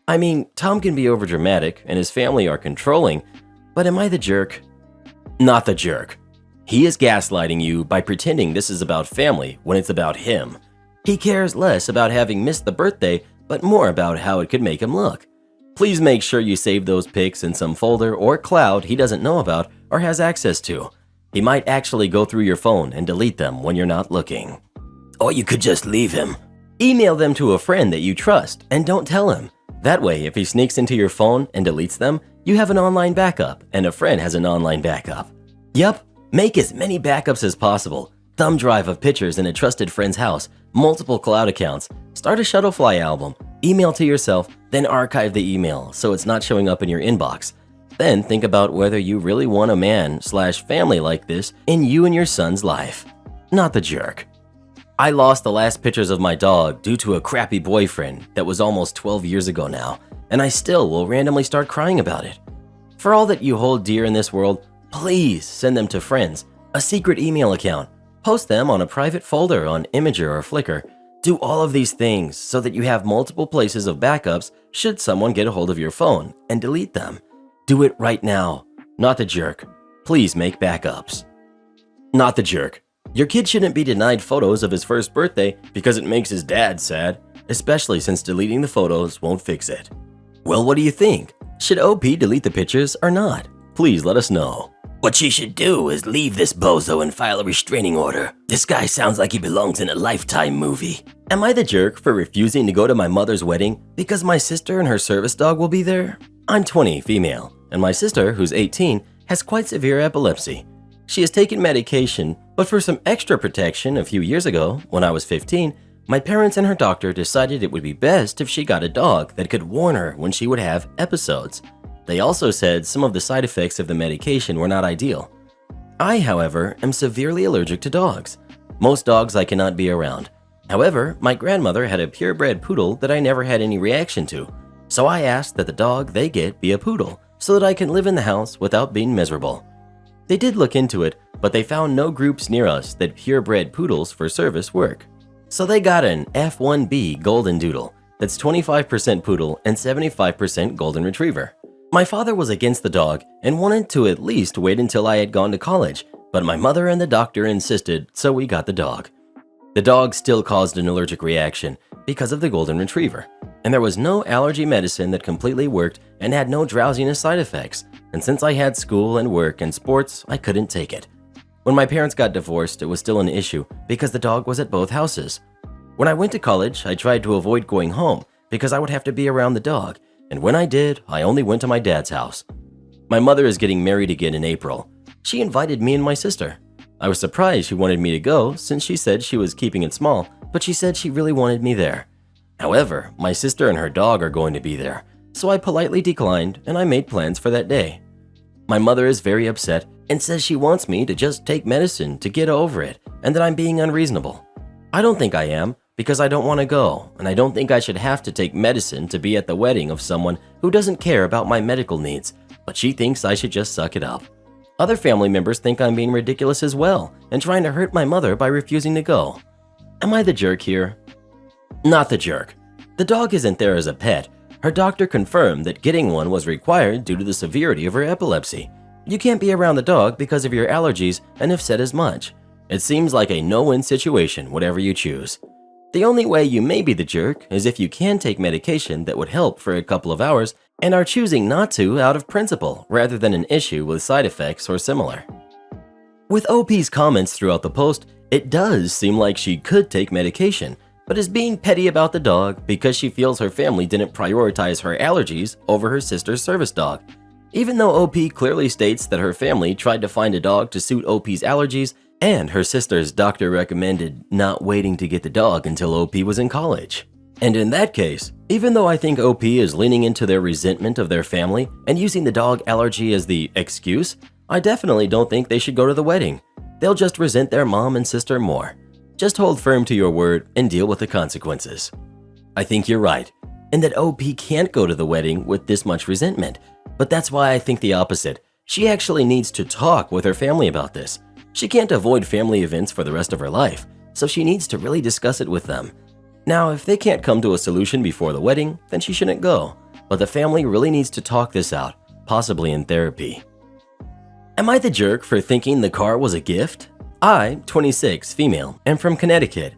I mean, Tom can be overdramatic and his family are controlling, but am I the jerk? Not the jerk. He is gaslighting you by pretending this is about family when it's about him. He cares less about having missed the birthday, but more about how it could make him look. Please make sure you save those pics in some folder or cloud he doesn't know about or has access to. He might actually go through your phone and delete them when you're not looking. Or you could just leave him. Email them to a friend that you trust and don't tell him. That way, if he sneaks into your phone and deletes them, you have an online backup and a friend has an online backup. Yup, make as many backups as possible. Thumb drive of pictures in a trusted friend's house, multiple cloud accounts, start a Shuttlefly album, email to yourself, then archive the email so it's not showing up in your inbox. Then think about whether you really want a man/family like this in you and your son's life. Not the jerk. I lost the last pictures of my dog due to a crappy boyfriend that was almost 12 years ago now, and I still will randomly start crying about it. For all that you hold dear in this world, please send them to friends, a secret email account, post them on a private folder on Imager or Flickr. Do all of these things so that you have multiple places of backups should someone get a hold of your phone and delete them. Do it right now. Not the jerk. Please make backups. Not the jerk. Your kid shouldn't be denied photos of his first birthday because it makes his dad sad, especially since deleting the photos won't fix it. Well, what do you think? Should OP delete the pictures or not? Please let us know. What she should do is leave this bozo and file a restraining order. This guy sounds like he belongs in a Lifetime movie. Am I the jerk for refusing to go to my mother's wedding because my sister and her service dog will be there? I'm 20, female, and my sister, who's 18, has quite severe epilepsy. She has taken medication, but for some extra protection a few years ago, when I was 15, my parents and her doctor decided it would be best if she got a dog that could warn her when she would have episodes. They also said some of the side effects of the medication were not ideal. I, however, am severely allergic to dogs. Most dogs I cannot be around. However, my grandmother had a purebred poodle that I never had any reaction to, so I asked that the dog they get be a poodle so that I can live in the house without being miserable. They did look into it, but they found no groups near us that purebred poodles for service work. So they got an F1B Golden Doodle that's 25% poodle and 75% golden retriever. My father was against the dog and wanted to at least wait until I had gone to college, but my mother and the doctor insisted, so we got the dog. The dog still caused an allergic reaction because of the golden retriever, and there was no allergy medicine that completely worked and had no drowsiness side effects, and since I had school and work and sports, I couldn't take it. When my parents got divorced, it was still an issue because the dog was at both houses. When I went to college, I tried to avoid going home because I would have to be around the dog, and when I did, I only went to my dad's house. My mother is getting married again in April. She invited me and my sister. I was surprised she wanted me to go since she said she was keeping it small, but she said she really wanted me there. However, my sister and her dog are going to be there, so I politely declined and I made plans for that day. My mother is very upset and says she wants me to just take medicine to get over it and that I'm being unreasonable. I don't think I am because I don't want to go, and I don't think I should have to take medicine to be at the wedding of someone who doesn't care about my medical needs, but she thinks I should just suck it up. Other family members think I'm being ridiculous as well and trying to hurt my mother by refusing to go. Am I the jerk here? Not the jerk. The dog isn't there as a pet. Her doctor confirmed that getting one was required due to the severity of her epilepsy. You can't be around the dog because of your allergies and have said as much. It seems like a no-win situation, whatever you choose. The only way you may be the jerk is if you can take medication that would help for a couple of hours and are choosing not to out of principle rather than an issue with side effects or similar. With OP's comments throughout the post, it does seem like she could take medication, but is being petty about the dog because she feels her family didn't prioritize her allergies over her sister's service dog. Even though OP clearly states that her family tried to find a dog to suit OP's allergies, and her sister's doctor recommended not waiting to get the dog until OP was in college. And in that case, even though I think OP is leaning into their resentment of their family and using the dog allergy as the excuse, I definitely don't think they should go to the wedding. They'll just resent their mom and sister more. Just hold firm to your word and deal with the consequences. I think you're right, and that OP can't go to the wedding with this much resentment, but that's why I think the opposite. She actually needs to talk with her family about this. She can't avoid family events for the rest of her life, so she needs to really discuss it with them. Now, if they can't come to a solution before the wedding, then she shouldn't go, but the family really needs to talk this out, possibly in therapy. Am I the jerk for thinking the car was a gift? I, 26, female, am from Connecticut.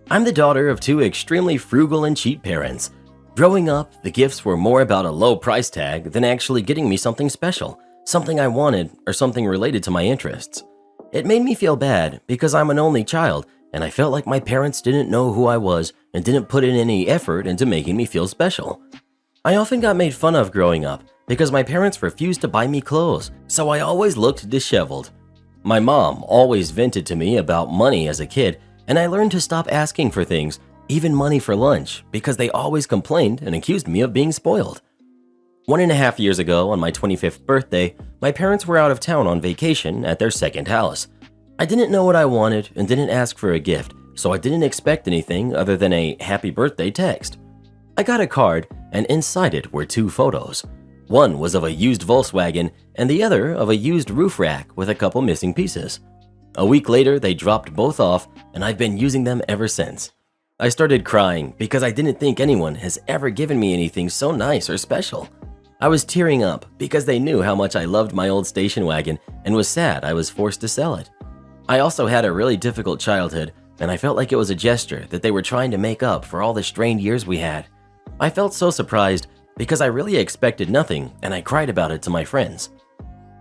I'm the daughter of two extremely frugal and cheap parents. Growing up, the gifts were more about a low price tag than actually getting me something special, something I wanted, or something related to my interests. It made me feel bad because I'm an only child and I felt like my parents didn't know who I was and didn't put in any effort into making me feel special. I often got made fun of growing up because my parents refused to buy me clothes, so I always looked disheveled. My mom always vented to me about money as a kid, and I learned to stop asking for things, even money for lunch, because they always complained and accused me of being spoiled. 1.5 years ago, on my 25th birthday, my parents were out of town on vacation at their second house. I didn't know what I wanted and didn't ask for a gift, so I didn't expect anything other than a happy birthday text. I got a card, and inside it were 2 photos. One was of a used Volkswagen, and the other of a used roof rack with a couple missing pieces. A week later, they dropped both off, and I've been using them ever since. I started crying because I didn't think anyone has ever given me anything so nice or special. I was tearing up because they knew how much I loved my old station wagon and was sad I was forced to sell it. I also had a really difficult childhood, and I felt like it was a gesture that they were trying to make up for all the strained years we had. I felt so surprised because I really expected nothing, and I cried about it to my friends.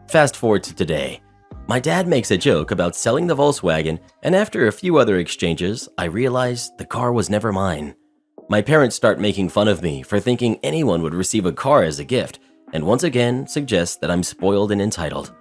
Fast forward to today. My dad makes a joke about selling the Volkswagen, and after a few other exchanges, I realized the car was never mine. My parents start making fun of me for thinking anyone would receive a car as a gift, and once again suggest that I'm spoiled and entitled.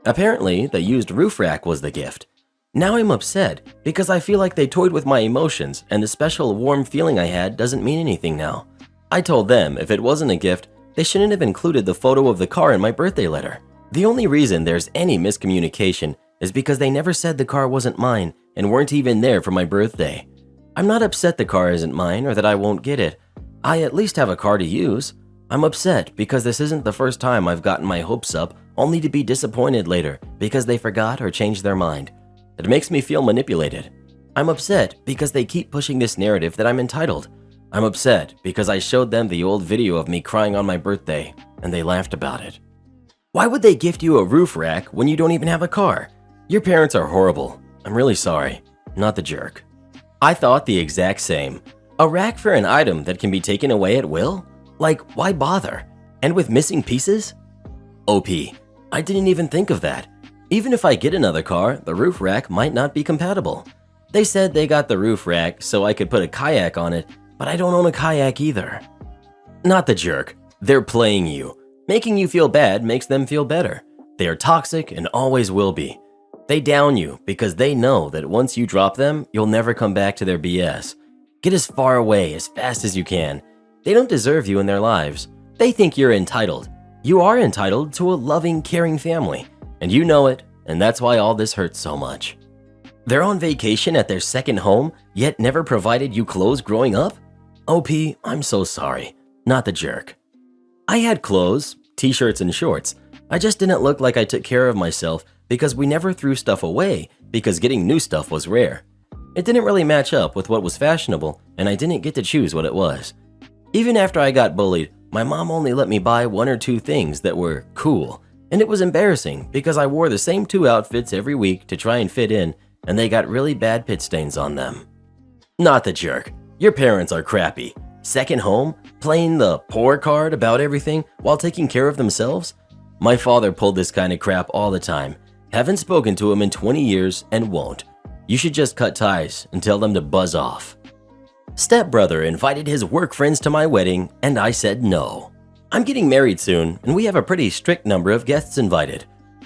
Apparently, the used roof rack was the gift. Now I'm upset because I feel like they toyed with my emotions, and the special warm feeling I had doesn't mean anything now. I told them if it wasn't a gift, they shouldn't have included the photo of the car in my birthday letter. The only reason there's any miscommunication is because they never said the car wasn't mine and weren't even there for my birthday. I'm not upset the car isn't mine or that I won't get it. I at least have a car to use. I'm upset because this isn't the first time I've gotten my hopes up only to be disappointed later because they forgot or changed their mind. It makes me feel manipulated. I'm upset because they keep pushing this narrative that I'm entitled. I'm upset because I showed them the old video of me crying on my birthday and they laughed about it. Why would they gift you a roof rack when you don't even have a car? Your parents are horrible. I'm really sorry. Not the jerk. I thought the exact same. A rack for an item that can be taken away at will? Like, why bother? And with missing pieces? OP, I didn't even think of that. Even if I get another car, the roof rack might not be compatible. They said they got the roof rack so I could put a kayak on it, but I don't own a kayak either. Not the jerk. They're playing you. Making you feel bad makes them feel better. They are toxic and always will be. They down you because they know that once you drop them, you'll never come back to their BS. Get as far away as fast as you can. They don't deserve you in their lives. They think you're entitled. You are entitled to a loving, caring family, and you know it, and that's why all this hurts so much. They're on vacation at their second home, yet never provided you clothes growing up? OP, I'm so sorry. Not the jerk. I had clothes, t-shirts and shorts. I just didn't look like I took care of myself because we never threw stuff away because getting new stuff was rare. It didn't really match up with what was fashionable, and I didn't get to choose what it was. Even after I got bullied, my mom only let me buy 1 or 2 things that were cool, and it was embarrassing because I wore the same 2 outfits every week to try and fit in, and they got really bad pit stains on them. Not the jerk. Your parents are crappy. Second home? Playing the poor card about everything while taking care of themselves? My father pulled this kind of crap all the time. Haven't spoken to him in 20 years and won't. You should just cut ties and tell them to buzz off. Stepbrother invited his work friends to my wedding, and I said no. I'm getting married soon, and we have a pretty strict number of guests invited.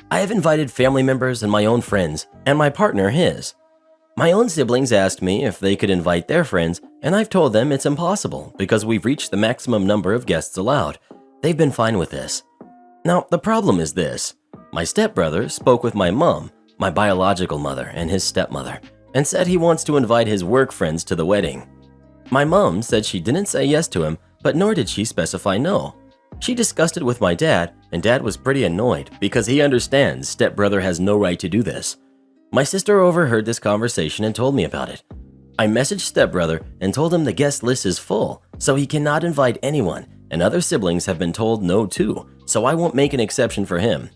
I have invited family members and my own friends, and my partner his. My own siblings asked me if they could invite their friends, and I've told them it's impossible because we've reached the maximum number of guests allowed. They've been fine with this. Now, the problem is this. My stepbrother spoke with my mom, my biological mother, and his stepmother, and said he wants to invite his work friends to the wedding. My mom said she didn't say yes to him, but nor did she specify no. She discussed it with my dad, and Dad was pretty annoyed because he understands stepbrother has no right to do this. My sister overheard this conversation and told me about it. I messaged stepbrother and told him the guest list is full, so he cannot invite anyone, and other siblings have been told no too, so I won't make an exception for him.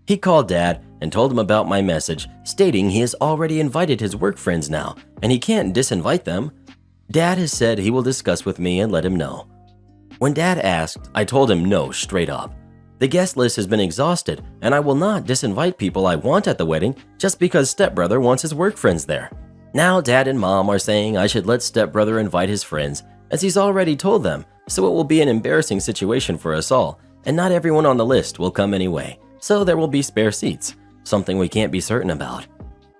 He called Dad and told him about my message, stating he has already invited his work friends now, and he can't disinvite them. Dad has said he will discuss with me and let him know. When Dad asked, I told him no straight up. The guest list has been exhausted, and I will not disinvite people I want at the wedding just because stepbrother wants his work friends there. Now Dad and Mom are saying I should let stepbrother invite his friends, as he's already told them, so it will be an embarrassing situation for us all, and not everyone on the list will come anyway, so there will be spare seats, something we can't be certain about.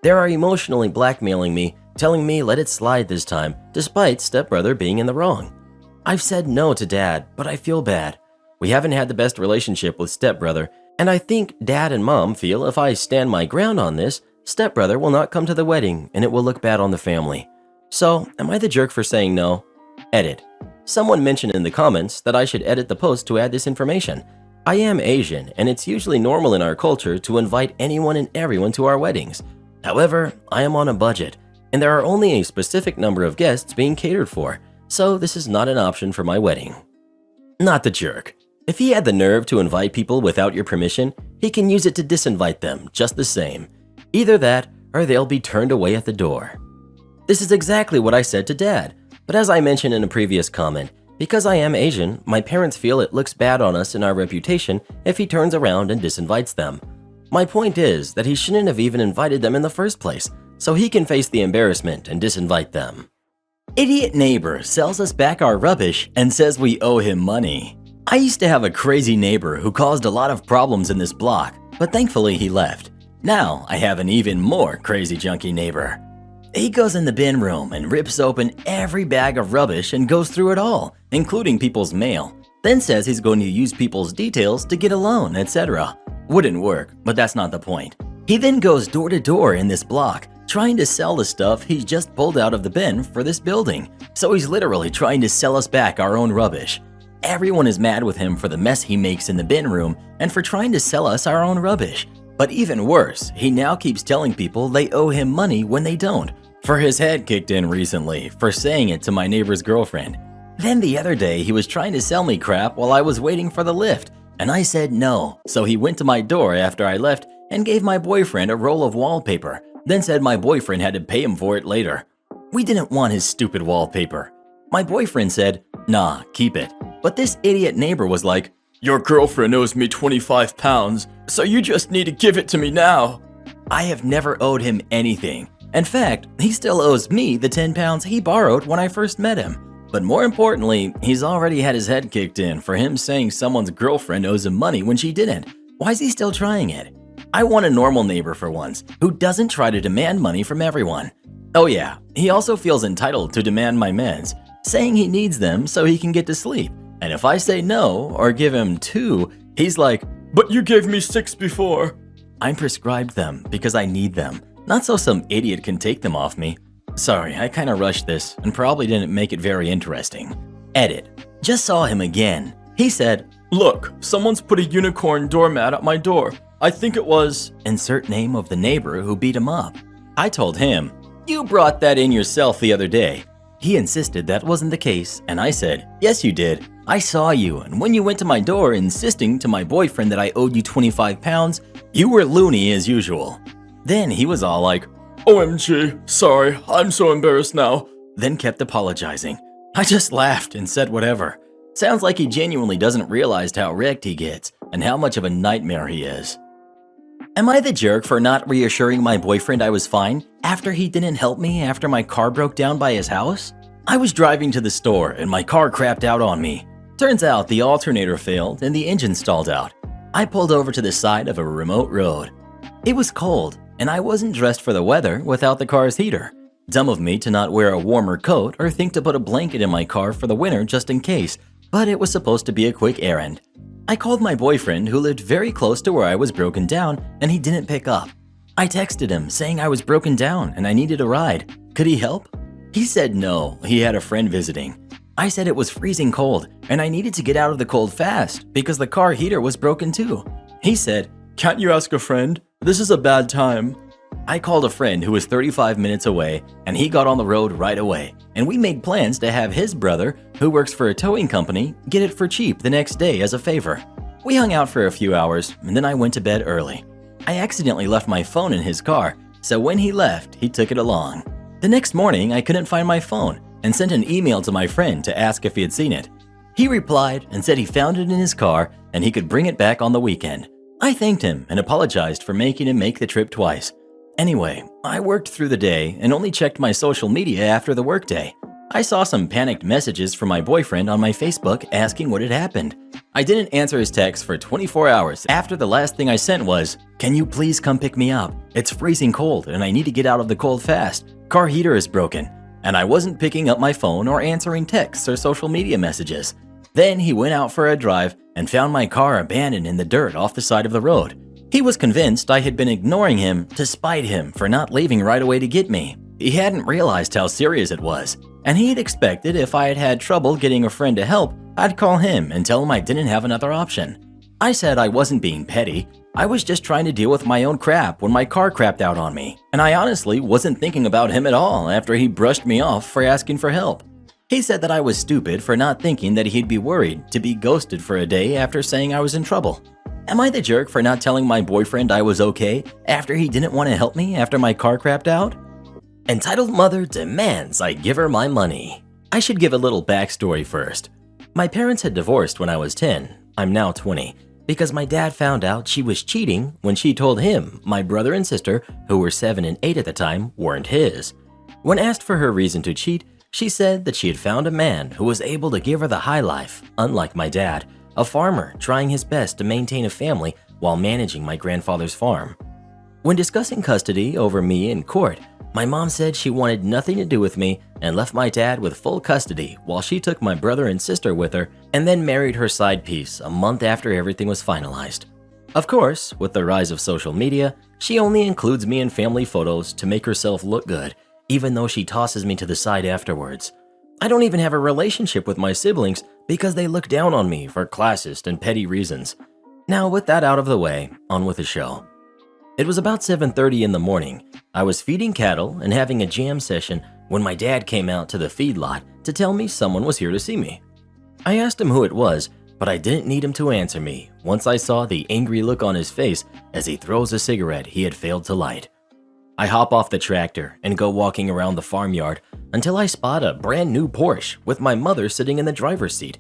They are emotionally blackmailing me, telling me let it slide this time, despite stepbrother being in the wrong. I've said no to Dad, but I feel bad. We haven't had the best relationship with stepbrother, and I think Dad and Mom feel if I stand my ground on this, stepbrother will not come to the wedding and it will look bad on the family. So, am I the jerk for saying no? Edit. Someone mentioned in the comments that I should edit the post to add this information. I am Asian, and it's usually normal in our culture to invite anyone and everyone to our weddings. However, I am on a budget, and there are only a specific number of guests being catered for, so this is not an option for my wedding. Not the jerk. If he had the nerve to invite people without your permission, he can use it to disinvite them just the same. Either that, or they'll be turned away at the door. This is exactly what I said to Dad, but as I mentioned in a previous comment, because I am Asian, my parents feel it looks bad on us and our reputation if he turns around and disinvites them. My point is that he shouldn't have even invited them in the first place, so he can face the embarrassment and disinvite them. Idiot neighbor sells us back our rubbish and says we owe him money. I used to have a crazy neighbor who caused a lot of problems in this block, but thankfully he left. Now I have an even more crazy junkie neighbor. He goes in the bin room and rips open every bag of rubbish and goes through it all, including people's mail, then says he's going to use people's details to get a loan, etc. Wouldn't work, but that's not the point. He then goes door to door in this block, trying to sell the stuff he just pulled out of the bin for this building. So he's literally trying to sell us back our own rubbish. Everyone is mad with him for the mess he makes in the bin room and for trying to sell us our own rubbish. But even worse, he now keeps telling people they owe him money when they don't, for his head kicked in recently for saying it to my neighbor's girlfriend. Then the other day he was trying to sell me crap while I was waiting for the lift, and I said no, so he went to my door after I left and gave my boyfriend a roll of wallpaper, then said my boyfriend had to pay him for it later. We didn't want his stupid wallpaper. My boyfriend said, "Nah, keep it." But this idiot neighbor was like, "Your girlfriend owes me 25 pounds, so you just need to give it to me now." I have never owed him anything. In fact, he still owes me the 10 pounds he borrowed when I first met him. But more importantly, he's already had his head kicked in for him saying someone's girlfriend owes him money when she didn't. Why is he still trying it? I want a normal neighbor for once, who doesn't try to demand money from everyone. Oh yeah, he also feels entitled to demand my meds, saying he needs them so he can get to sleep. And if I say no or give him 2, he's like, "But you gave me 6 before." I'm prescribed them because I need them, not so some idiot can take them off me. Sorry, I kinda rushed this and probably didn't make it very interesting. Edit. Just saw him again. He said, "Look, someone's put a unicorn doormat at my door. I think it was..." Insert name of the neighbor who beat him up. I told him, "You brought that in yourself the other day." He insisted that wasn't the case, and I said, "Yes, you did. I saw you, and when you went to my door insisting to my boyfriend that I owed you 25 pounds, you were loony as usual." Then he was all like, "OMG, sorry, I'm so embarrassed now," then kept apologizing. I just laughed and said whatever. Sounds like he genuinely doesn't realize how wrecked he gets and how much of a nightmare he is. Am I the jerk for not reassuring my boyfriend I was fine after he didn't help me after my car broke down by his house? I was driving to the store and my car crapped out on me. Turns out the alternator failed and the engine stalled out. I pulled over to the side of a remote road. It was cold and I wasn't dressed for the weather without the car's heater. Dumb of me to not wear a warmer coat or think to put a blanket in my car for the winter just in case, but it was supposed to be a quick errand. I called my boyfriend who lived very close to where I was broken down and he didn't pick up. I texted him saying I was broken down and I needed a ride. Could he help? He said no, he had a friend visiting. I said it was freezing cold and I needed to get out of the cold fast because the car heater was broken too. He said, "Can't you ask a friend? This is a bad time." I called a friend who was 35 minutes away and he got on the road right away, and we made plans to have his brother, who works for a towing company, get it for cheap the next day as a favor. We hung out for a few hours and then I went to bed early. I accidentally left my phone in his car, so when he left, he took it along. The next morning, I couldn't find my phone and sent an email to my friend to ask if he had seen it. He replied and said he found it in his car and he could bring it back on the weekend. I thanked him and apologized for making him make the trip twice. Anyway, I worked through the day and only checked my social media after the workday. I saw some panicked messages from my boyfriend on my Facebook asking what had happened. I didn't answer his text for 24 hours after the last thing I sent was, "Can you please come pick me up? It's freezing cold and I need to get out of the cold fast. Car heater is broken." And I wasn't picking up my phone or answering texts or social media messages. Then he went out for a drive and found my car abandoned in the dirt off the side of the road. He was convinced I had been ignoring him to spite him for not leaving right away to get me. He hadn't realized how serious it was, and he had expected if I had had trouble getting a friend to help, I'd call him and tell him I didn't have another option. I said I wasn't being petty, I was just trying to deal with my own crap when my car crapped out on me, and I honestly wasn't thinking about him at all after he brushed me off for asking for help. He said that I was stupid for not thinking that he'd be worried to be ghosted for a day after saying I was in trouble. Am I the jerk for not telling my boyfriend I was okay after he didn't want to help me after my car crapped out? Entitled mother demands I give her my money. I should give a little backstory first. My parents had divorced when I was 10, I'm now 20, because my dad found out she was cheating when she told him my brother and sister, who were 7 and 8 at the time, weren't his. When asked for her reason to cheat, she said that she had found a man who was able to give her the high life, unlike my dad, a farmer trying his best to maintain a family while managing my grandfather's farm. When discussing custody over me in court, my mom said she wanted nothing to do with me and left my dad with full custody while she took my brother and sister with her and then married her side piece a month after everything was finalized. Of course, with the rise of social media, she only includes me in family photos to make herself look good, even though she tosses me to the side afterwards. I don't even have a relationship with my siblings because they look down on me for classist and petty reasons. Now, with that out of the way, on with the show. It was about 7:30 in the morning. I was feeding cattle and having a jam session when my dad came out to the feedlot to tell me someone was here to see me. I asked him who it was, But I didn't need him to answer me once I saw the angry look on his face as he throws a cigarette he had failed to light. I hop off the tractor and go walking around the farmyard until I spot a brand new Porsche with my mother sitting in the driver's seat.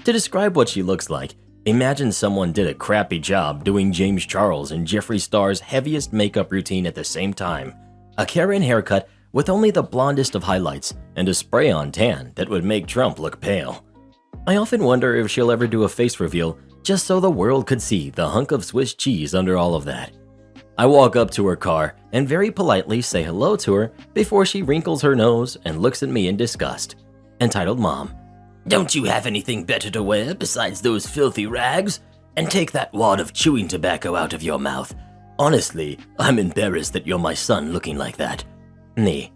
To describe what she looks like, imagine someone did a crappy job doing James Charles and Jeffree Star's heaviest makeup routine at the same time. A Karen haircut with only the blondest of highlights and a spray-on tan that would make Trump look pale. I often wonder if she'll ever do a face reveal just so the world could see the hunk of Swiss cheese under all of that. I walk up to her car and very politely say hello to her before she wrinkles her nose and looks at me in disgust. Entitled Mom, Don't you have anything better to wear besides those filthy rags? And take that wad of chewing tobacco out of your mouth. Honestly, I'm embarrassed that you're my son looking like that. Nee.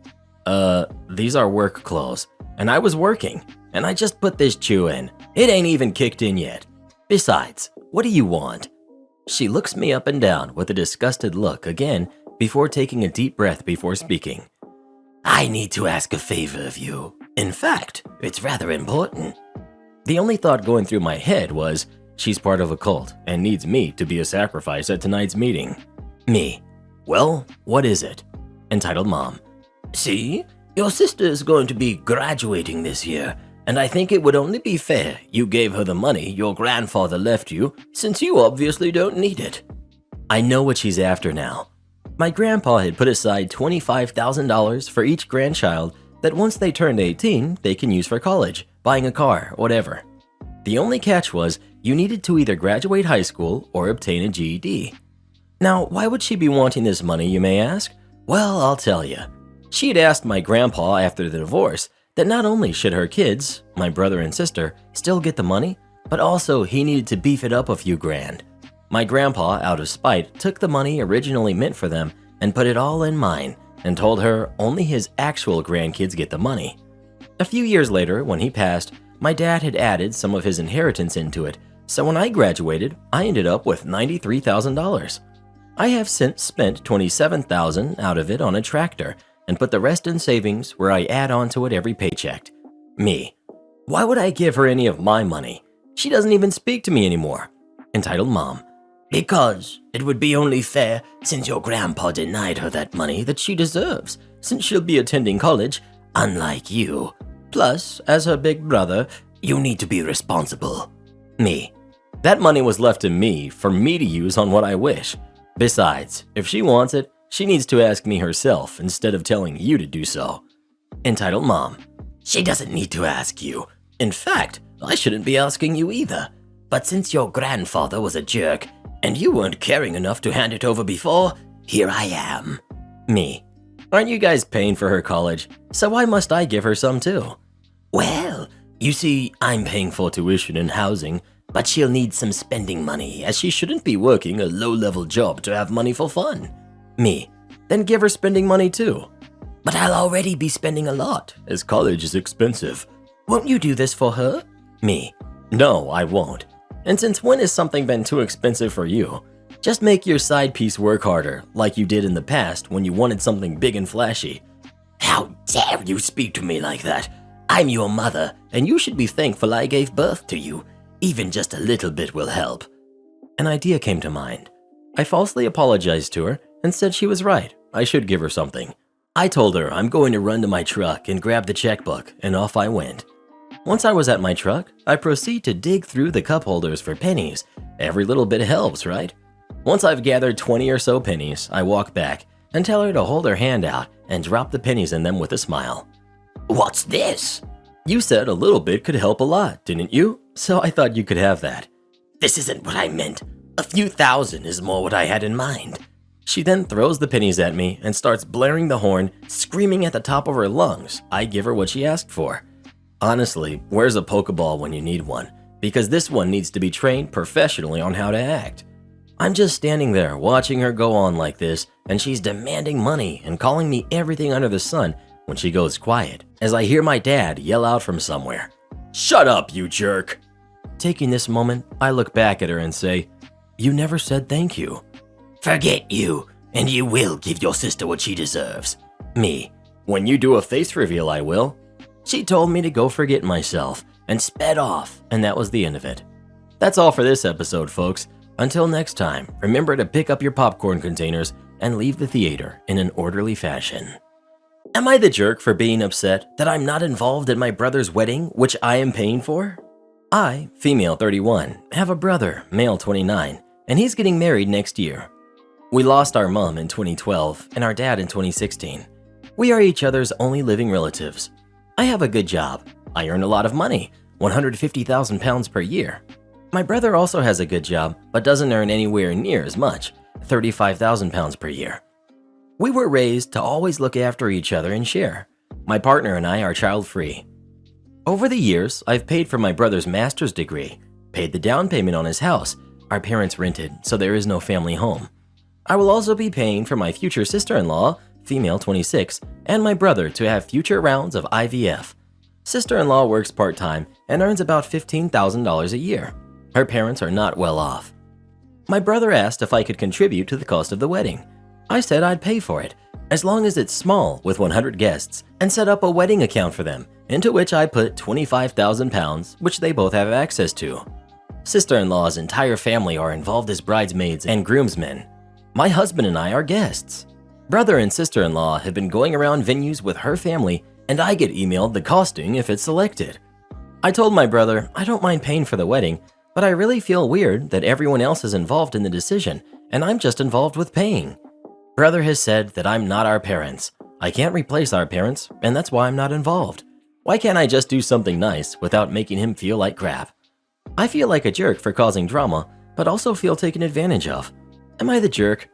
These are work clothes, and I was working, and I just put this chew in. It ain't even kicked in yet. Besides, what do you want? She looks me up and down with a disgusted look again before taking a deep breath before speaking. I need to ask a favor of you. In fact, it's rather important. The only thought going through my head was, she's part of a cult and needs me to be a sacrifice at tonight's meeting. Me. Well, what is it? Entitled Mom. See, your sister is going to be graduating this year, and I think it would only be fair you gave her the money your grandfather left you, since you obviously don't need it. I know what she's after now. My grandpa had put aside $25,000 for each grandchild that once they turned 18, they can use for college, buying a car, whatever. The only catch was you needed to either graduate high school or obtain a GED. Now, why would she be wanting this money, you may ask? Well, I'll tell you. She had asked my grandpa after the divorce that not only should her kids, my brother and sister, still get the money, but also he needed to beef it up a few grand. My grandpa, out of spite, took the money originally meant for them and put it all in mine and told her only his actual grandkids get the money. A few years later, when he passed, my dad had added some of his inheritance into it, so when I graduated, I ended up with $93,000. I have since spent $27,000 out of it on a tractor and put the rest in savings where I add on to it every paycheck. Me. Why would I give her any of my money? She doesn't even speak to me anymore. Entitled Mom. Because it would be only fair, since your grandpa denied her that money that she deserves, since she'll be attending college, unlike you. Plus, as her big brother, you need to be responsible. Me. That money was left to me for me to use on what I wish. Besides, if she wants it, she needs to ask me herself instead of telling you to do so. Entitled Mom. She doesn't need to ask you. In fact, I shouldn't be asking you either. But since your grandfather was a jerk, and you weren't caring enough to hand it over before, here I am. Me. Aren't you guys paying for her college? So why must I give her some too? Well, you see, I'm paying for tuition and housing, but she'll need some spending money, as she shouldn't be working a low-level job to have money for fun. Me. Then give her spending money too. But I'll already be spending a lot, as college is expensive. Won't you do this for her? Me. No, I won't. And since when has something been too expensive for you? Just make your side piece work harder, like you did in the past when you wanted something big and flashy. How dare you speak to me like that? I'm your mother, and you should be thankful I gave birth to you. Even just a little bit will help. An idea came to mind. I falsely apologized to her and said she was right. I should give her something. I told her I'm going to run to my truck and grab the checkbook, and off I went. Once I was at my truck, I proceed to dig through the cup holders for pennies. Every little bit helps, right? Once I've gathered 20 or so pennies, I walk back and tell her to hold her hand out and drop the pennies in them with a smile. What's this? You said a little bit could help a lot, didn't you? So I thought you could have that. This isn't what I meant. A few thousand is more what I had in mind. She then throws the pennies at me and starts blaring the horn, screaming at the top of her lungs. I give her what she asked for. Honestly, where's a Pokeball when you need one? Because this one needs to be trained professionally on how to act. I'm just standing there watching her go on like this, and she's demanding money and calling me everything under the sun when she goes quiet, as I hear my dad yell out from somewhere, "Shut up, you jerk!" Taking this moment, I look back at her and say, "You never said thank you." Forget you, and you will give your sister what she deserves. Me. When you do a face reveal, I will. She told me to go forget myself and sped off, and that was the end of it. That's all for this episode, folks. Until next time, remember to pick up your popcorn containers and leave the theater in an orderly fashion. Am I the jerk for being upset that I'm not involved in my brother's wedding, which I am paying for? I, female 31, have a brother, male 29, and he's getting married next year. We lost our mom in 2012 and our dad in 2016. We are each other's only living relatives. I have a good job. I earn a lot of money, 150,000 pounds per year. My brother also has a good job, but doesn't earn anywhere near as much, 35,000 pounds per year. We were raised to always look after each other and share. My partner and I are child-free. Over the years, I've paid for my brother's master's degree, paid the down payment on his house. Our parents rented, so there is no family home. I will also be paying for my future sister-in-law, female 26, and my brother to have future rounds of IVF. Sister-in-law works part-time and earns about $15,000 a year. Her parents are not well off. My brother asked if I could contribute to the cost of the wedding. I said I'd pay for it, as long as it's small with 100 guests, and set up a wedding account for them, into which I put 25,000 pounds, which they both have access to. Sister-in-law's entire family are involved as bridesmaids and groomsmen. My husband and I are guests. Brother and sister-in-law have been going around venues with her family, and I get emailed the costing if it's selected. I told my brother I don't mind paying for the wedding, but I really feel weird that everyone else is involved in the decision, and I'm just involved with paying. Brother has said that I'm not our parents. I can't replace our parents, and that's why I'm not involved. Why can't I just do something nice without making him feel like crap? I feel like a jerk for causing drama, but also feel taken advantage of. Am I the jerk?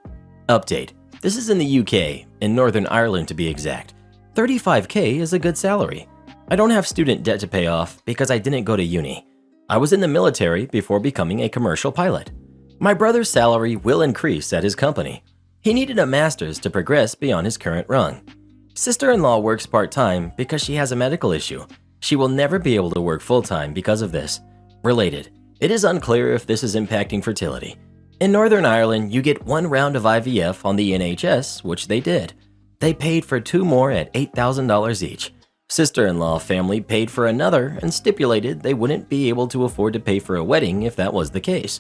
Update. This is in the UK, in Northern Ireland to be exact. 35K is a good salary. I don't have student debt to pay off because I didn't go to uni. I was in the military before becoming a commercial pilot. My brother's salary will increase at his company. He needed a master's to progress beyond his current rung. Sister-in-law works part-time because she has a medical issue. She will never be able to work full-time because of this. Related, it is unclear if this is impacting fertility. In Northern Ireland, you get one round of IVF on the NHS, which they did. They paid for 2 more at $8,000 each. Sister-in-law family paid for another and stipulated they wouldn't be able to afford to pay for a wedding if that was the case.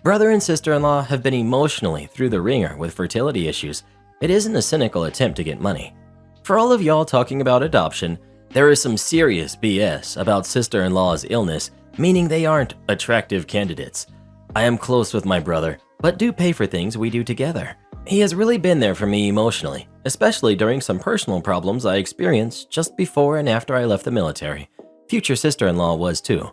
Brother and sister-in-law have been emotionally through the ringer with fertility issues. It isn't a cynical attempt to get money. For all of y'all talking about adoption, there is some serious BS about sister-in-law's illness, meaning they aren't attractive candidates. I am close with my brother, but do pay for things we do together. He has really been there for me emotionally, especially during some personal problems I experienced just before and after I left the military. Future sister-in-law was too.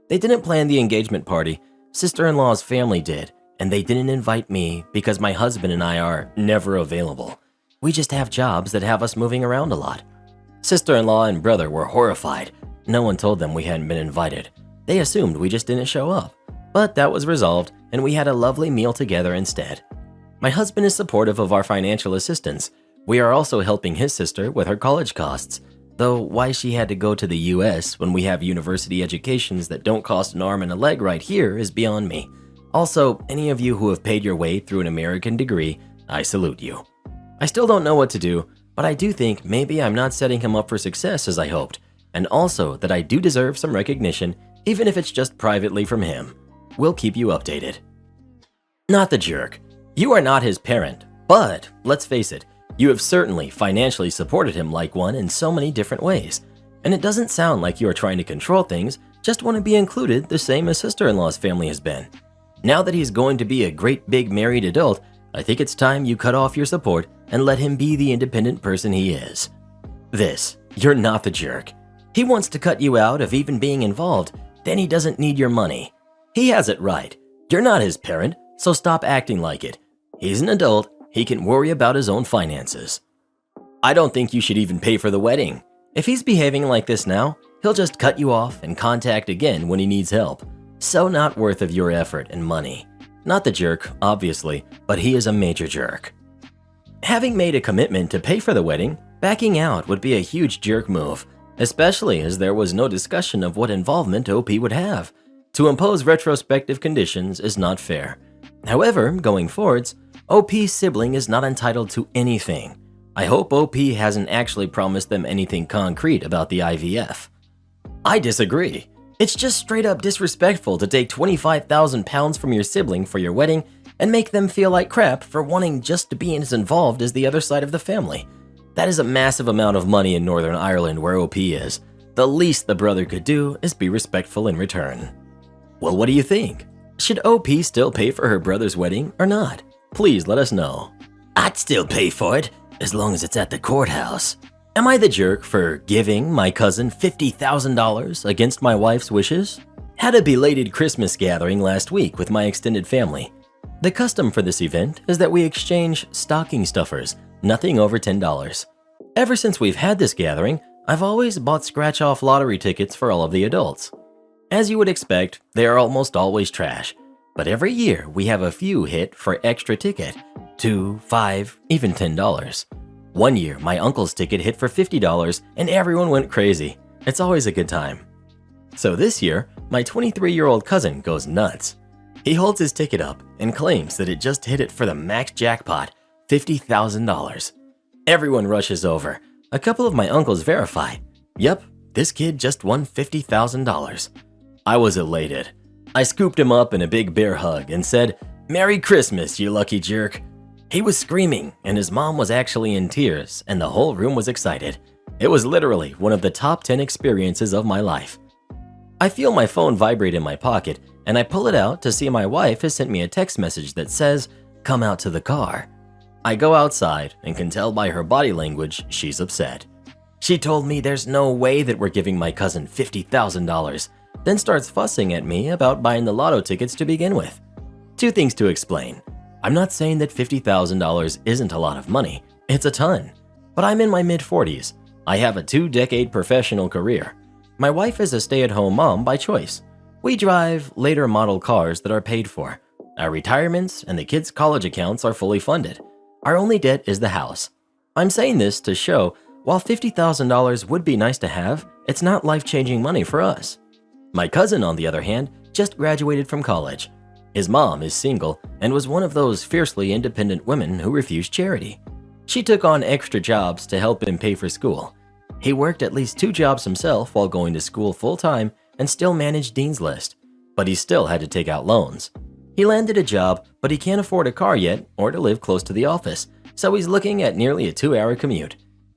They didn't plan the engagement party. Sister-in-law's family did, and they didn't invite me because my husband and I are never available. We just have jobs that have us moving around a lot. Sister-in-law and brother were horrified. No one told them we hadn't been invited. They assumed we just didn't show up. But that was resolved, and we had a lovely meal together instead. My husband is supportive of our financial assistance. We are also helping his sister with her college costs, though why she had to go to the US when we have university educations that don't cost an arm and a leg right here is beyond me. Also, any of you who have paid your way through an American degree, I salute you. I still don't know what to do, but I do think maybe I'm not setting him up for success as I hoped, and also that I do deserve some recognition, even if it's just privately from him. We'll keep you updated. Not the jerk. You are not his parent, but let's face it, you have certainly financially supported him like one in so many different ways. And it doesn't sound like you are trying to control things, just want to be included the same as sister-in-law's family has been. Now that he's going to be a great big married adult, I think it's time you cut off your support and let him be the independent person he is. You're not the jerk. He wants to cut you out of even being involved, then he doesn't need your money. He has it right. You're not his parent, so stop acting like it. He's an adult, he can worry about his own finances. I don't think you should even pay for the wedding. If he's behaving like this now, he'll just cut you off and contact again when he needs help. So not worth of your effort and money. Not the jerk, obviously, but he is a major jerk. Having made a commitment to pay for the wedding, backing out would be a huge jerk move, especially as there was no discussion of what involvement OP would have. To impose retrospective conditions is not fair. However, going forwards, OP's sibling is not entitled to anything. I hope OP hasn't actually promised them anything concrete about the IVF. I disagree. It's just straight up disrespectful to take 25,000 pounds from your sibling for your wedding and make them feel like crap for wanting just to be as involved as the other side of the family. That is a massive amount of money in Northern Ireland where OP is. The least the brother could do is be respectful in return. Well, what do you think? Should OP still pay for her brother's wedding or not? Please let us know. I'd still pay for it, as long as it's at the courthouse. Am I the jerk for giving my cousin $50,000 against my wife's wishes? Had a belated Christmas gathering last week with my extended family. The custom for this event is that we exchange stocking stuffers, nothing over $10. Ever since we've had this gathering, I've always bought scratch-off lottery tickets for all of the adults. As you would expect, they are almost always trash, but every year we have a few hit for extra ticket, $2, $5, even $10. One year, my uncle's ticket hit for $50 and everyone went crazy. It's always a good time. So this year, my 23-year-old cousin goes nuts. He holds his ticket up and claims that it just hit it for the max jackpot, $50,000. Everyone rushes over. A couple of my uncles verify. Yep, this kid just won $50,000. I was elated. I scooped him up in a big bear hug and said, "Merry Christmas, you lucky jerk." He was screaming, and his mom was actually in tears, and the whole room was excited. It was literally one of the top 10 experiences of my life. I feel my phone vibrate in my pocket, and I pull it out to see my wife has sent me a text message that says, "Come out to the car." I go outside and can tell by her body language she's upset. She told me there's no way that we're giving my cousin $50,000, then starts fussing at me about buying the lotto tickets to begin with. Two things to explain. I'm not saying that $50,000 isn't a lot of money, it's a ton. But I'm in my mid-40s. I have a 2-decade professional career. My wife is a stay-at-home mom by choice. We drive later model cars that are paid for. Our retirements and the kids' college accounts are fully funded. Our only debt is the house. I'm saying this to show, while $50,000 would be nice to have, it's not life-changing money for us. My cousin, on the other hand, just graduated from college. His mom is single and was one of those fiercely independent women who refused charity. She took on extra jobs to help him pay for school. He worked at least 2 jobs himself while going to school full-time and still managed Dean's List, but he still had to take out loans. He landed a job, but he can't afford a car yet or to live close to the office, so he's looking at nearly a 2-hour commute.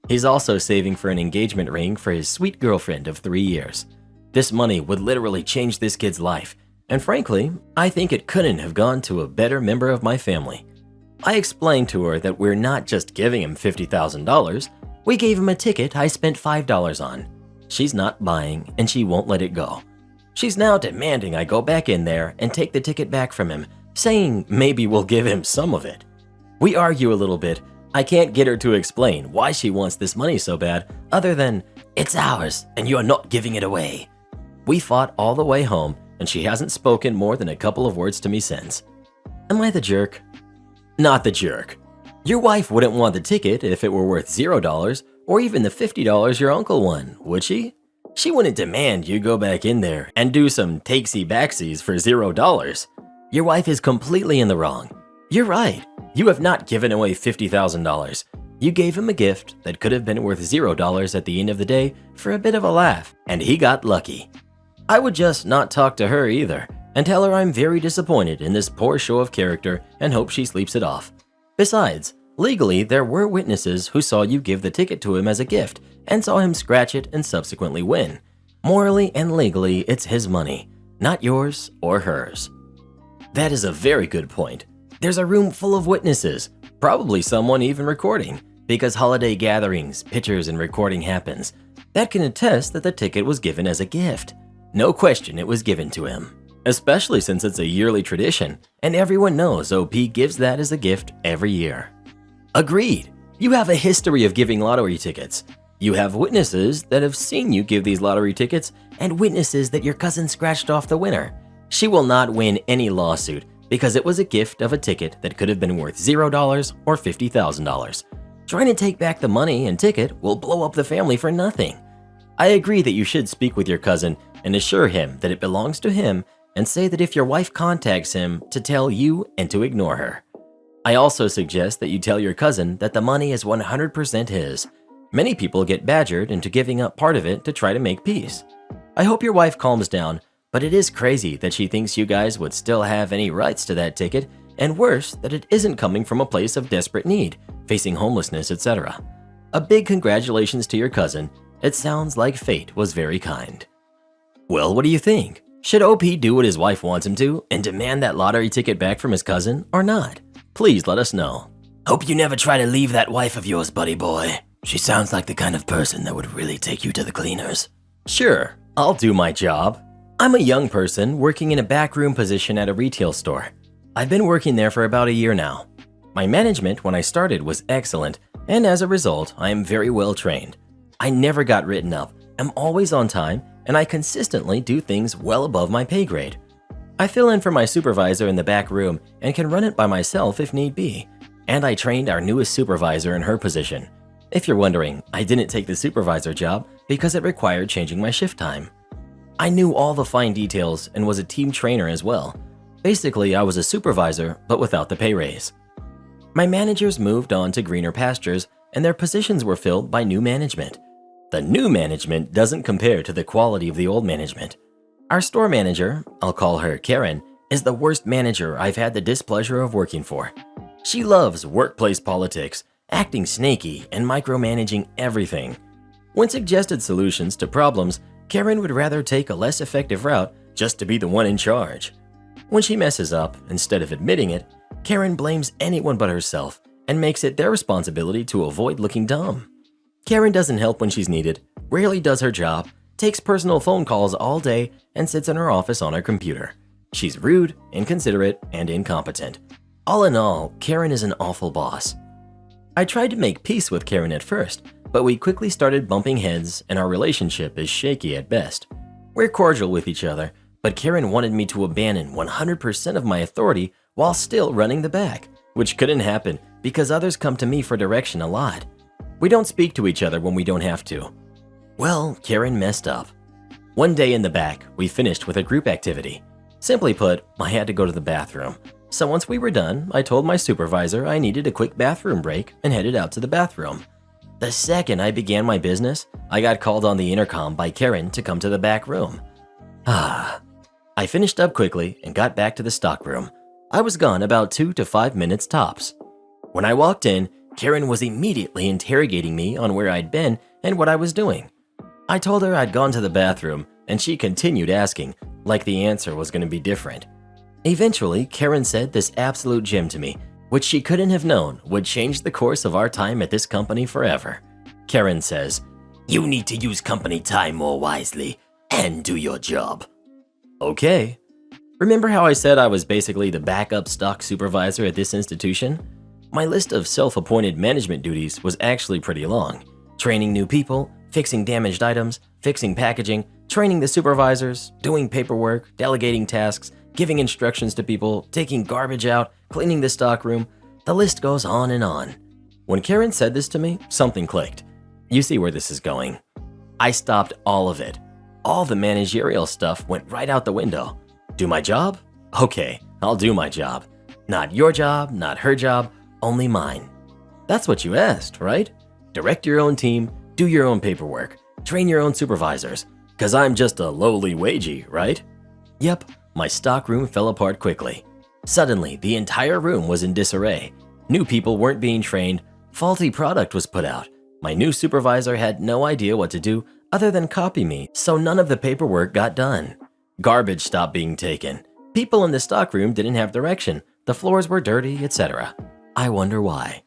He's also saving for an engagement ring for his sweet girlfriend of 3 years. This money would literally change this kid's life, and frankly, I think it couldn't have gone to a better member of my family. I explained to her that we're not just giving him $50,000, we gave him a ticket I spent $5 on. She's not buying, and she won't let it go. She's now demanding I go back in there and take the ticket back from him, saying maybe we'll give him some of it. We argue a little bit. I can't get her to explain why she wants this money so bad, other than, "It's ours, and you're not giving it away." We fought all the way home, and she hasn't spoken more than a couple of words to me since. Am I the jerk? Not the jerk. Your wife wouldn't want the ticket if it were worth $0 or even the $50 your uncle won, would she? She wouldn't demand you go back in there and do some takesy-backsies for $0. Your wife is completely in the wrong. You're right. You have not given away $50,000. You gave him a gift that could have been worth $0 at the end of the day for a bit of a laugh, and he got lucky. I would just not talk to her either and tell her I'm very disappointed in this poor show of character and hope she sleeps it off. Besides, legally, there were witnesses who saw you give the ticket to him as a gift and saw him scratch it and subsequently win. Morally and legally, it's his money, not yours or hers. That is a very good point. There's a room full of witnesses, probably someone even recording, because holiday gatherings, pictures, and recording happens. That can attest that the ticket was given as a gift. No question it was given to him, especially since it's a yearly tradition and everyone knows OP gives that as a gift every year. Agreed. You have a history of giving lottery tickets. You have witnesses that have seen you give these lottery tickets and witnesses that your cousin scratched off the winner. She will not win any lawsuit because it was a gift of a ticket that could have been worth $0 or $50,000. Trying to take back the money and ticket will blow up the family for nothing. I agree that you should speak with your cousin and assure him that it belongs to him and say that if your wife contacts him to tell you and to ignore her. I also suggest that you tell your cousin that the money is 100% his. Many people get badgered into giving up part of it to try to make peace. I hope your wife calms down, but it is crazy that she thinks you guys would still have any rights to that ticket, and worse, that it isn't coming from a place of desperate need, facing homelessness, etc. A big congratulations to your cousin. It sounds like fate was very kind. Well, what do you think? Should OP do what his wife wants him to and demand that lottery ticket back from his cousin or not? Please let us know. Hope you never try to leave that wife of yours, buddy boy. She sounds like the kind of person that would really take you to the cleaners. Sure, I'll do my job. I'm a young person working in a backroom position at a retail store. I've been working there for about a year now. My management when I started was excellent, and as a result, I am very well trained. I never got written up, am always on time, and I consistently do things well above my pay grade. I fill in for my supervisor in the back room and can run it by myself if need be. And I trained our newest supervisor in her position. If you're wondering, I didn't take the supervisor job because it required changing my shift time. I knew all the fine details and was a team trainer as well. Basically, I was a supervisor, but without the pay raise. My managers moved on to greener pastures, and their positions were filled by new management. The new management doesn't compare to the quality of the old management. Our store manager, I'll call her Karen, is the worst manager I've had the displeasure of working for. She loves workplace politics, acting snaky, and micromanaging everything. When suggested solutions to problems, Karen would rather take a less effective route just to be the one in charge. When she messes up, instead of admitting it, Karen blames anyone but herself and makes it their responsibility to avoid looking dumb. Karen doesn't help when she's needed, rarely does her job, takes personal phone calls all day, and sits in her office on her computer. She's rude, inconsiderate, and incompetent. All in all, Karen is an awful boss. I tried to make peace with Karen at first, but we quickly started bumping heads and our relationship is shaky at best. We're cordial with each other, but Karen wanted me to abandon 100% of my authority while still running the back, which couldn't happen because others come to me for direction a lot. We don't speak to each other when we don't have to. Well, Karen messed up. One day in the back, we finished with a group activity. Simply put, I had to go to the bathroom. So once we were done, I told my supervisor I needed a quick bathroom break and headed out to the bathroom. The second I began my business, I got called on the intercom by Karen to come to the back room. I finished up quickly and got back to the stockroom. I was gone about 2 to 5 minutes tops. When I walked in, Karen was immediately interrogating me on where I'd been and what I was doing. I told her I'd gone to the bathroom, and she continued asking, like the answer was going to be different. Eventually, Karen said this absolute gem to me, which she couldn't have known would change the course of our time at this company forever. Karen says, "You need to use company time more wisely and do your job." Okay. Remember how I said I was basically the backup stock supervisor at this institution? My list of self-appointed management duties was actually pretty long. Training new people, fixing damaged items, fixing packaging, training the supervisors, doing paperwork, delegating tasks, giving instructions to people, taking garbage out, cleaning the stockroom. The list goes on and on. When Karen said this to me, something clicked. You see where this is going. I stopped all of it. All the managerial stuff went right out the window. Do my job? Okay, I'll do my job. Not your job, not her job, only mine. That's what you asked, right? Direct your own team, do your own paperwork, train your own supervisors, because I'm just a lowly wagey, right? Yep, my stockroom fell apart quickly. Suddenly, the entire room was in disarray. New people weren't being trained, faulty product was put out. My new supervisor had no idea what to do other than copy me, so none of the paperwork got done. Garbage stopped being taken. People in the stockroom didn't have direction, the floors were dirty, etc. I wonder why.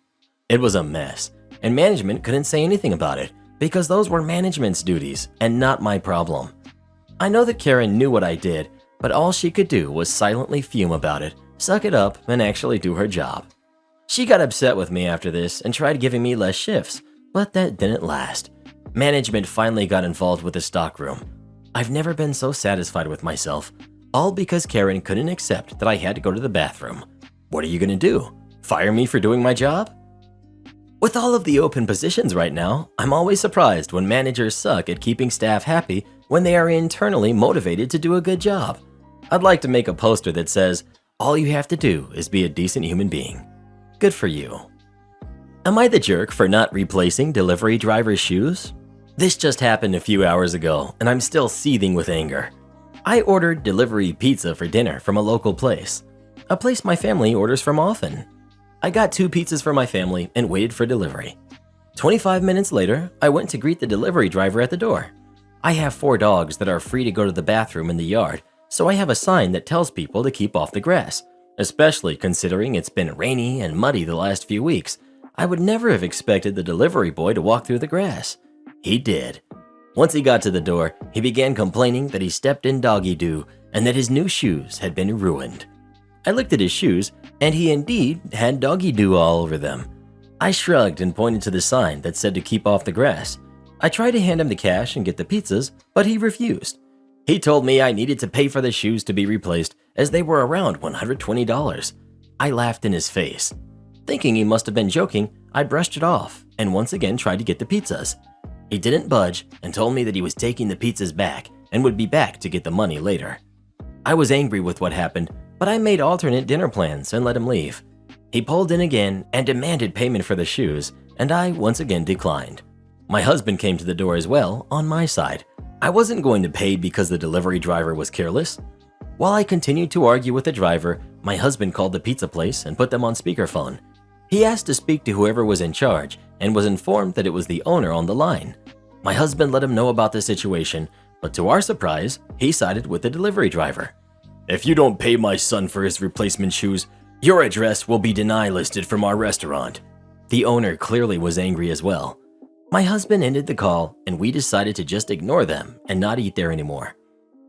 It was a mess, and management couldn't say anything about it because those were management's duties and not my problem. I know that Karen knew what I did, but all she could do was silently fume about it, suck it up, and actually do her job. She got upset with me after this and tried giving me less shifts, but that didn't last. Management finally got involved with the stockroom. I've never been so satisfied with myself, all because Karen couldn't accept that I had to go to the bathroom. What are you gonna do? Fire me for doing my job? With all of the open positions right now, I'm always surprised when managers suck at keeping staff happy when they are internally motivated to do a good job. I'd like to make a poster that says, all you have to do is be a decent human being. Good for you. Am I the jerk for not replacing delivery driver's shoes? This just happened a few hours ago, and I'm still seething with anger. I ordered delivery pizza for dinner from a local place, a place my family orders from often. I got 2 pizzas for my family and waited for delivery. 25 minutes later, I went to greet the delivery driver at the door. I have 4 dogs that are free to go to the bathroom in the yard, so I have a sign that tells people to keep off the grass, especially considering it's been rainy and muddy the last few weeks. I would never have expected the delivery boy to walk through the grass. He did. Once he got to the door, he began complaining that he stepped in doggy doo and that his new shoes had been ruined. I looked at his shoes, and he indeed had doggy doo all over them. I shrugged and pointed to the sign that said to keep off the grass. I tried to hand him the cash and get the pizzas, but he refused. He told me I needed to pay for the shoes to be replaced as they were around $120. I laughed in his face. Thinking he must have been joking, I brushed it off and once again tried to get the pizzas. He didn't budge and told me that he was taking the pizzas back and would be back to get the money later. I was angry with what happened, but I made alternate dinner plans and let him leave. He pulled in again and demanded payment for the shoes, and I once again declined. My husband came to the door as well on my side. I wasn't going to pay because the delivery driver was careless. While I continued to argue with the driver, my husband called the pizza place and put them on speakerphone. He asked to speak to whoever was in charge and was informed that it was the owner on the line. My husband let him know about the situation, but to our surprise, he sided with the delivery driver. "If you don't pay my son for his replacement shoes, your address will be deny listed from our restaurant." The owner clearly was angry as well. My husband ended the call, and we decided to just ignore them and not eat there anymore.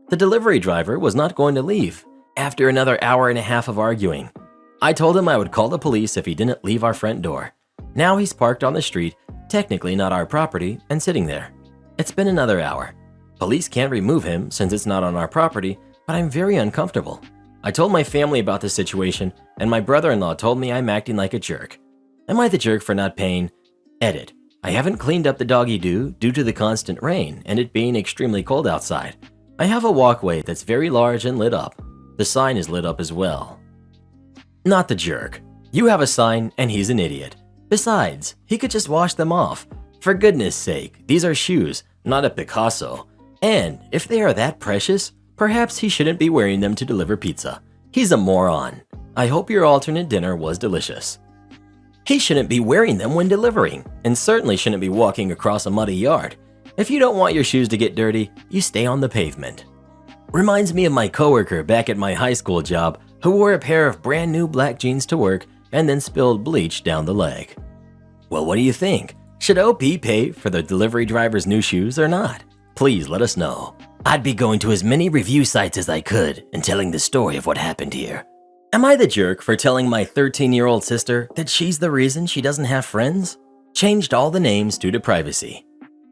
The delivery driver was not going to leave after another hour and a half of arguing. I told him I would call the police if he didn't leave our front door. Now he's parked on the street, technically not our property, and sitting there. It's been another hour. Police can't remove him since it's not on our property, but I'm very uncomfortable. I told my family about the situation, and my brother-in-law told me I'm acting like a jerk. Am I the jerk for not paying? Edit. I haven't cleaned up the doggy doo due to the constant rain and it being extremely cold outside. I have a walkway that's very large and lit up. The sign is lit up as well. Not the jerk. You have a sign and he's an idiot. Besides, he could just wash them off. For goodness sake, these are shoes, not a Picasso. And if they are that precious, perhaps he shouldn't be wearing them to deliver pizza. He's a moron. I hope your alternate dinner was delicious. He shouldn't be wearing them when delivering, and certainly shouldn't be walking across a muddy yard. If you don't want your shoes to get dirty, you stay on the pavement. Reminds me of my coworker back at my high school job who wore a pair of brand new black jeans to work and then spilled bleach down the leg. Well, what do you think? Should OP pay for the delivery driver's new shoes or not? Please let us know. I'd be going to as many review sites as I could and telling the story of what happened here. Am I the jerk for telling my 13-year-old sister that she's the reason she doesn't have friends? Changed all the names due to privacy.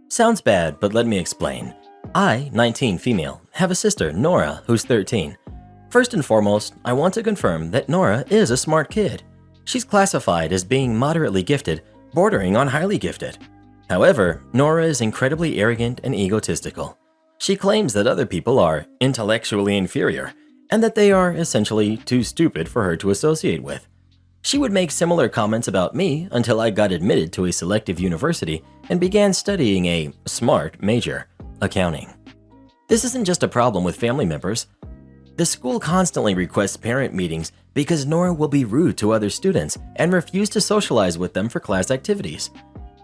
Sounds bad, but let me explain. I, 19 female, have a sister, Nora, who's 13. First and foremost, I want to confirm that Nora is a smart kid. She's classified as being moderately gifted, bordering on highly gifted. However, Nora is incredibly arrogant and egotistical. She claims that other people are intellectually inferior, and that they are essentially too stupid for her to associate with. She would make similar comments about me until I got admitted to a selective university and began studying a smart major, accounting. This isn't just a problem with family members. The school constantly requests parent meetings because Nora will be rude to other students and refuse to socialize with them for class activities.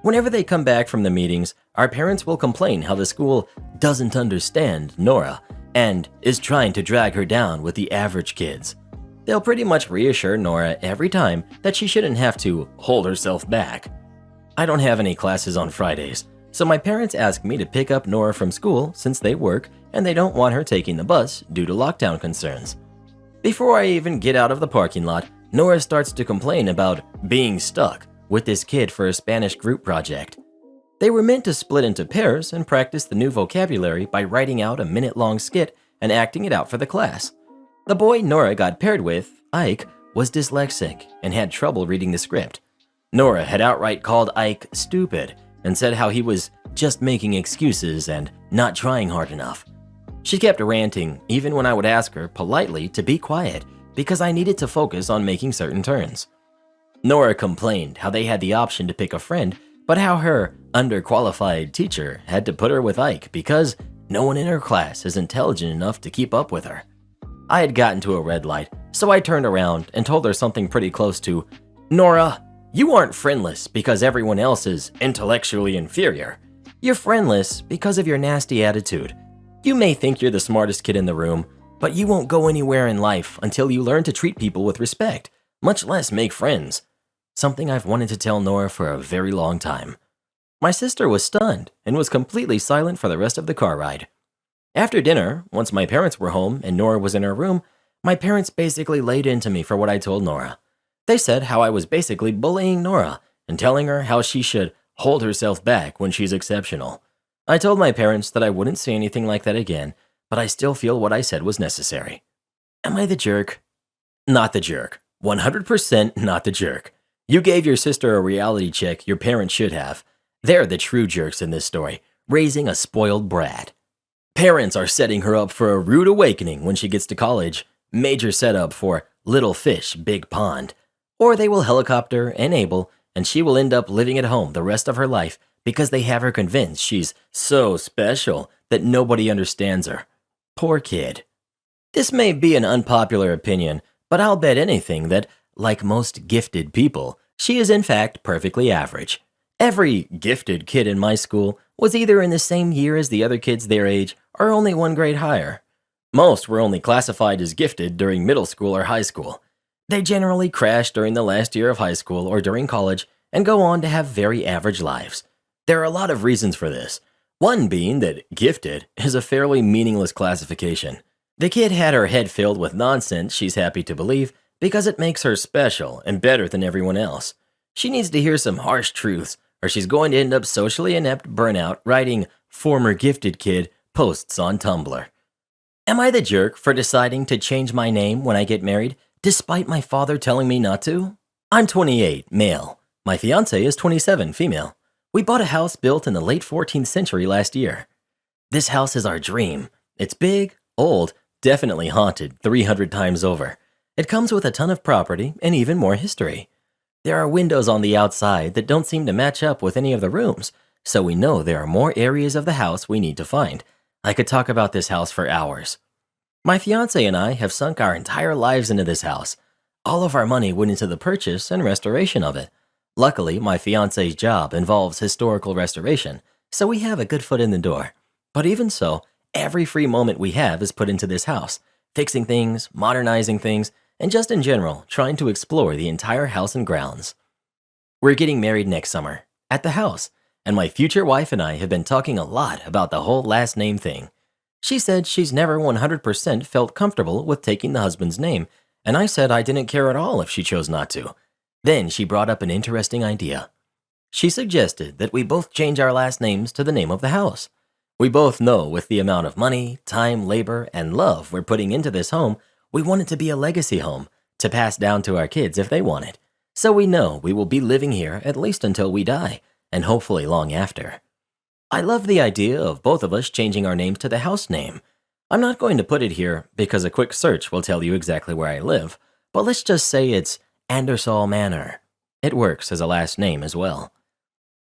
Whenever they come back from the meetings, our parents will complain how the school doesn't understand Nora and is trying to drag her down with the average kids. They'll pretty much reassure Nora every time that she shouldn't have to hold herself back. I don't have any classes on Fridays, so my parents ask me to pick up Nora from school since they work and they don't want her taking the bus due to lockdown concerns. Before I even get out of the parking lot, Nora starts to complain about being stuck with this kid for a Spanish group project. They were meant to split into pairs and practice the new vocabulary by writing out a minute-long skit and acting it out for the class. The boy Nora got paired with, Ike, was dyslexic and had trouble reading the script. Nora had outright called Ike stupid and said how he was just making excuses and not trying hard enough. She kept ranting even when I would ask her politely to be quiet because I needed to focus on making certain turns. Nora complained how they had the option to pick a friend, but how her underqualified teacher had to put her with Ike because no one in her class is intelligent enough to keep up with her. I had gotten to a red light, so I turned around and told her something pretty close to, "Nora, you aren't friendless because everyone else is intellectually inferior. You're friendless because of your nasty attitude. You may think you're the smartest kid in the room, but you won't go anywhere in life until you learn to treat people with respect, much less make friends." Something I've wanted to tell Nora for a very long time. My sister was stunned and was completely silent for the rest of the car ride. After dinner, once my parents were home and Nora was in her room, my parents basically laid into me for what I told Nora. They said how I was basically bullying Nora and telling her how she should hold herself back when she's exceptional. I told my parents that I wouldn't say anything like that again, but I still feel what I said was necessary. Am I the jerk? Not the jerk. 100% not the jerk. You gave your sister a reality check your parents should have. They're the true jerks in this story, raising a spoiled brat. Parents are setting her up for a rude awakening when she gets to college. Major setup for little fish, big pond. Or they will helicopter and Abel, and she will end up living at home the rest of her life because they have her convinced she's so special that nobody understands her. Poor kid. This may be an unpopular opinion, but I'll bet anything that, like most gifted people, she is in fact perfectly average. Every gifted kid in my school was either in the same year as the other kids their age or only one grade higher. Most were only classified as gifted during middle school or high school. They generally crash during the last year of high school or during college and go on to have very average lives. There are a lot of reasons for this, one being that gifted is a fairly meaningless classification. The kid had her head filled with nonsense she's happy to believe because it makes her special and better than everyone else. She needs to hear some harsh truths or she's going to end up socially inept burnout writing "former gifted kid" posts on Tumblr. Am I the jerk for deciding to change my name when I get married, despite my father telling me not to? I'm 28, male. My fiancée is 27, female. We bought a house built in the late 14th century last year. This house is our dream. It's big, old, definitely haunted 300 times over. It comes with a ton of property and even more history. There are windows on the outside that don't seem to match up with any of the rooms, so we know there are more areas of the house we need to find. I could talk about this house for hours. My fiancé and I have sunk our entire lives into this house. All of our money went into the purchase and restoration of it. Luckily, my fiancé's job involves historical restoration, so we have a good foot in the door. But even so, every free moment we have is put into this house, fixing things, modernizing things, and just in general, trying to explore the entire house and grounds. We're getting married next summer, at the house, and my future wife and I have been talking a lot about the whole last name thing. She said she's never 100% felt comfortable with taking the husband's name, and I said I didn't care at all if she chose not to. Then she brought up an interesting idea. She suggested that we both change our last names to the name of the house. We both know with the amount of money, time, labor, and love we're putting into this home, we want it to be a legacy home, to pass down to our kids if they want it. So we know we will be living here at least until we die, and hopefully long after. I love the idea of both of us changing our names to the house name. I'm not going to put it here because a quick search will tell you exactly where I live, but let's just say it's Andersall Manor. It works as a last name as well.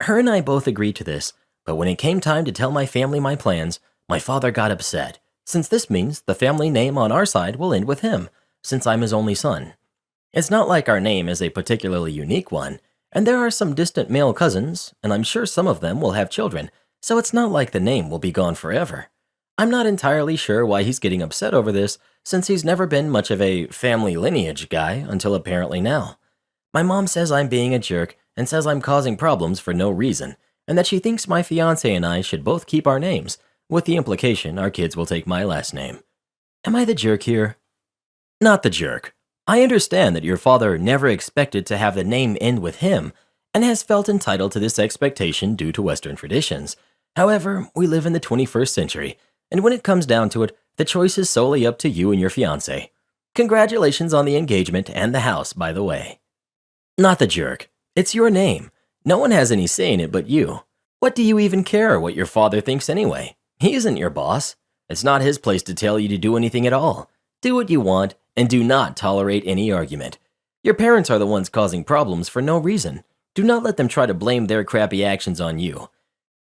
Her and I both agreed to this, but when it came time to tell my family my plans, my father got upset, since this means the family name on our side will end with him, since I'm his only son. It's not like our name is a particularly unique one, and there are some distant male cousins, and I'm sure some of them will have children, so it's not like the name will be gone forever. I'm not entirely sure why he's getting upset over this, since he's never been much of a family lineage guy until apparently now. My mom says I'm being a jerk and says I'm causing problems for no reason, and that she thinks my fiancé and I should both keep our names, with the implication our kids will take my last name. Am I the jerk here? Not the jerk. I understand that your father never expected to have the name end with him, and has felt entitled to this expectation due to Western traditions. However, we live in the 21st century, and when it comes down to it, the choice is solely up to you and your fiancé. Congratulations on the engagement and the house, by the way. Not the jerk. It's your name. No one has any say in it but you. What do you even care what your father thinks anyway? He isn't your boss. It's not his place to tell you to do anything at all. Do what you want, and do not tolerate any argument. Your parents are the ones causing problems for no reason. Do not let them try to blame their crappy actions on you.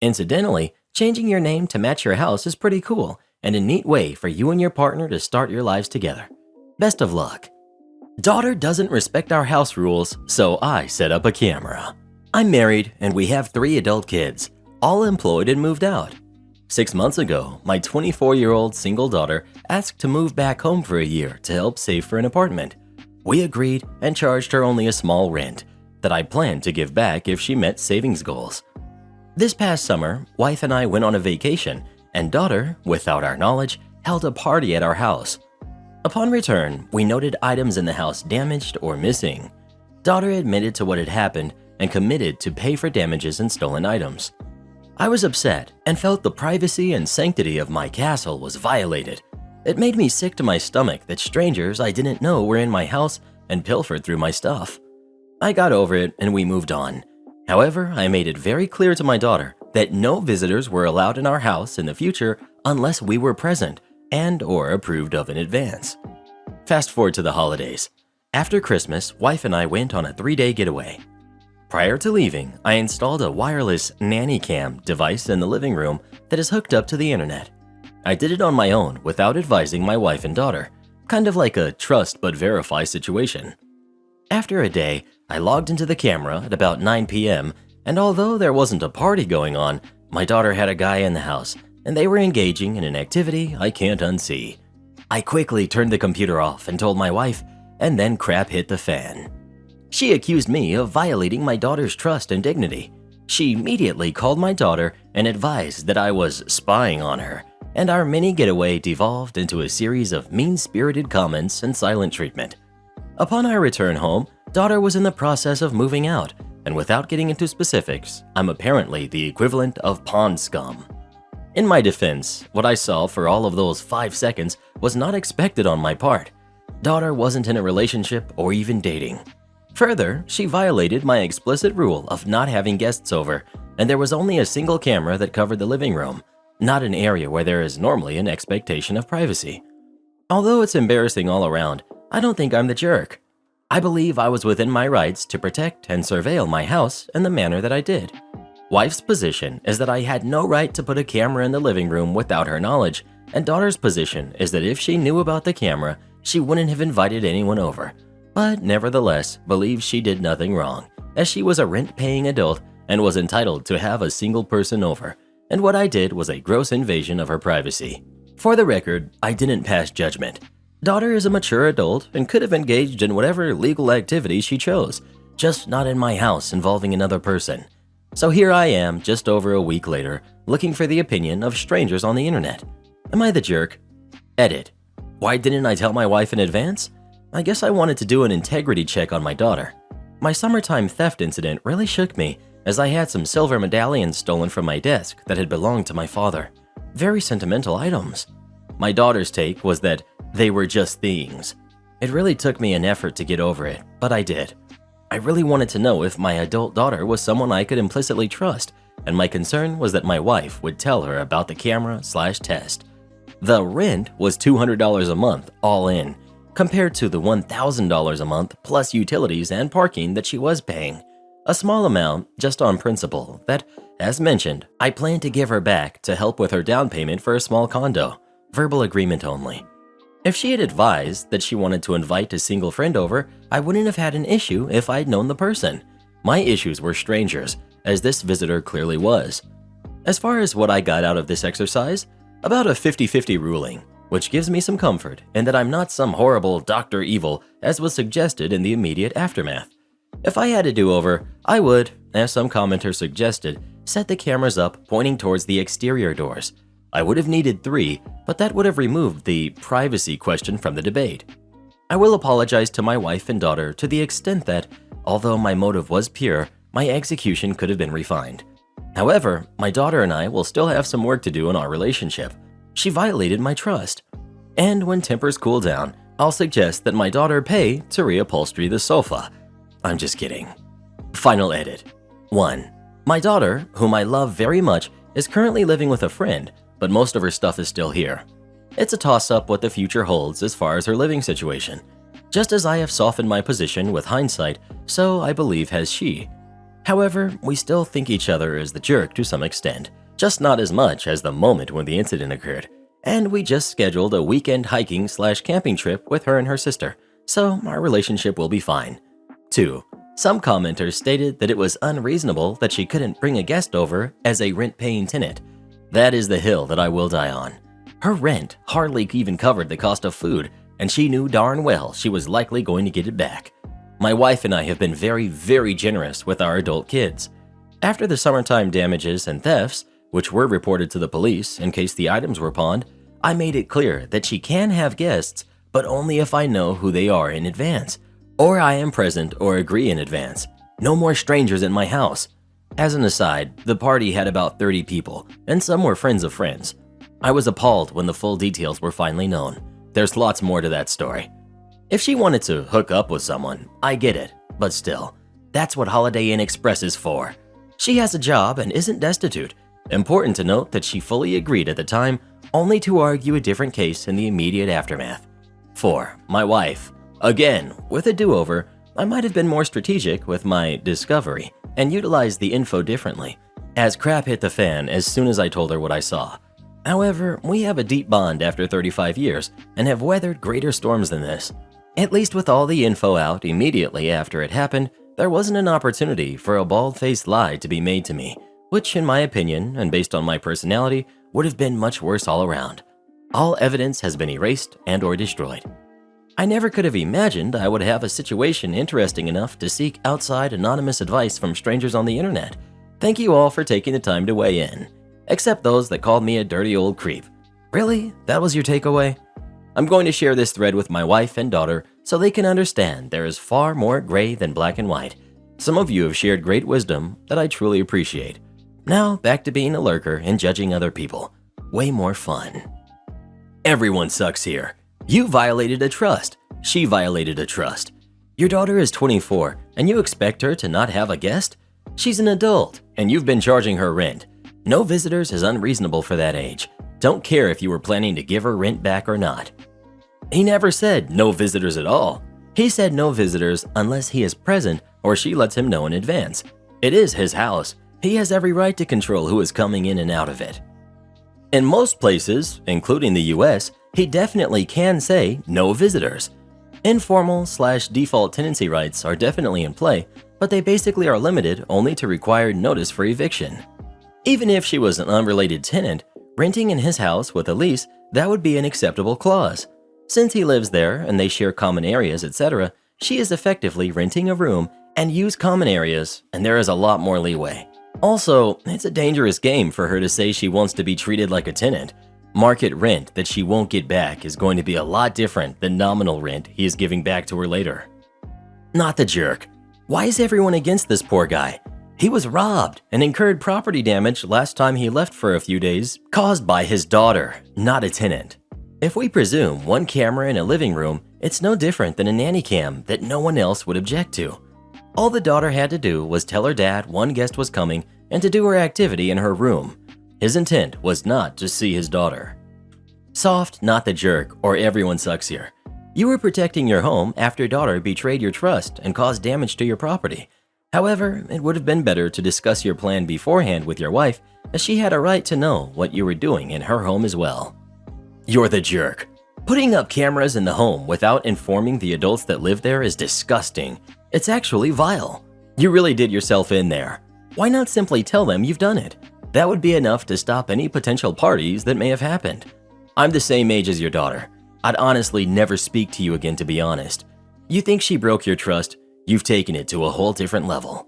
Incidentally, changing your name to match your house is pretty cool and a neat way for you and your partner to start your lives together. Best of luck. Daughter doesn't respect our house rules, so I set up a camera. I'm married and we have 3 adult kids, all employed and moved out. 6 months ago, my 24-year-old single daughter asked to move back home for a year to help save for an apartment. We agreed and charged her only a small rent that I planned to give back if she met savings goals. This past summer, wife and I went on a vacation, and daughter, without our knowledge, held a party at our house. Upon return, we noted items in the house damaged or missing. Daughter admitted to what had happened and committed to pay for damages and stolen items. I was upset and felt the privacy and sanctity of my castle was violated. It made me sick to my stomach that strangers I didn't know were in my house and pilfered through my stuff. I got over it and we moved on. However, I made it very clear to my daughter that no visitors were allowed in our house in the future unless we were present and/or approved of in advance. Fast forward to the holidays. After Christmas, wife and I went on a 3-day getaway. Prior to leaving, I installed a wireless nanny cam device in the living room that is hooked up to the internet. I did it on my own without advising my wife and daughter, kind of like a trust but verify situation. After a day, I logged into the camera at about 9 p.m., and although there wasn't a party going on, my daughter had a guy in the house, and they were engaging in an activity I can't unsee. I quickly turned the computer off and told my wife, and then crap hit the fan. She accused me of violating my daughter's trust and dignity. She immediately called my daughter and advised that I was spying on her, and our mini getaway devolved into a series of mean-spirited comments and silent treatment. Upon our return home, daughter was in the process of moving out, and without getting into specifics, I'm apparently the equivalent of pond scum. In my defense, what I saw for all of those 5 seconds was not expected on my part. Daughter wasn't in a relationship or even dating. Further, she violated my explicit rule of not having guests over, and there was only a single camera that covered the living room, not an area where there is normally an expectation of privacy. Although it's embarrassing all around, I don't think I'm the jerk. I believe I was within my rights to protect and surveil my house in the manner that I did. Wife's position is that I had no right to put a camera in the living room without her knowledge, and daughter's position is that if she knew about the camera, she wouldn't have invited anyone over, but nevertheless believes she did nothing wrong, as she was a rent-paying adult and was entitled to have a single person over, and what I did was a gross invasion of her privacy. For the record, I didn't pass judgment. Daughter is a mature adult and could have engaged in whatever legal activity she chose, just not in my house involving another person. So here I am, just over a week later, looking for the opinion of strangers on the internet. Am I the jerk? Edit. Why didn't I tell my wife in advance? I guess I wanted to do an integrity check on my daughter. My summertime theft incident really shook me, as I had some silver medallions stolen from my desk that had belonged to my father. Very sentimental items. My daughter's take was that they were just things. It really took me an effort to get over it, but I did. I really wanted to know if my adult daughter was someone I could implicitly trust, and my concern was that my wife would tell her about the camera/test. The rent was $200 a month, all in, compared to the $1,000 a month plus utilities and parking that she was paying. A small amount, just on principle, that, as mentioned, I plan to give her back to help with her down payment for a small condo, verbal agreement only. If she had advised that she wanted to invite a single friend over, I wouldn't have had an issue if I'd known the person. My issues were strangers, as this visitor clearly was. As far as what I got out of this exercise, about a 50-50 ruling, which gives me some comfort in that I'm not some horrible Dr. Evil as was suggested in the immediate aftermath. If I had a do-over, I would, as some commenter suggested, set the cameras up pointing towards the exterior doors. I would have needed 3, but that would have removed the privacy question from the debate. I will apologize to my wife and daughter to the extent that, although my motive was pure, my execution could have been refined. However, my daughter and I will still have some work to do in our relationship. She violated my trust. And when tempers cool down, I'll suggest that my daughter pay to reupholstery the sofa. I'm just kidding. Final edit. 1. My daughter, whom I love very much, is currently living with a friend, but most of her stuff is still here. It's a toss-up what the future holds as far as her living situation. Just as I have softened my position with hindsight, so I believe has she. However, we still think each other is the jerk to some extent, just not as much as the moment when the incident occurred. And we just scheduled a weekend hiking/camping trip with her and her sister, so our relationship will be fine. 2. Some commenters stated that it was unreasonable that she couldn't bring a guest over as a rent-paying tenant. That is the hill that I will die on. Her rent hardly even covered the cost of food, and she knew darn well she was likely going to get it back. My wife and I have been very, very generous with our adult kids. After the summertime damages and thefts, which were reported to the police in case the items were pawned, I made it clear that she can have guests, but only if I know who they are in advance, or I am present or agree in advance. No more strangers in my house. As an aside, the party had about 30 people, and some were friends of friends. I was appalled when the full details were finally known. There's lots more to that story. If she wanted to hook up with someone, I get it, but still, that's what Holiday Inn Express is for. She has a job and isn't destitute. Important to note that she fully agreed at the time, only to argue a different case in the immediate aftermath. 4. My wife. Again, with a do-over, I might have been more strategic with my discovery and utilized the info differently, as crap hit the fan as soon as I told her what I saw. However, we have a deep bond after 35 years and have weathered greater storms than this. At least with all the info out immediately after it happened, there wasn't an opportunity for a bald-faced lie to be made to me, which in my opinion, and based on my personality, would have been much worse all around. All evidence has been erased and or destroyed. I never could have imagined I would have a situation interesting enough to seek outside anonymous advice from strangers on the internet. Thank you all for taking the time to weigh in. Except those that called me a dirty old creep. Really? That was your takeaway? I'm going to share this thread with my wife and daughter so they can understand there is far more gray than black and white. Some of you have shared great wisdom that I truly appreciate. Now, back to being a lurker and judging other people. Way more fun. Everyone sucks here. You violated a trust. She violated a trust. Your daughter is 24 and you expect her to not have a guest? She's an adult and you've been charging her rent. No visitors is unreasonable for that age. Don't care if you were planning to give her rent back or not. He never said no visitors at all. He said no visitors unless he is present or she lets him know in advance. It is his house. He has every right to control who is coming in and out of it. In most places, including the US, he definitely can say no visitors. Informal/default tenancy rights are definitely in play, but they basically are limited only to required notice for eviction. Even if she was an unrelated tenant, renting in his house with a lease, that would be an acceptable clause. Since he lives there and they share common areas, etc., she is effectively renting a room and use common areas, and there is a lot more leeway. Also, it's a dangerous game for her to say she wants to be treated like a tenant. Market rent that she won't get back is going to be a lot different than nominal rent he is giving back to her later. Not the jerk. Why is everyone against this poor guy? He was robbed and incurred property damage last time he left for a few days, caused by his daughter, not a tenant. If we presume one camera in a living room, it's no different than a nanny cam that no one else would object to. All the daughter had to do was tell her dad one guest was coming and to do her activity in her room. His intent was not to see his daughter. Soft, not the jerk, or everyone sucks here. You were protecting your home after daughter betrayed your trust and caused damage to your property. However, it would have been better to discuss your plan beforehand with your wife, as she had a right to know what you were doing in her home as well. You're the jerk. Putting up cameras in the home without informing the adults that live there is disgusting. It's actually vile. You really did yourself in there. Why not simply tell them you've done it? That would be enough to stop any potential parties that may have happened. I'm the same age as your daughter. I'd honestly never speak to you again, to be honest. You think she broke your trust? You've taken it to a whole different level.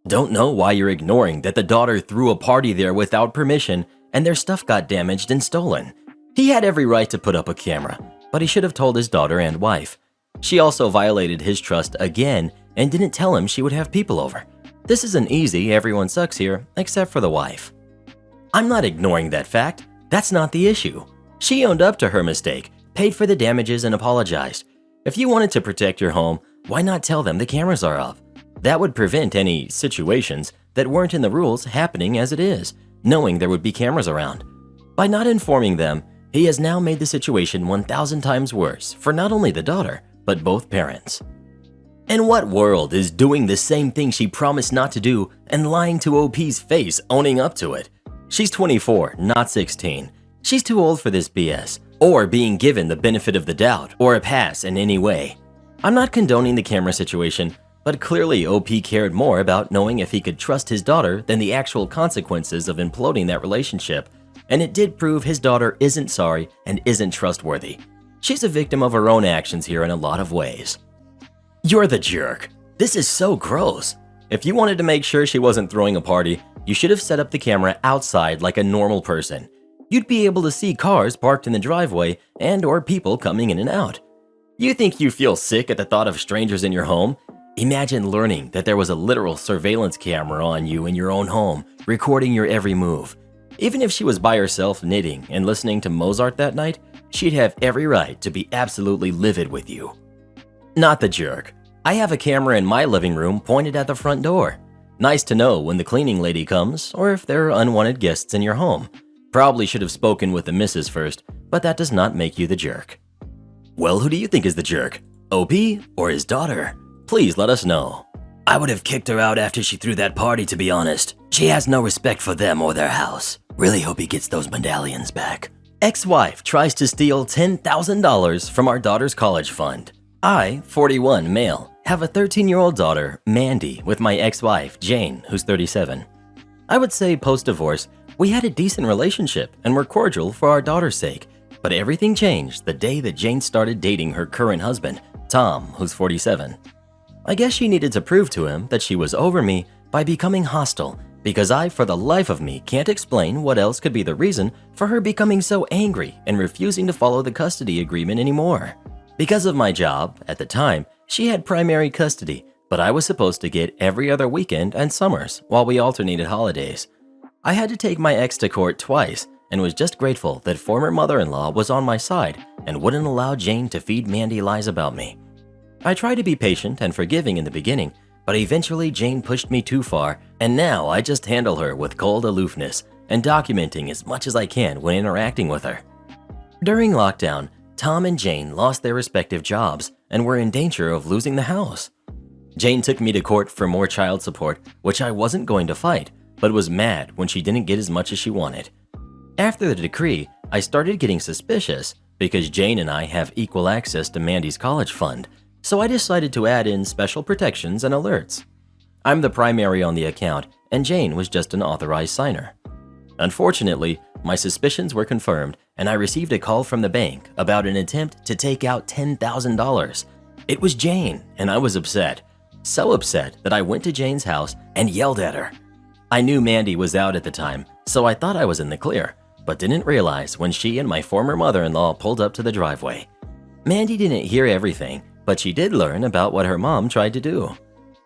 Don't know why you're ignoring that the daughter threw a party there without permission and their stuff got damaged and stolen. He had every right to put up a camera, but he should have told his daughter and wife. She also violated his trust again and didn't tell him she would have people over. This isn't easy, everyone sucks here, except for the wife. I'm not ignoring that fact. That's not the issue. She owned up to her mistake, paid for the damages, and apologized. If you wanted to protect your home, why not tell them the cameras are up? That would prevent any situations that weren't in the rules happening as it is, knowing there would be cameras around. By not informing them, he has now made the situation 1,000 times worse for not only the daughter, but both parents. In what world is doing the same thing she promised not to do and lying to OP's face owning up to it? She's 24, not 16. She's too old for this BS, or being given the benefit of the doubt, or a pass in any way. I'm not condoning the camera situation, but clearly OP cared more about knowing if he could trust his daughter than the actual consequences of imploding that relationship, and it did prove his daughter isn't sorry and isn't trustworthy. She's a victim of her own actions here in a lot of ways. You're the jerk. This is so gross. If you wanted to make sure she wasn't throwing a party, you should have set up the camera outside like a normal person. You'd be able to see cars parked in the driveway and or people coming in and out. You think you feel sick at the thought of strangers in your home? Imagine learning that there was a literal surveillance camera on you in your own home, recording your every move. Even if she was by herself knitting and listening to Mozart that night, she'd have every right to be absolutely livid with you. Not the jerk. I have a camera in my living room pointed at the front door. Nice to know when the cleaning lady comes or if there are unwanted guests in your home. Probably should have spoken with the missus first, but that does not make you the jerk. Well, who do you think is the jerk? OP or his daughter? Please let us know. I would have kicked her out after she threw that party, to be honest. She has no respect for them or their house. Really hope he gets those medallions back. Ex-wife tries to steal $10,000 from our daughter's college fund. I, 41 male, have a 13-year-old daughter, Mandy, with my ex-wife, Jane, who's 37. I would say post-divorce, we had a decent relationship and were cordial for our daughter's sake, but everything changed the day that Jane started dating her current husband, Tom, who's 47. I guess she needed to prove to him that she was over me by becoming hostile, because I, for the life of me, can't explain what else could be the reason for her becoming so angry and refusing to follow the custody agreement anymore. Because of my job, at the time, she had primary custody, but I was supposed to get every other weekend and summers while we alternated holidays. I had to take my ex to court twice and was just grateful that former mother-in-law was on my side and wouldn't allow Jane to feed Mandy lies about me. I tried to be patient and forgiving in the beginning, but eventually Jane pushed me too far, and now I just handle her with cold aloofness and documenting as much as I can when interacting with her. During lockdown, Tom and Jane lost their respective jobs and were in danger of losing the house. Jane took me to court for more child support, which I wasn't going to fight, but was mad when she didn't get as much as she wanted. After the decree, I started getting suspicious because Jane and I have equal access to Mandy's college fund, so I decided to add in special protections and alerts. I'm the primary on the account, and Jane was just an authorized signer. Unfortunately, my suspicions were confirmed, and I received a call from the bank about an attempt to take out $10,000. It was Jane, and I was upset. So upset that I went to Jane's house and yelled at her. I knew Mandy was out at the time, so I thought I was in the clear, but didn't realize when she and my former mother-in-law pulled up to the driveway. Mandy didn't hear everything, but she did learn about what her mom tried to do.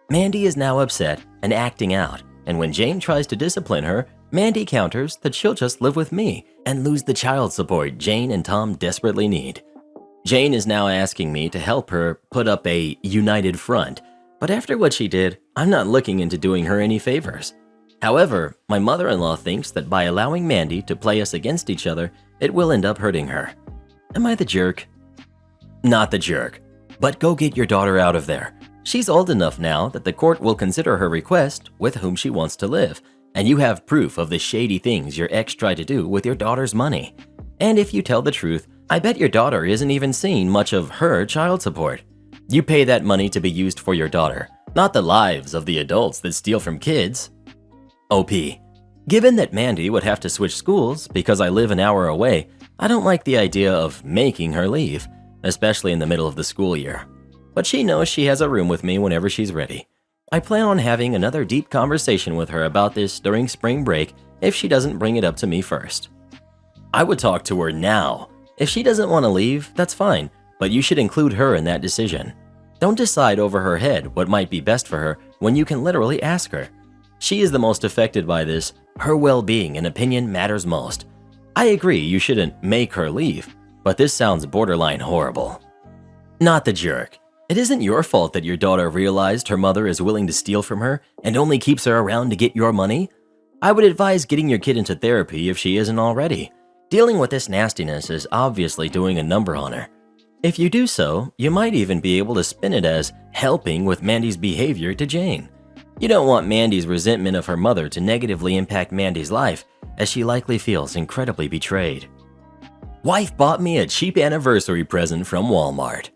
Mandy is now upset and acting out, and when Jane tries to discipline her, Mandy counters that she'll just live with me and lose the child support Jane and Tom desperately need. Jane is now asking me to help her put up a united front, but after what she did, I'm not looking into doing her any favors. However, my mother-in-law thinks that by allowing Mandy to play us against each other, it will end up hurting her. Am I the jerk? Not the jerk. But go get your daughter out of there. She's old enough now that the court will consider her request with whom she wants to live, and you have proof of the shady things your ex tried to do with your daughter's money. And if you tell the truth, I bet your daughter isn't even seeing much of her child support. You pay that money to be used for your daughter, not the lives of the adults that steal from kids. OP. Given that Mandy would have to switch schools because I live an hour away, I don't like the idea of making her leave, especially in the middle of the school year. But she knows she has a room with me whenever she's ready. I plan on having another deep conversation with her about this during spring break if she doesn't bring it up to me first. I would talk to her now. If she doesn't want to leave, that's fine, but you should include her in that decision. Don't decide over her head what might be best for her when you can literally ask her. She is the most affected by this. Her well-being and opinion matters most. I agree you shouldn't make her leave, but this sounds borderline horrible. Not the jerk. It isn't your fault that your daughter realized her mother is willing to steal from her and only keeps her around to get your money. I would advise getting your kid into therapy if she isn't already. Dealing with this nastiness is obviously doing a number on her. If you do so, you might even be able to spin it as helping with Mandy's behavior to Jane. You don't want Mandy's resentment of her mother to negatively impact Mandy's life, as she likely feels incredibly betrayed. Wife bought me a cheap anniversary present from Walmart.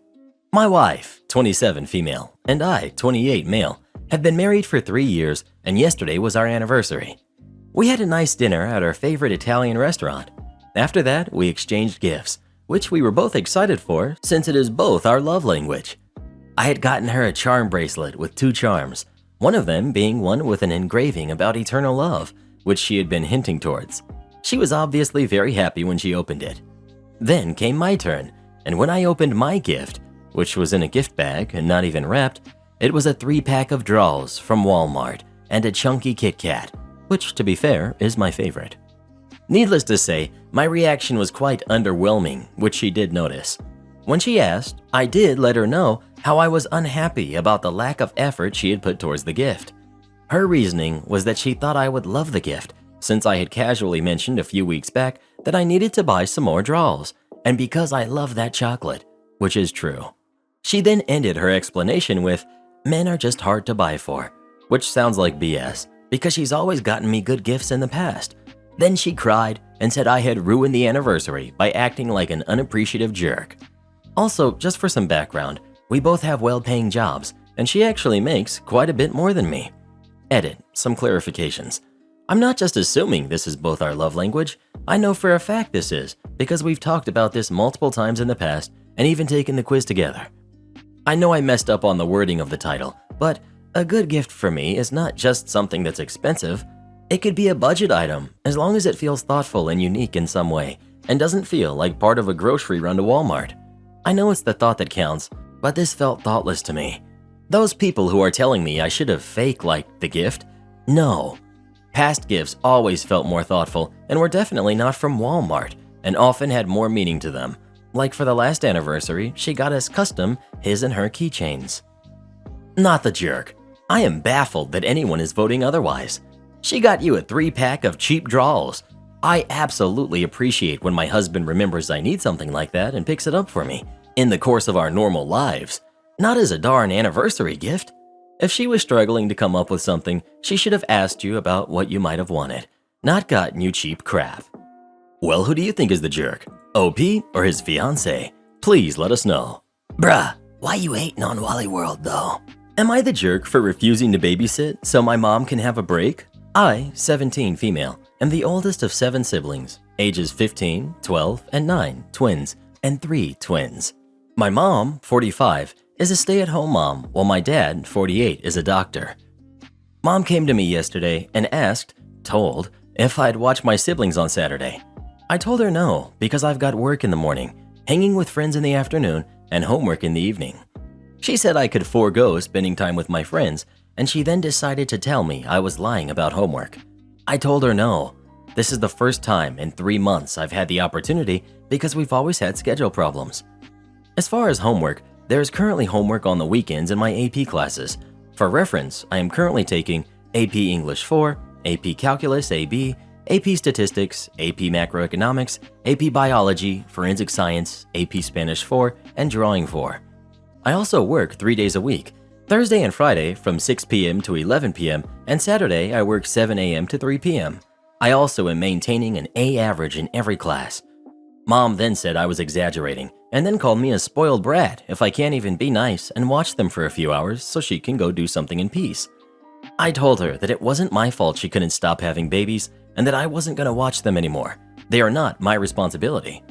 My wife, 27 female, and I, 28 male, have been married for 3 years, and yesterday was our anniversary. We had a nice dinner at our favorite Italian restaurant. After that, we exchanged gifts, which we were both excited for since it is both our love language. I had gotten her a charm bracelet with 2 charms, one of them being one with an engraving about eternal love, which she had been hinting towards. She was obviously very happy when she opened it. Then came my turn, and when I opened my gift, which was in a gift bag and not even wrapped, it was a 3-pack of draws from Walmart and a chunky Kit Kat, which, to be fair, is my favorite. Needless to say, my reaction was quite underwhelming, which she did notice. When she asked, I did let her know how I was unhappy about the lack of effort she had put towards the gift. Her reasoning was that she thought I would love the gift, since I had casually mentioned a few weeks back that I needed to buy some more draws, and because I love that chocolate, which is true. She then ended her explanation with, men are just hard to buy for, which sounds like BS, because she's always gotten me good gifts in the past. Then she cried and said I had ruined the anniversary by acting like an unappreciative jerk. Also, just for some background, we both have well-paying jobs, and she actually makes quite a bit more than me. Edit, some clarifications. I'm not just assuming this is both our love language. I know for a fact this is, because we've talked about this multiple times in the past and even taken the quiz together. I know I messed up on the wording of the title, but a good gift for me is not just something that's expensive. It could be a budget item, as long as it feels thoughtful and unique in some way, and doesn't feel like part of a grocery run to Walmart. I know it's the thought that counts, but this felt thoughtless to me. Those people who are telling me I should have fake-liked the gift, no. Past gifts always felt more thoughtful and were definitely not from Walmart, and often had more meaning to them. Like for the last anniversary, she got us custom his and her keychains. Not the jerk. I am baffled that anyone is voting otherwise. She got you a 3-pack of cheap draws. I absolutely appreciate when my husband remembers I need something like that and picks it up for me, in the course of our normal lives, not as a darn anniversary gift. If she was struggling to come up with something, she should have asked you about what you might have wanted, not gotten you cheap crap. Well, who do you think is the jerk? OP or his fiancé? Please let us know. Bruh, why you hating on Wally World though? Am I the jerk for refusing to babysit so my mom can have a break? I, 17 female, am the oldest of 7 siblings, ages 15, 12, and 9, twins, and 3 twins. My mom, 45, is a stay-at-home mom, while my dad, 48, is a doctor. Mom came to me yesterday and told, if I'd watch my siblings on Saturday. I told her no, because I've got work in the morning, hanging with friends in the afternoon, and homework in the evening. She said I could forego spending time with my friends, and she then decided to tell me I was lying about homework. I told her no. This is the first time in 3 months I've had the opportunity because we've always had schedule problems. As far as homework, there is currently homework on the weekends in my AP classes. For reference, I am currently taking AP English 4, AP Calculus AB, AP Statistics, AP Macroeconomics, AP Biology, Forensic Science, AP Spanish 4, and Drawing 4. I also work 3 days a week, Thursday and Friday from 6 p.m. to 11 p.m., and Saturday I work 7 a.m. to 3 p.m. I also am maintaining an A average in every class. Mom then said I was exaggerating, and then called me a spoiled brat if I can't even be nice and watch them for a few hours so she can go do something in peace. I told her that it wasn't my fault she couldn't stop having babies and that I wasn't going to watch them anymore. They are not my responsibility.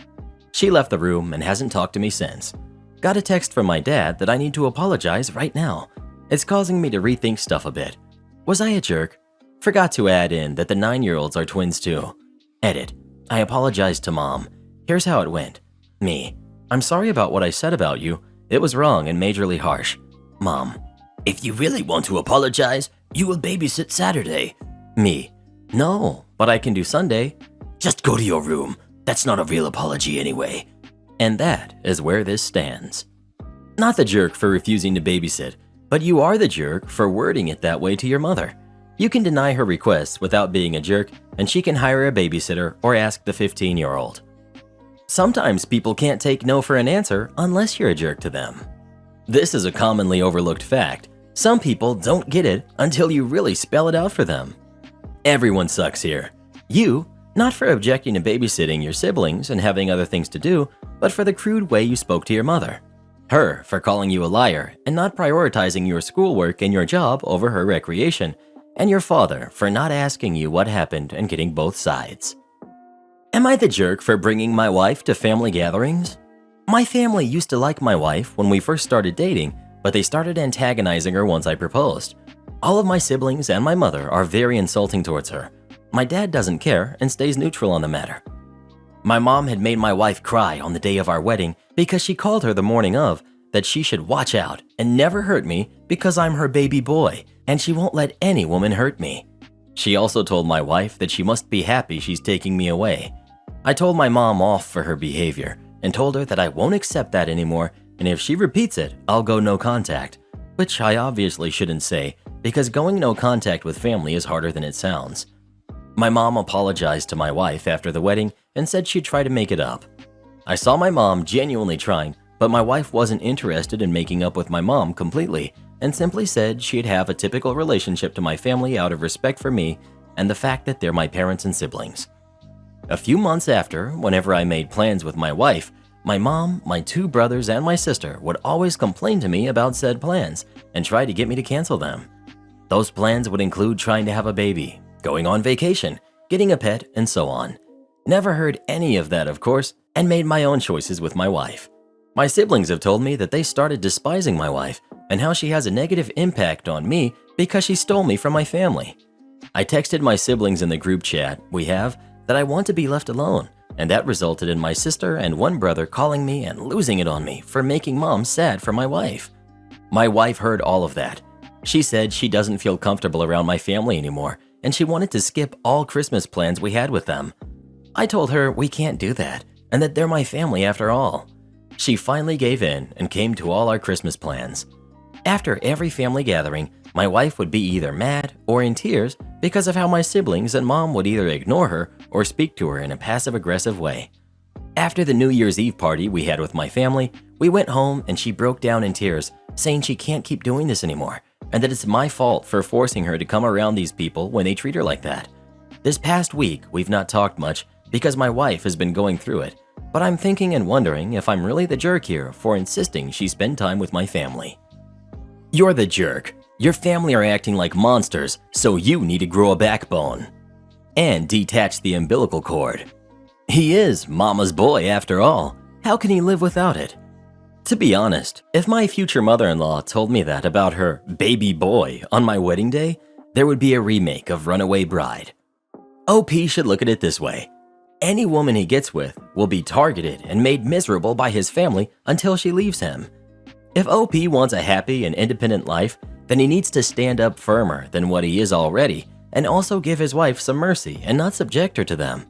She left the room and hasn't talked to me since. Got a text from my dad that I need to apologize right now. It's causing me to rethink stuff a bit. Was I a jerk? Forgot to add in that the 9-year-olds are twins too. Edit. I apologized to Mom. Here's how it went. Me. I'm sorry about what I said about you. It was wrong and majorly harsh. Mom. If you really want to apologize, you will babysit Saturday. Me. No, but I can do Sunday. Just go to your room. That's not a real apology anyway. And that is where this stands. Not the jerk for refusing to babysit, but you are the jerk for wording it that way to your mother. You can deny her requests without being a jerk, and she can hire a babysitter or ask the 15-year-old. Sometimes people can't take no for an answer unless you're a jerk to them. This is a commonly overlooked fact. Some people don't get it until you really spell it out for them. Everyone sucks here. You, not for objecting to babysitting your siblings and having other things to do, but for the crude way you spoke to your mother. Her for calling you a liar and not prioritizing your schoolwork and your job over her recreation. And your father for not asking you what happened and getting both sides. Am I the jerk for bringing my wife to family gatherings? My family used to like my wife when we first started dating, but they started antagonizing her once I proposed. All of my siblings and my mother are very insulting towards her. My dad doesn't care and stays neutral on the matter. My mom had made my wife cry on the day of our wedding because she called her the morning of that she should watch out and never hurt me because I'm her baby boy and she won't let any woman hurt me. She also told my wife that she must be happy she's taking me away. I told my mom off for her behavior and told her that I won't accept that anymore, and if she repeats it, I'll go no contact, which I obviously shouldn't say because going no contact with family is harder than it sounds. My mom apologized to my wife after the wedding and said she'd try to make it up. I saw my mom genuinely trying, but my wife wasn't interested in making up with my mom completely and simply said she'd have a typical relationship to my family out of respect for me and the fact that they're my parents and siblings. A few months after, whenever I made plans with my wife, my mom, my two brothers, and my sister would always complain to me about said plans and try to get me to cancel them. Those plans would include trying to have a baby, going on vacation, getting a pet, and so on. Never heard any of that, of course, and made my own choices with my wife. My siblings have told me that they started despising my wife and how she has a negative impact on me because she stole me from my family. I texted my siblings in the group chat we have that I want to be left alone, and that resulted in my sister and one brother calling me and losing it on me for making mom sad for my wife. My wife heard all of that. She said she doesn't feel comfortable around my family anymore, and she wanted to skip all Christmas plans we had with them. I told her we can't do that, and that they're my family after all. She finally gave in and came to all our Christmas plans. After every family gathering, my wife would be either mad or in tears because of how my siblings and mom would either ignore her or speak to her in a passive-aggressive way. After the New Year's Eve party we had with my family, we went home and she broke down in tears, saying she can't keep doing this anymore and that it's my fault for forcing her to come around these people when they treat her like that. This past week, we've not talked much because my wife has been going through it, but I'm thinking and wondering if I'm really the jerk here for insisting she spend time with my family. You're the jerk. Your family are acting like monsters, so you need to grow a backbone. And detach the umbilical cord. He is mama's boy after all. How can he live without it? To be honest, if my future mother-in-law told me that about her baby boy on my wedding day, there would be a remake of Runaway Bride. OP should look at it this way. Any woman he gets with will be targeted and made miserable by his family until she leaves him. If OP wants a happy and independent life, then he needs to stand up firmer than what he is already and also give his wife some mercy and not subject her to them.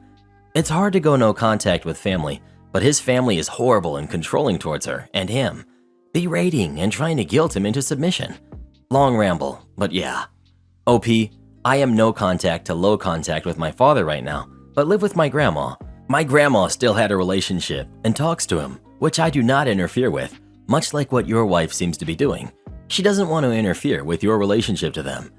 It's hard to go no contact with family, but his family is horrible and controlling towards her and him, berating and trying to guilt him into submission. Long ramble, but yeah. OP, I am no contact to low contact with my father right now, but live with my grandma. My grandma still had a relationship and talks to him, which I do not interfere with, much like what your wife seems to be doing. She doesn't want to interfere with your relationship to them.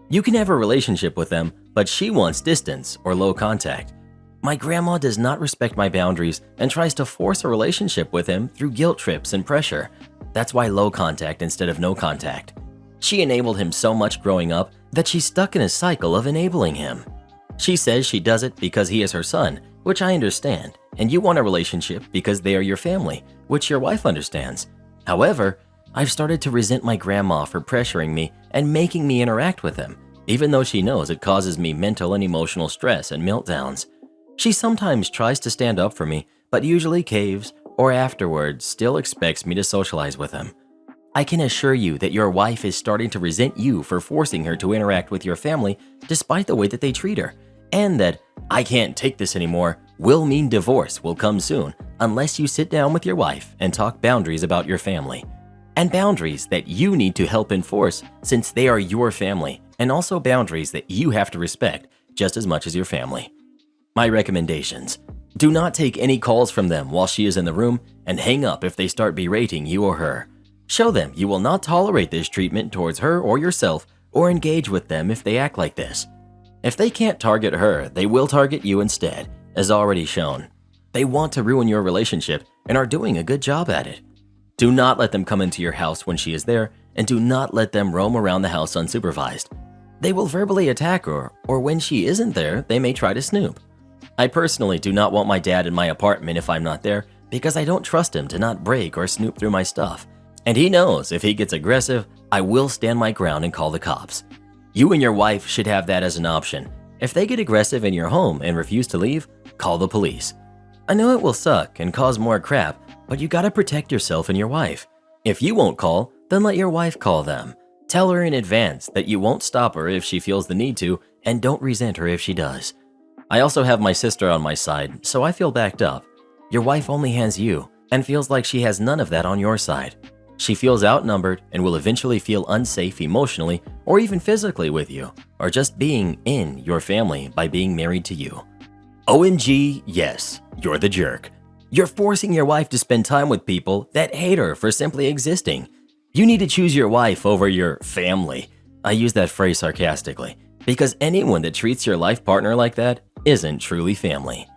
You can have a relationship with them, but she wants distance or low contact. My grandma does not respect my boundaries and tries to force a relationship with him through guilt trips and pressure. That's why low contact instead of no contact. She enabled him so much growing up that she's stuck in a cycle of enabling him. She says she does it because he is her son, which I understand, and you want a relationship because they are your family, which your wife understands. However, I've started to resent my grandma for pressuring me and making me interact with him, even though she knows it causes me mental and emotional stress and meltdowns. She sometimes tries to stand up for me, but usually caves or afterwards still expects me to socialize with him. I can assure you that your wife is starting to resent you for forcing her to interact with your family despite the way that they treat her, and that "I can't take this anymore" will mean divorce will come soon unless you sit down with your wife and talk boundaries about your family. And boundaries that you need to help enforce since they are your family, and also boundaries that you have to respect just as much as your family. My recommendations: Do not take any calls from them while she is in the room and hang up if they start berating you or her. Show them you will not tolerate this treatment towards her or yourself or engage with them if they act like this. If they can't target her, they will target you instead, as already shown. They want to ruin your relationship and are doing a good job at it. Do not let them come into your house when she is there, and do not let them roam around the house unsupervised. They will verbally attack her, or when she isn't there, they may try to snoop. I personally do not want my dad in my apartment if I'm not there because I don't trust him to not break or snoop through my stuff. And he knows if he gets aggressive, I will stand my ground and call the cops. You and your wife should have that as an option. If they get aggressive in your home and refuse to leave, call the police. I know it will suck and cause more crap, but you gotta protect yourself and your wife. If you won't call, then let your wife call them. Tell her in advance that you won't stop her if she feels the need to, and don't resent her if she does. I also have my sister on my side, so I feel backed up. Your wife only has you, and feels like she has none of that on your side. She feels outnumbered and will eventually feel unsafe emotionally or even physically with you, or just being in your family by being married to you. OMG, yes, you're the jerk. You're forcing your wife to spend time with people that hate her for simply existing. You need to choose your wife over your family. I use that phrase sarcastically, because anyone that treats your life partner like that isn't truly family.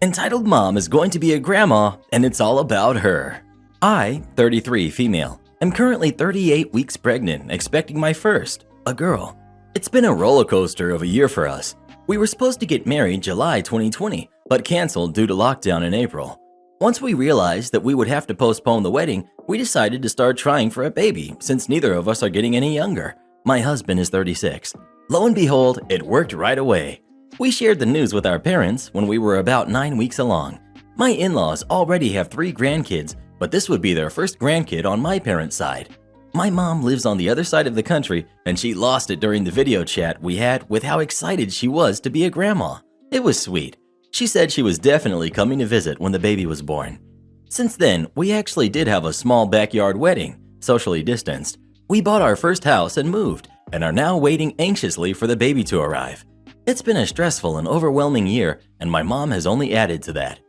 Entitled Mom is going to be a grandma, and it's all about her. I, 33 female, am currently 38 weeks pregnant, expecting my first, a girl. It's been a roller coaster of a year for us. We were supposed to get married July 2020, but canceled due to lockdown in April. Once we realized that we would have to postpone the wedding, we decided to start trying for a baby since neither of us are getting any younger. My husband is 36. Lo and behold, it worked right away. We shared the news with our parents when we were about 9 weeks along. My in-laws already have 3 grandkids, but this would be their first grandkid on my parents' side. My mom lives on the other side of the country, and she lost it during the video chat we had with how excited she was to be a grandma. It was sweet. She said she was definitely coming to visit when the baby was born. Since then, we actually did have a small backyard wedding, socially distanced. We bought our first house and moved, and are now waiting anxiously for the baby to arrive. It's been a stressful and overwhelming year, and my mom has only added to that.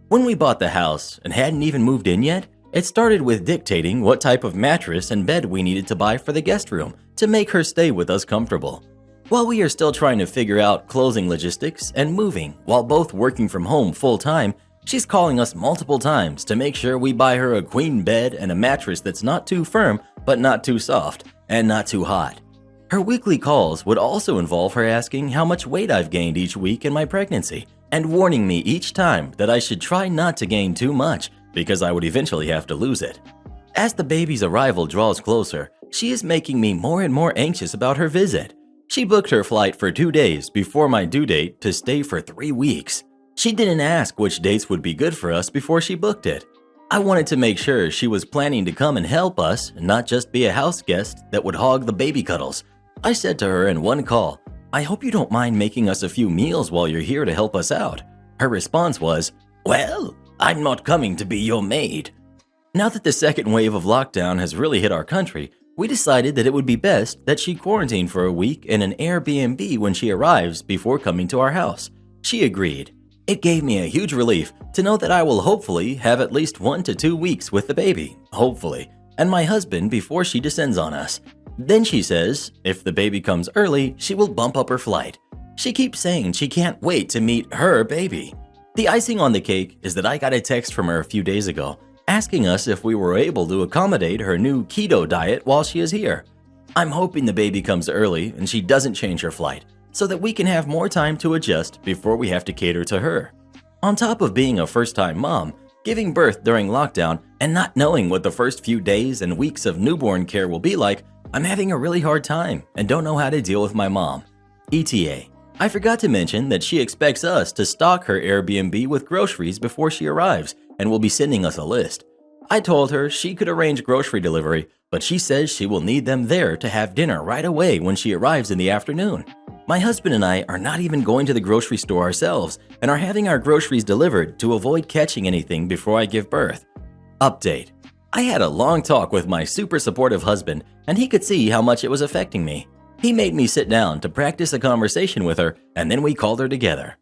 When we bought the house and hadn't even moved in yet, it started with dictating what type of mattress and bed we needed to buy for the guest room to make her stay with us comfortable. While we are still trying to figure out closing logistics and moving while both working from home full-time, she's calling us multiple times to make sure we buy her a queen bed and a mattress that's not too firm but not too soft and not too hot. Her weekly calls would also involve her asking how much weight I've gained each week in my pregnancy and warning me each time that I should try not to gain too much because I would eventually have to lose it. As the baby's arrival draws closer, she is making me more and more anxious about her visit. She booked her flight for 2 days before my due date to stay for 3 weeks. She didn't ask which dates would be good for us before she booked it. I wanted to make sure she was planning to come and help us and not just be a house guest that would hog the baby cuddles. I said to her in one call, "I hope you don't mind making us a few meals while you're here to help us out." Her response was, "Well, I'm not coming to be your maid." Now that the second wave of lockdown has really hit our country, we decided that it would be best that she quarantine for a week in an Airbnb when she arrives before coming to our house. She agreed. It gave me a huge relief to know that I will hopefully have at least 1 to 2 weeks with the baby, hopefully, and my husband before she descends on us. Then she says, if the baby comes early, she will bump up her flight. She keeps saying she can't wait to meet her baby. The icing on the cake is that I got a text from her a few days ago asking us if we were able to accommodate her new keto diet while she is here. I'm hoping the baby comes early and she doesn't change her flight so that we can have more time to adjust before we have to cater to her. On top of being a first-time mom, giving birth during lockdown, and not knowing what the first few days and weeks of newborn care will be like, I'm having a really hard time and don't know how to deal with my mom. ETA. I forgot to mention that she expects us to stock her Airbnb with groceries before she arrives and will be sending us a list. I told her she could arrange grocery delivery, but she says she will need them there to have dinner right away when she arrives in the afternoon. My husband and I are not even going to the grocery store ourselves and are having our groceries delivered to avoid catching anything before I give birth. Update. I had a long talk with my super supportive husband and he could see how much it was affecting me. He made me sit down to practice a conversation with her and then we called her together.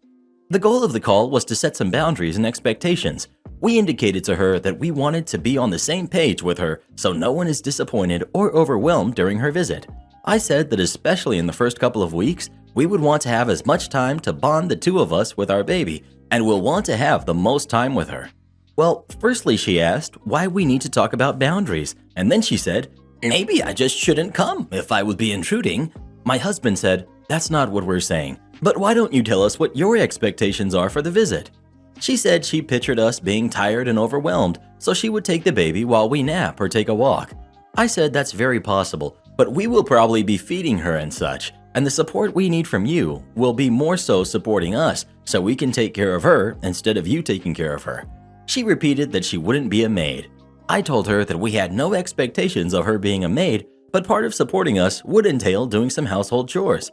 The goal of the call was to set some boundaries and expectations. We indicated to her that we wanted to be on the same page with her so no one is disappointed or overwhelmed during her visit. I said that especially in the first couple of weeks, we would want to have as much time to bond the two of us with our baby, and we'll want to have the most time with her. Well, firstly she asked why we need to talk about boundaries, and then she said, "Maybe I just shouldn't come if I would be intruding." My husband said, "That's not what we're saying, but why don't you tell us what your expectations are for the visit?" She said she pictured us being tired and overwhelmed, so she would take the baby while we nap or take a walk. I said that's very possible, but we will probably be feeding her and such, and the support we need from you will be more so supporting us so we can take care of her instead of you taking care of her. She repeated that she wouldn't be a maid. I told her that we had no expectations of her being a maid, but part of supporting us would entail doing some household chores.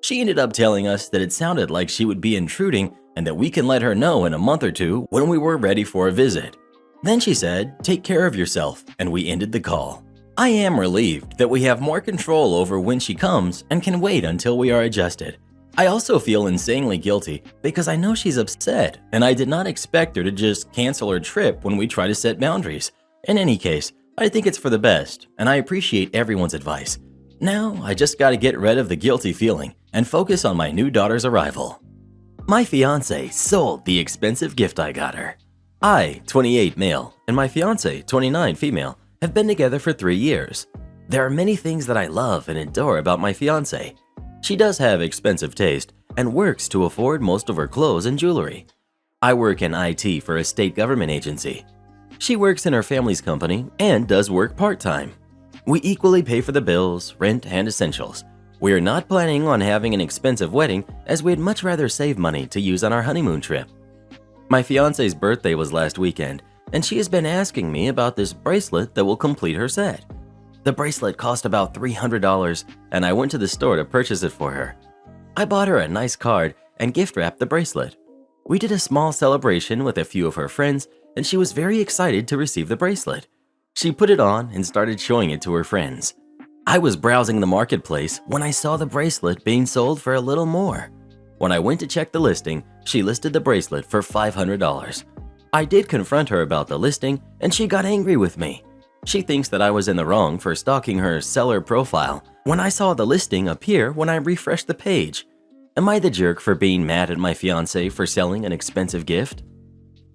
She ended up telling us that it sounded like she would be intruding and that we can let her know in a month or two when we were ready for a visit. Then she said, "Take care of yourself," and we ended the call. I am relieved that we have more control over when she comes and can wait until we are adjusted. I also feel insanely guilty because I know she's upset and I did not expect her to just cancel her trip when we try to set boundaries. In any case, I think it's for the best and I appreciate everyone's advice. Now, I just gotta get rid of the guilty feeling and focus on my new daughter's arrival. My fiance sold the expensive gift I got her. I, 28 male, and my fiance, 29 female, have been together for 3 years. There are many things that I love and adore about my fiance. She does have expensive taste and works to afford most of her clothes and jewelry. I work in IT for a state government agency. She works in her family's company and does work part-time. We equally pay for the bills, rent, and essentials. We are not planning on having an expensive wedding as we'd much rather save money to use on our honeymoon trip. My fiance's birthday was last weekend, and she has been asking me about this bracelet that will complete her set. The bracelet cost about $300, and I went to the store to purchase it for her. I bought her a nice card and gift wrapped the bracelet. We did a small celebration with a few of her friends, and she was very excited to receive the bracelet. She put it on and started showing it to her friends. I was browsing the marketplace when I saw the bracelet being sold for a little more. When I went to check the listing, she listed the bracelet for $500. I did confront her about the listing, and she got angry with me. She thinks that I was in the wrong for stalking her seller profile when I saw the listing appear when I refreshed the page. Am I the jerk for being mad at my fiance for selling an expensive gift?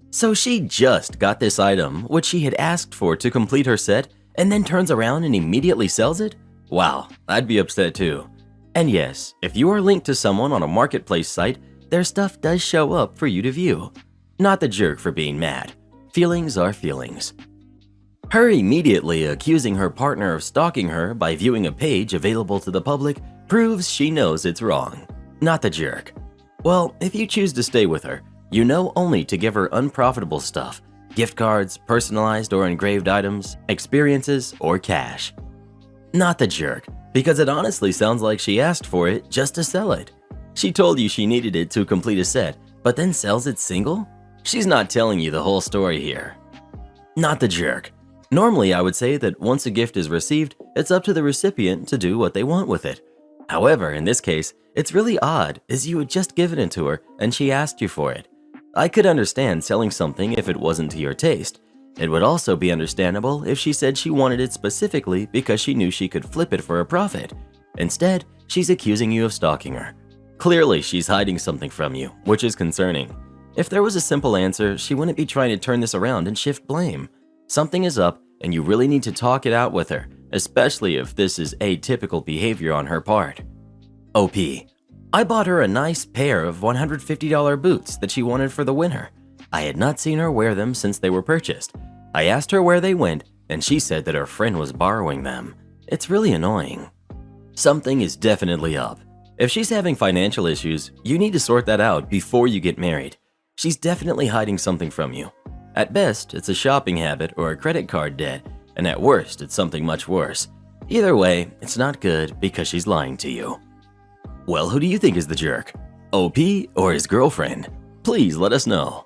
So she just got this item, which she had asked for to complete her set, and then turns around and immediately sells it? Wow, I'd be upset too. And yes, if you are linked to someone on a marketplace site, their stuff does show up for you to view. Not the jerk for being mad. Feelings are feelings. Her immediately accusing her partner of stalking her by viewing a page available to the public proves she knows it's wrong. Not the jerk. Well, if you choose to stay with her, you know only to give her unprofitable stuff, gift cards, personalized or engraved items, experiences, or cash. Not the jerk, because it honestly sounds like she asked for it just to sell it. She told you she needed it to complete a set, but then sells it single? She's not telling you the whole story here. Not the jerk. Normally, I would say that once a gift is received, it's up to the recipient to do what they want with it. However, in this case, it's really odd as you had just given it to her and she asked you for it. I could understand selling something if it wasn't to your taste. It would also be understandable if she said she wanted it specifically because she knew she could flip it for a profit. Instead, she's accusing you of stalking her. Clearly, she's hiding something from you, which is concerning. If there was a simple answer, she wouldn't be trying to turn this around and shift blame. Something is up, and you really need to talk it out with her, especially if this is atypical behavior on her part. OP. I bought her a nice pair of $150 boots that she wanted for the winter. I had not seen her wear them since they were purchased. I asked her where they went, and she said that her friend was borrowing them. It's really annoying. Something is definitely up. If she's having financial issues, you need to sort that out before you get married. She's definitely hiding something from you. At best, it's a shopping habit or a credit card debt, and at worst, it's something much worse. Either way, it's not good because she's lying to you. Well, who do you think is the jerk? OP or his girlfriend? Please let us know.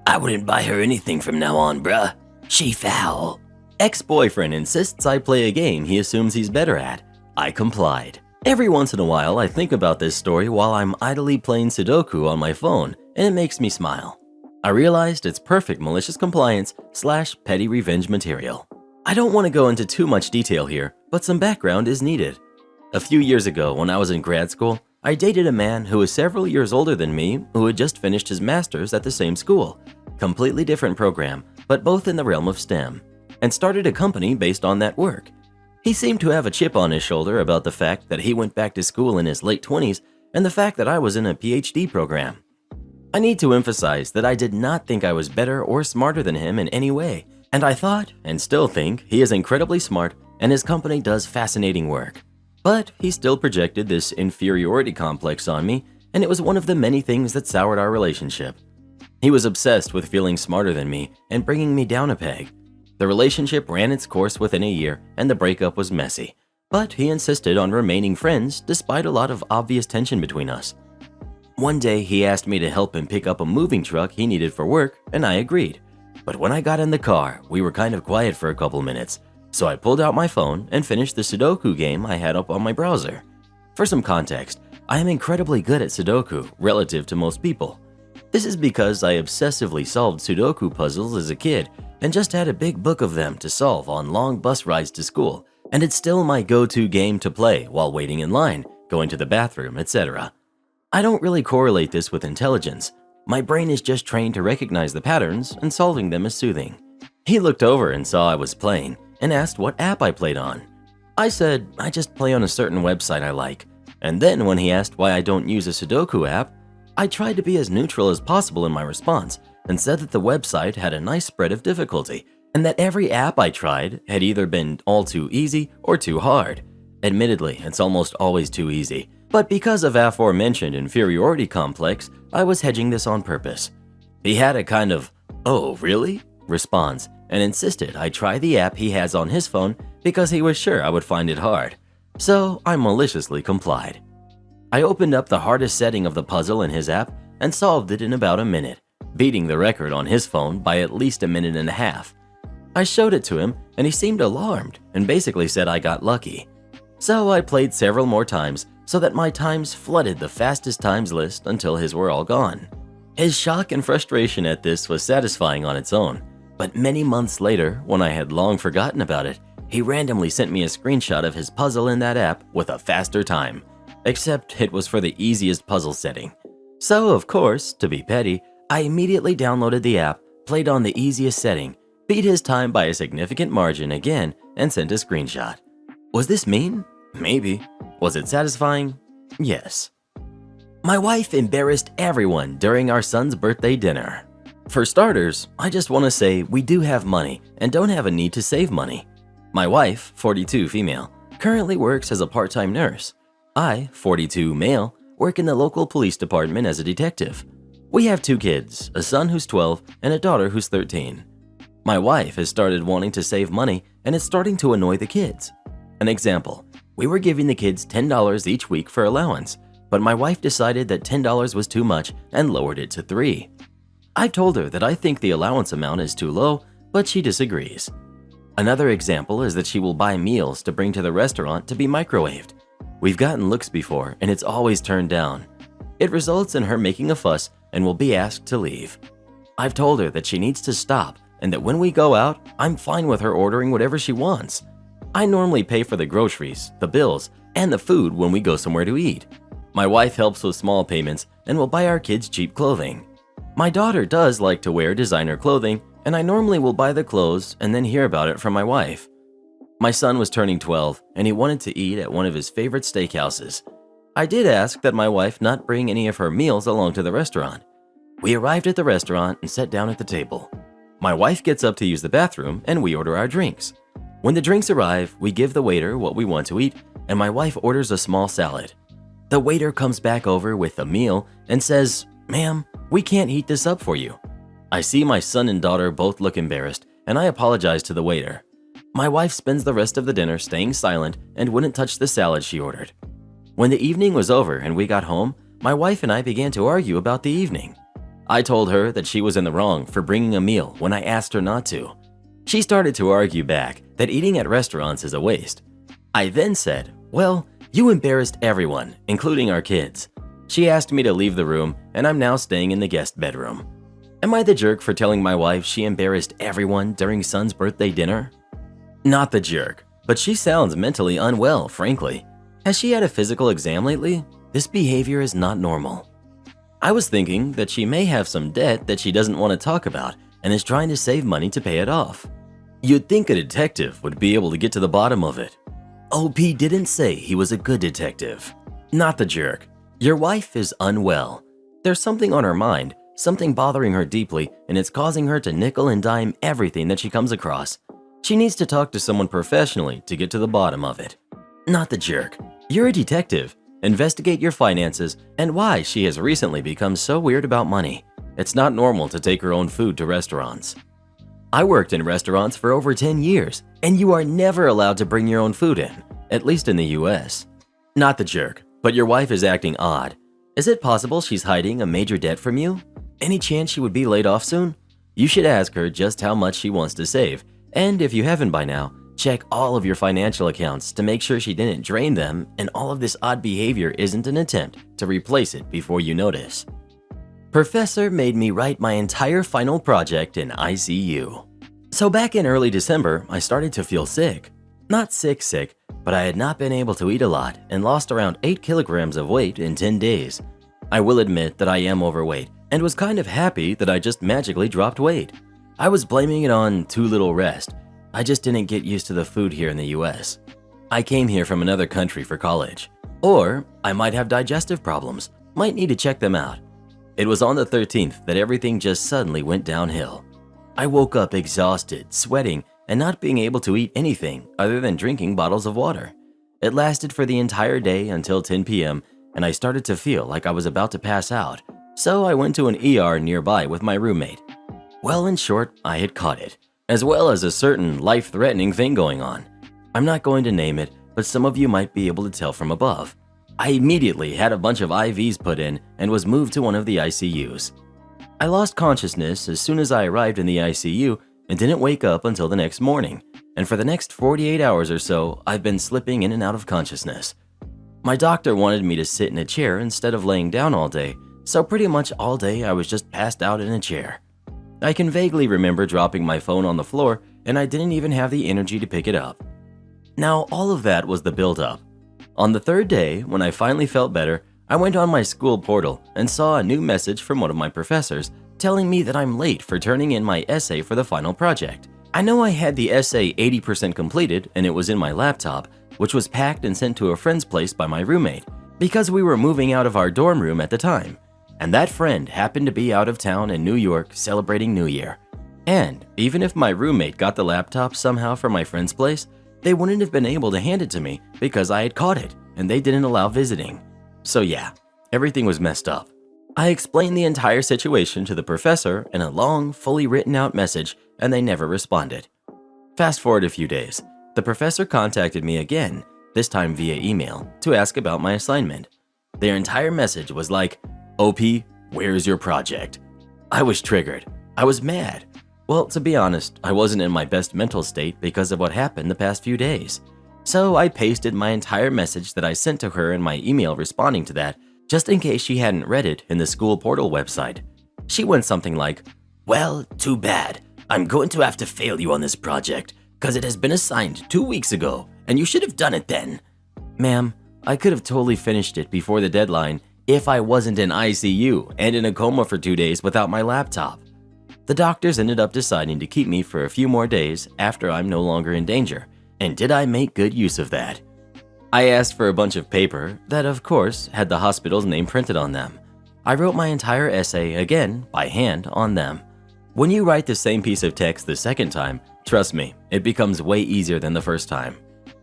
I wouldn't buy her anything from now on, bruh. She foul. Ex-boyfriend insists I play a game he assumes he's better at. I complied. Every once in a while, I think about this story while I'm idly playing Sudoku on my phone, and it makes me smile. I realized it's perfect malicious compliance / petty revenge material. I don't want to go into too much detail here, but some background is needed. A few years ago, when I was in grad school, I dated a man who was several years older than me who had just finished his master's at the same school, completely different program, but both in the realm of STEM, and started a company based on that work. He seemed to have a chip on his shoulder about the fact that he went back to school in his late 20s and the fact that I was in a PhD program. I need to emphasize that I did not think I was better or smarter than him in any way, and I thought, and still think, he is incredibly smart and his company does fascinating work. But he still projected this inferiority complex on me, and it was one of the many things that soured our relationship. He was obsessed with feeling smarter than me and bringing me down a peg. The relationship ran its course within a year and the breakup was messy, but he insisted on remaining friends despite a lot of obvious tension between us. One day he asked me to help him pick up a moving truck he needed for work, and I agreed. But when I got in the car, we were kind of quiet for a couple minutes, so I pulled out my phone and finished the Sudoku game I had up on my browser. For some context, I am incredibly good at Sudoku relative to most people. This is because I obsessively solved Sudoku puzzles as a kid and just had a big book of them to solve on long bus rides to school, and it's still my go-to game to play while waiting in line, going to the bathroom, etc. I don't really correlate this with intelligence. My brain is just trained to recognize the patterns, and solving them is soothing. He looked over and saw I was playing and asked what app I played on. I said I just play on a certain website I like, and then when he asked why I don't use a Sudoku app, I tried to be as neutral as possible in my response and said that the website had a nice spread of difficulty and that every app I tried had either been all too easy or too hard. Admittedly, it's almost always too easy, but because of aforementioned inferiority complex, I was hedging this on purpose. He had a kind of, "Oh, really?" response and insisted I try the app he has on his phone because he was sure I would find it hard. So I maliciously complied. I opened up the hardest setting of the puzzle in his app and solved it in about a minute, beating the record on his phone by at least a minute and a half. I showed it to him and he seemed alarmed and basically said I got lucky. So I played several more times so that my times flooded the fastest times list until his were all gone. His shock and frustration at this was satisfying on its own, but many months later, when I had long forgotten about it, he randomly sent me a screenshot of his puzzle in that app with a faster time, except it was for the easiest puzzle setting. So, of course, to be petty, I immediately downloaded the app, played on the easiest setting, beat his time by a significant margin again, and sent a screenshot. Was this mean? Maybe. Was it satisfying? Yes. My wife embarrassed everyone during our son's birthday dinner. For starters, I just want to say we do have money and don't have a need to save money. My wife, 42 female, currently works as a part-time nurse. I, 42 male, work in the local police department as a detective. We have 2 kids, a son who's 12 and a daughter who's 13. My wife has started wanting to save money and it's starting to annoy the kids. An example, we were giving the kids $10 each week for allowance, but my wife decided that $10 was too much and lowered it to $3. I told her that I think the allowance amount is too low, but she disagrees. Another example is that she will buy meals to bring to the restaurant to be microwaved. We've gotten looks before and it's always turned down. It results in her making a fuss and will be asked to leave. I've told her that she needs to stop and that when we go out, I'm fine with her ordering whatever she wants. I normally pay for the groceries, the bills, and the food when we go somewhere to eat. My wife helps with small payments and will buy our kids cheap clothing. My daughter does like to wear designer clothing, and I normally will buy the clothes and then hear about it from my wife. My son was turning 12 and he wanted to eat at one of his favorite steakhouses. I did ask that my wife not bring any of her meals along to the restaurant. We arrived at the restaurant and sat down at the table. My wife gets up to use the bathroom and we order our drinks. When the drinks arrive, we give the waiter what we want to eat and my wife orders a small salad. The waiter comes back over with a meal and says, "Ma'am, we can't heat this up for you." I see my son and daughter both look embarrassed and I apologize to the waiter. My wife spends the rest of the dinner staying silent and wouldn't touch the salad she ordered. When the evening was over and we got home, my wife and I began to argue about the evening. I told her that she was in the wrong for bringing a meal when I asked her not to. She started to argue back that eating at restaurants is a waste. I then said, "Well, you embarrassed everyone, including our kids. She asked me to leave the room, and I'm now staying in the guest bedroom. Am I the jerk for telling my wife she embarrassed everyone during son's birthday dinner? Not the jerk, but she sounds mentally unwell, frankly. Has she had a physical exam lately? This behavior is not normal. I was thinking that she may have some debt that she doesn't want to talk about and is trying to save money to pay it off. You'd think a detective would be able to get to the bottom of it. OP didn't say he was a good detective. Not the jerk. Your wife is unwell. There's something on her mind, something bothering her deeply, and it's causing her to nickel and dime everything that she comes across. She needs to talk to someone professionally to get to the bottom of it. Not the jerk. You're a detective. Investigate your finances and why she has recently become so weird about money. It's not normal to take her own food to restaurants. I worked in restaurants for over 10 years, and you are never allowed to bring your own food in, at least in the US. Not the jerk, but your wife is acting odd. Is it possible she's hiding a major debt from you? Any chance she would be laid off soon? You should ask her just how much she wants to save, and if you haven't by now, check all of your financial accounts to make sure she didn't drain them and all of this odd behavior isn't an attempt to replace it before you notice. Professor made me write my entire final project in ICU. So back in early December, I started to feel sick. Not sick, but I had not been able to eat a lot and lost around 8 kilograms of weight in 10 days. I will admit that I am overweight and was kind of happy that I just magically dropped weight. I was blaming it on too little rest. I just didn't get used to the food here in the US. I came here from another country for college. Or I might have digestive problems, might need to check them out. It was on the 13th that everything just suddenly went downhill. I woke up exhausted, sweating, and not being able to eat anything other than drinking bottles of water. It lasted for the entire day until 10 p.m., and I started to feel like I was about to pass out, so I went to an ER nearby with my roommate. Well, in short, I had caught it, as well as a certain life-threatening thing going on. I'm not going to name it, but some of you might be able to tell from above. I immediately had a bunch of IVs put in and was moved to one of the ICUs. I lost consciousness as soon as I arrived in the ICU and didn't wake up until the next morning, and for the next 48 hours or so, I've been slipping in and out of consciousness. My doctor wanted me to sit in a chair instead of laying down all day, so pretty much all day I was just passed out in a chair. I can vaguely remember dropping my phone on the floor, and I didn't even have the energy to pick it up. Now, all of that was the build-up. On the third day, when I finally felt better, I went on my school portal and saw a new message from one of my professors telling me that I'm late for turning in my essay for the final project. I know I had the essay 80% completed and it was in my laptop, which was packed and sent to a friend's place by my roommate, because we were moving out of our dorm room at the time. And that friend happened to be out of town in New York celebrating New Year. And even if my roommate got the laptop somehow from my friend's place, they wouldn't have been able to hand it to me because I had caught it and they didn't allow visiting. So yeah, everything was messed up. I explained the entire situation to the professor in a long, fully written out message and they never responded. Fast forward a few days, the professor contacted me again, this time via email, to ask about my assignment. Their entire message was like, "OP, where's your project?" I was triggered. I was mad. Well, to be honest, I wasn't in my best mental state because of what happened the past few days. So I pasted my entire message that I sent to her in my email responding to that, just in case she hadn't read it in the school portal website. She went something like, "Well, too bad. I'm going to have to fail you on this project, because it has been assigned 2 weeks ago, and you should have done it then." Ma'am, I could have totally finished it before the deadline if I wasn't in ICU and in a coma for 2 days without my laptop. The doctors ended up deciding to keep me for a few more days after I'm no longer in danger, and did I make good use of that? I asked for a bunch of paper that, of course, had the hospital's name printed on them. I wrote my entire essay again by hand on them. When you write the same piece of text the second time, trust me, it becomes way easier than the first time.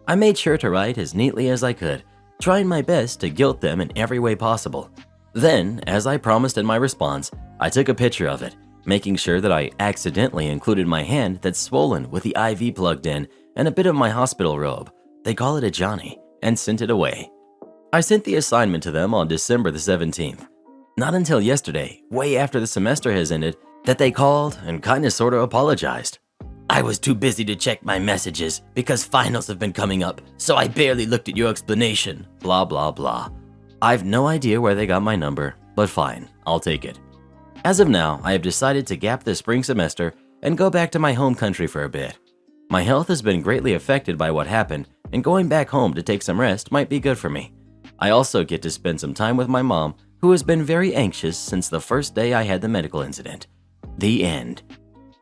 I made sure to write as neatly as I could, trying my best to guilt them in every way possible. Then, as I promised in my response, I took a picture of it, making sure that I accidentally included my hand that's swollen with the IV plugged in and a bit of my hospital robe, they call it a Johnny, and sent it away. I sent the assignment to them on December the 17th. Not until yesterday, way after the semester has ended, that they called and kinda sorta apologized. "I was too busy to check my messages because finals have been coming up, so I barely looked at your explanation, blah blah blah." I've no idea where they got my number, but fine, I'll take it. As of now, I have decided to gap the spring semester and go back to my home country for a bit. My health has been greatly affected by what happened, and going back home to take some rest might be good for me. I also get to spend some time with my mom, who has been very anxious since the first day I had the medical incident. The end.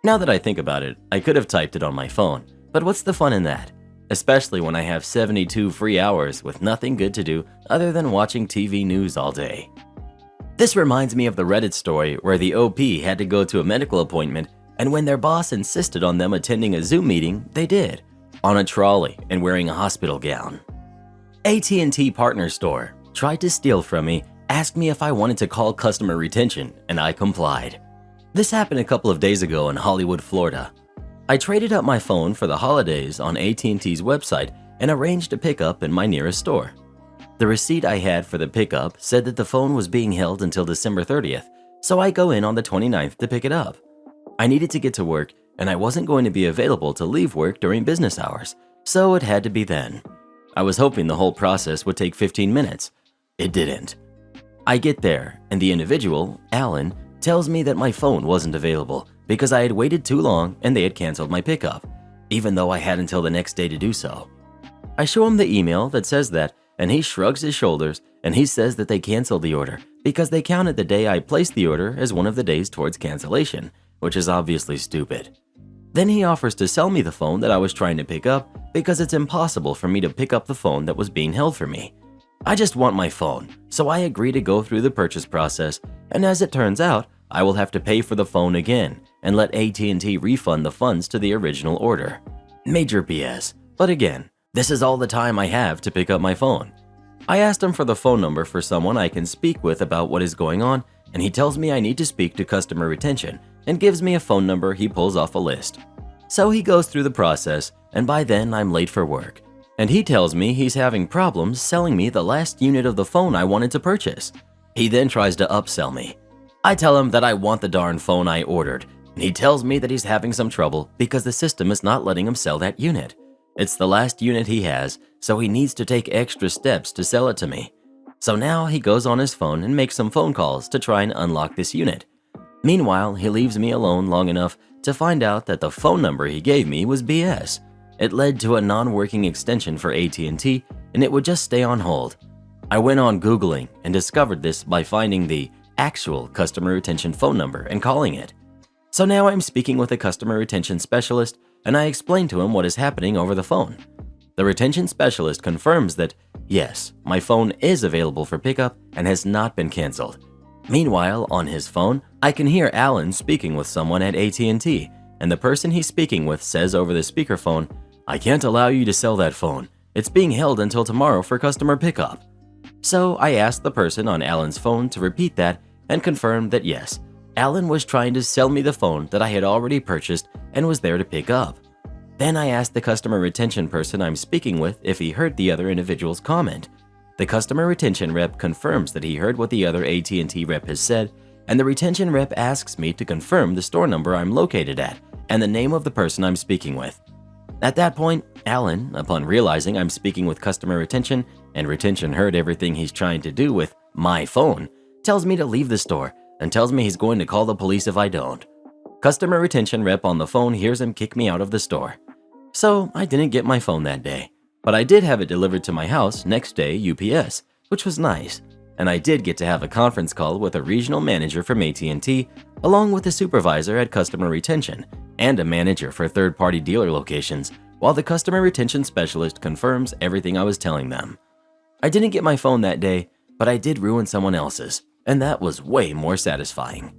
Now that I think about it, I could have typed it on my phone, but what's the fun in that? Especially when I have 72 free hours with nothing good to do other than watching TV news all day. This reminds me of the Reddit story where the OP had to go to a medical appointment, and when their boss insisted on them attending a Zoom meeting, they did, on a trolley and wearing a hospital gown. AT&T Partner Store tried to steal from me, asked me if I wanted to call customer retention, and I complied. This happened a couple of days ago in Hollywood, Florida. I traded up my phone for the holidays on AT&T's website and arranged a pickup in my nearest store. The receipt I had for the pickup said that the phone was being held until December 30th, so I go in on the 29th to pick it up. I needed to get to work, and I wasn't going to be available to leave work during business hours, so it had to be then. I was hoping the whole process would take 15 minutes. It didn't. I get there, and the individual, Alan, tells me that my phone wasn't available because I had waited too long and they had canceled my pickup, even though I had until the next day to do so. I show him the email that says that, and he shrugs his shoulders and he says that they canceled the order because they counted the day I placed the order as one of the days towards cancellation, which is obviously stupid. Then he offers to sell me the phone that I was trying to pick up because it's impossible for me to pick up the phone that was being held for me. I just want my phone, so I agree to go through the purchase process, and as it turns out, I will have to pay for the phone again and let AT&T refund the funds to the original order. Major BS, but again, this is all the time I have to pick up my phone. I asked him for the phone number for someone I can speak with about what is going on, and he tells me I need to speak to customer retention and gives me a phone number he pulls off a list. So he goes through the process, and by then I'm late for work. And he tells me he's having problems selling me the last unit of the phone I wanted to purchase. He then tries to upsell me. I tell him that I want the darn phone I ordered, and he tells me that he's having some trouble because the system is not letting him sell that unit. It's the last unit he has, so he needs to take extra steps to sell it to me. So now he goes on his phone and makes some phone calls to try and unlock this unit. Meanwhile, he leaves me alone long enough to find out that the phone number he gave me was BS. It led to a non-working extension for AT&T, and it would just stay on hold. I went on Googling and discovered this by finding the actual customer retention phone number and calling it. So now I'm speaking with a customer retention specialist, and I explain to him what is happening over the phone. The retention specialist confirms that, yes, my phone is available for pickup and has not been canceled. Meanwhile, on his phone, I can hear Alan speaking with someone at AT&T, and the person he's speaking with says over the speakerphone, "I can't allow you to sell that phone. It's being held until tomorrow for customer pickup." So I asked the person on Alan's phone to repeat that and confirmed that yes, Alan was trying to sell me the phone that I had already purchased and was there to pick up. Then I asked the customer retention person I'm speaking with if he heard the other individual's comment. The customer retention rep confirms that he heard what the other AT&T rep has said, and the retention rep asks me to confirm the store number I'm located at and the name of the person I'm speaking with. At that point, Alan, upon realizing I'm speaking with customer retention and retention heard everything he's trying to do with my phone, tells me to leave the store and tells me he's going to call the police if I don't. Customer retention rep on the phone hears him kick me out of the store. So I didn't get my phone that day, but I did have it delivered to my house next day UPS, which was nice. And I did get to have a conference call with a regional manager from AT&T, along with a supervisor at customer retention and a manager for third-party dealer locations, while the customer retention specialist confirms everything I was telling them. I didn't get my phone that day, but I did ruin someone else's, and that was way more satisfying.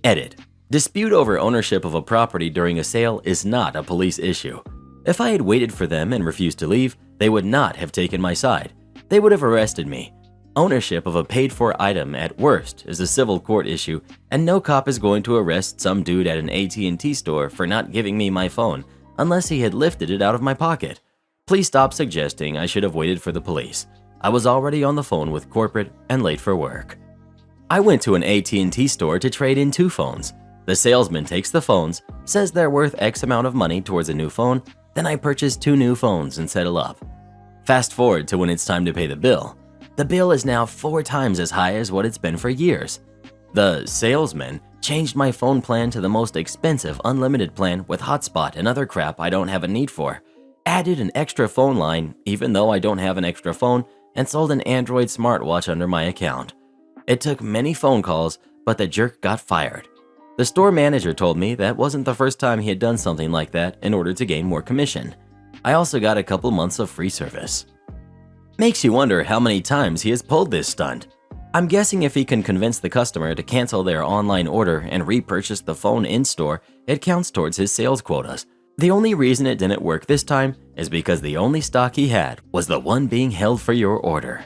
Edit. Dispute over ownership of a property during a sale is not a police issue. If I had waited for them and refused to leave, they would not have taken my side. They would have arrested me. Ownership of a paid-for item at worst is a civil court issue, and no cop is going to arrest some dude at an AT&T store for not giving me my phone unless he had lifted it out of my pocket. Please stop suggesting I should have waited for the police. I was already on the phone with corporate and late for work. I went to an AT&T store to trade in 2 phones. The salesman takes the phones, says they're worth X amount of money towards a new phone, then I purchase 2 new phones and settle up. Fast forward to when it's time to pay the bill. The bill is now 4 times as high as what it's been for years. The salesman changed my phone plan to the most expensive unlimited plan with hotspot and other crap I don't have a need for. Added an extra phone line even though I don't have an extra phone, and sold an Android smartwatch under my account. It took many phone calls, but the jerk got fired. The store manager told me that wasn't the first time he had done something like that in order to gain more commission. I also got a couple months of free service. Makes you wonder how many times he has pulled this stunt. I'm guessing if he can convince the customer to cancel their online order and repurchase the phone in-store, it counts towards his sales quotas. The only reason it didn't work this time is because the only stock he had was the one being held for your order.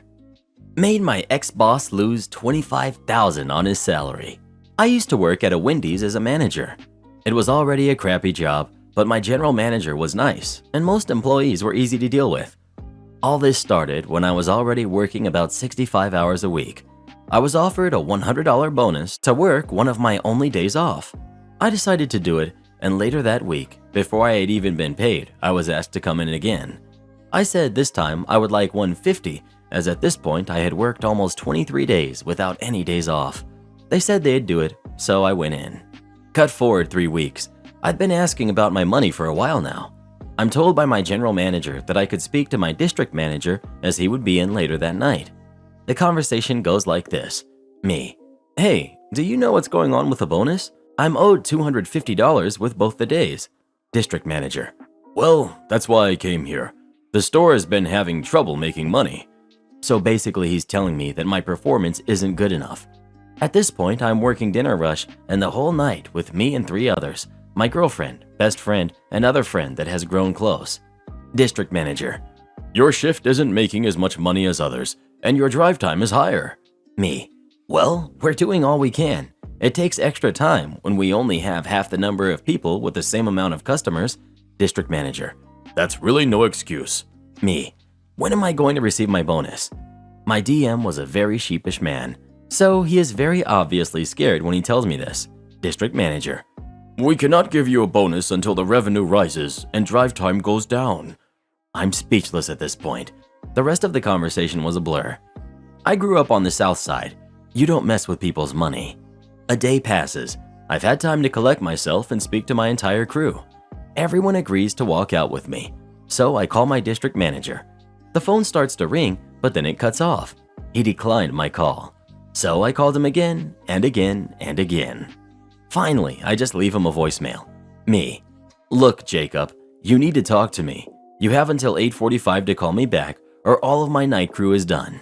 Made my ex-boss lose $25,000 on his salary. I used to work at a Wendy's as a manager. It was already a crappy job, but my general manager was nice, and most employees were easy to deal with. All this started when I was already working about 65 hours a week. I was offered a $100 bonus to work one of my only days off. I decided to do it, and later that week, before I had even been paid, I was asked to come in again. I said this time I would like $150, as at this point I had worked almost 23 days without any days off. They said they'd do it, so I went in. Cut forward 3 weeks. I'd been asking about my money for a while now. I'm told by my general manager that I could speak to my district manager as he would be in later that night. The conversation goes like this. Me: "Hey, do you know what's going on with the bonus? I'm owed $250 with both the days." District manager: "Well, that's why I came here. The store has been having trouble making money." So basically he's telling me that my performance isn't good enough. At this point, I'm working dinner rush and the whole night with me and 3 others, my girlfriend, best friend, and other friend that has grown close. District manager: "Your shift isn't making as much money as others, and your drive time is higher." Me: "Well, we're doing all we can. It takes extra time when we only have half the number of people with the same amount of customers." District manager: "That's really no excuse." Me: "When am I going to receive my bonus?" My DM was a very sheepish man, so he is very obviously scared when he tells me this. District manager: "We cannot give you a bonus until the revenue rises and drive time goes down." I'm speechless at this point. The rest of the conversation was a blur. I grew up on the south side. You don't mess with people's money. A day passes. I've had time to collect myself and speak to my entire crew. Everyone agrees to walk out with me, so I call my district manager. The phone starts to ring, but then it cuts off. He declined my call. So I called him again and again and again. Finally, I just leave him a voicemail. Me: "Look, Jacob, you need to talk to me. You have until 8:45 to call me back, or all of my night crew is done."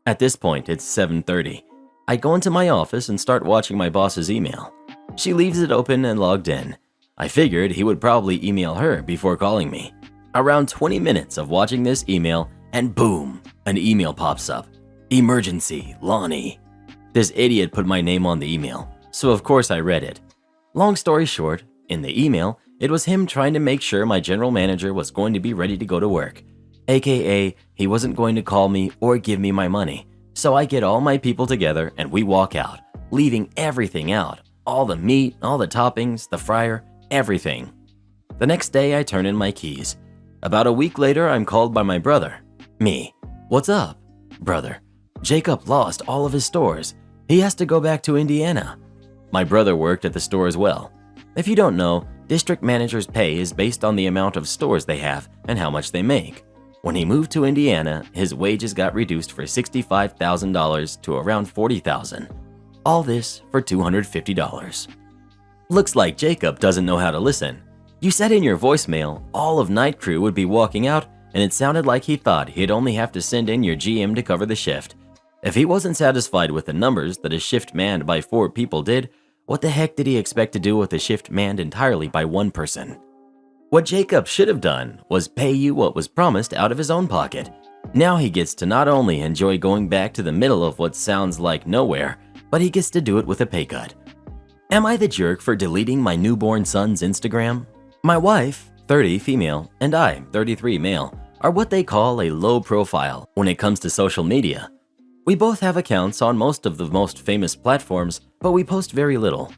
At this point, it's 7:30. I go into my office and start watching my boss's email. She leaves it open and logged in. I figured he would probably email her before calling me. Around 20 minutes of watching this email, and boom, an email pops up. "Emergency, Lonnie." This idiot put my name on the email, so of course I read it. Long story short, in the email, it was him trying to make sure my general manager was going to be ready to go to work. AKA, he wasn't going to call me or give me my money. So I get all my people together and we walk out, leaving everything out. All the meat, all the toppings, the fryer, everything. The next day I turn in my keys. About a week later, I'm called by my brother. Me: "What's up?" Brother: "Jacob lost all of his stores. He has to go back to Indiana." My brother worked at the store as well. If you don't know, district managers' pay is based on the amount of stores they have and how much they make. When he moved to Indiana, his wages got reduced for $65,000 to around $40,000. All this for $250. Looks like Jacob doesn't know how to listen. You said in your voicemail, all of night crew would be walking out, and it sounded like he thought he'd only have to send in your GM to cover the shift. If he wasn't satisfied with the numbers that a shift manned by 4 people did, what the heck did he expect to do with a shift manned entirely by 1 person? What Jacob should have done was pay you what was promised out of his own pocket. Now he gets to not only enjoy going back to the middle of what sounds like nowhere, but he gets to do it with a pay cut. Am I the jerk for deleting my newborn son's Instagram? My wife, 30 female, and I, 33 male, are what they call a low profile when it comes to social media. We both have accounts on most of the most famous platforms, but we post very little.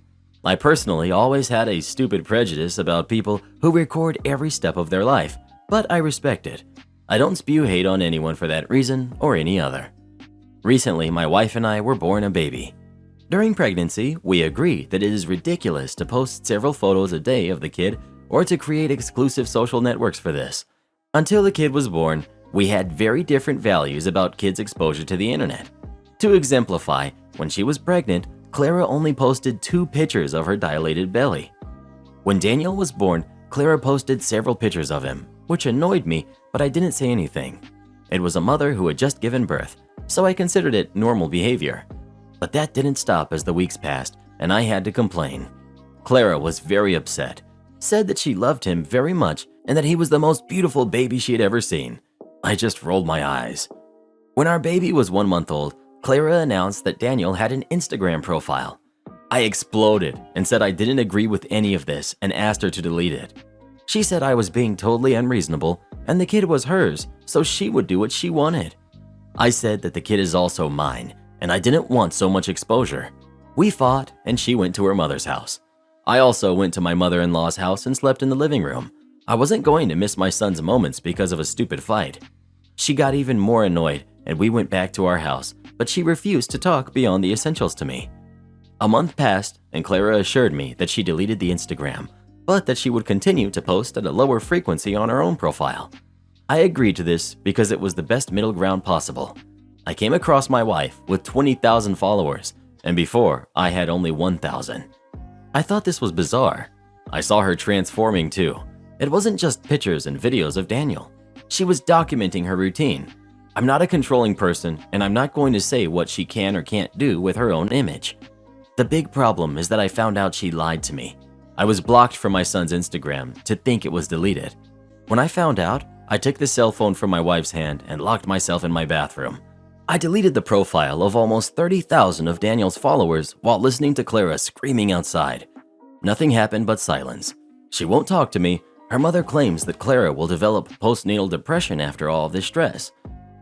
I personally always had a stupid prejudice about people who record every step of their life, but I respect it. I don't spew hate on anyone for that reason or any other. Recently, my wife and I were born a baby. During pregnancy, we agreed that it is ridiculous to post several photos a day of the kid or to create exclusive social networks for this. Until the kid was born, we had very different values about kids' exposure to the internet. To exemplify, when she was pregnant, Clara only posted 2 pictures of her dilated belly. When Daniel was born, Clara posted several pictures of him, which annoyed me, but I didn't say anything. It was a mother who had just given birth, so I considered it normal behavior. But that didn't stop as the weeks passed, and I had to complain. Clara was very upset, said that she loved him very much and that he was the most beautiful baby she had ever seen. I just rolled my eyes. When our baby was 1 month old, Clara announced that Daniel had an Instagram profile. I exploded and said I didn't agree with any of this and asked her to delete it. She said I was being totally unreasonable and the kid was hers, so she would do what she wanted. I said that the kid is also mine and I didn't want so much exposure. We fought and she went to her mother's house. I also went to my mother-in-law's house and slept in the living room. I wasn't going to miss my son's moments because of a stupid fight. She got even more annoyed and we went back to our house, but she refused to talk beyond the essentials to me. A month passed and Clara assured me that she deleted the Instagram, but that she would continue to post at a lower frequency on her own profile. I agreed to this because it was the best middle ground possible. I came across my wife with 20,000 followers, and before I had only 1,000. I thought this was bizarre. I saw her transforming too. It wasn't just pictures and videos of Daniel. She was documenting her routine. I'm not a controlling person, and I'm not going to say what she can or can't do with her own image. The big problem is that I found out she lied to me. I was blocked from my son's Instagram to think it was deleted. When I found out, I took the cell phone from my wife's hand and locked myself in my bathroom. I deleted the profile of almost 30,000 of Daniel's followers while listening to Clara screaming outside. Nothing happened but silence. She won't talk to me. Her mother claims that Clara will develop postnatal depression after all this stress.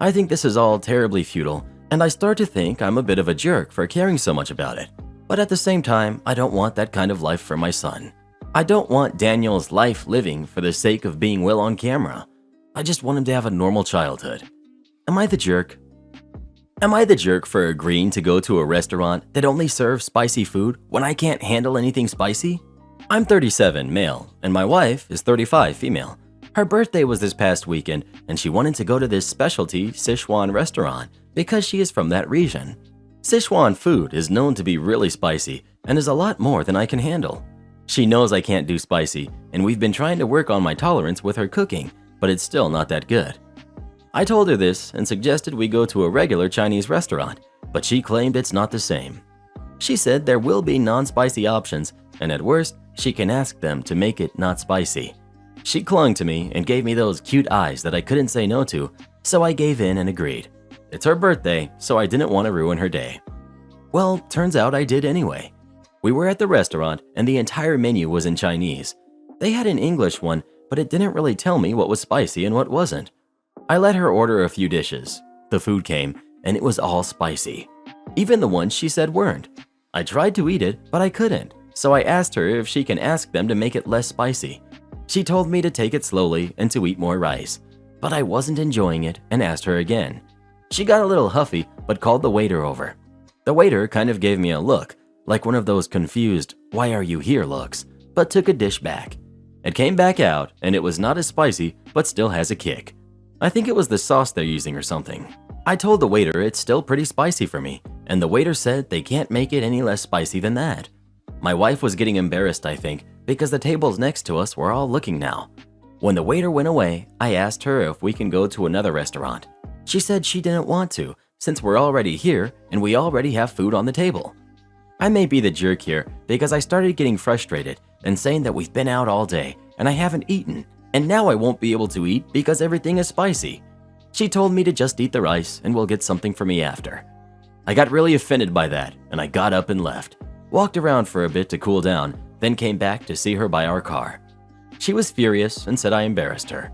I think this is all terribly futile, and I start to think I'm a bit of a jerk for caring so much about it. But at the same time, I don't want that kind of life for my son. I don't want Daniel's life living for the sake of being well on camera. I just want him to have a normal childhood. Am I the jerk? Am I the jerk for agreeing to go to a restaurant that only serves spicy food when I can't handle anything spicy? I'm 37, male, and my wife is 35, female. Her birthday was this past weekend, and she wanted to go to this specialty Sichuan restaurant because she is from that region. Sichuan food is known to be really spicy and is a lot more than I can handle. She knows I can't do spicy, and we've been trying to work on my tolerance with her cooking, but it's still not that good. I told her this and suggested we go to a regular Chinese restaurant, but she claimed it's not the same. She said there will be non-spicy options, and at worst, she can ask them to make it not spicy. She clung to me and gave me those cute eyes that I couldn't say no to, so I gave in and agreed. It's her birthday, so I didn't want to ruin her day. Well, turns out I did anyway. We were at the restaurant and the entire menu was in Chinese. They had an English one, but it didn't really tell me what was spicy and what wasn't. I let her order a few dishes. The food came, and it was all spicy. Even the ones she said weren't. I tried to eat it, but I couldn't, so I asked her if she can ask them to make it less spicy. She told me to take it slowly and to eat more rice, but I wasn't enjoying it and asked her again. She got a little huffy, but called the waiter over. The waiter kind of gave me a look, like one of those confused, "why are you here" looks, but took a dish back. It came back out, and it was not as spicy, but still has a kick. I think it was the sauce they're using or something. I told the waiter it's still pretty spicy for me, and the waiter said they can't make it any less spicy than that. My wife was getting embarrassed, I think, because the tables next to us were all looking now. When the waiter went away, I asked her if we can go to another restaurant. She said she didn't want to, since we're already here and we already have food on the table. I may be the jerk here because I started getting frustrated and saying that we've been out all day and I haven't eaten, and now I won't be able to eat because everything is spicy. She told me to just eat the rice and will get something for me after. I got really offended by that and I got up and left. Walked around for a bit to cool down, then came back to see her by our car. She was furious and said I embarrassed her.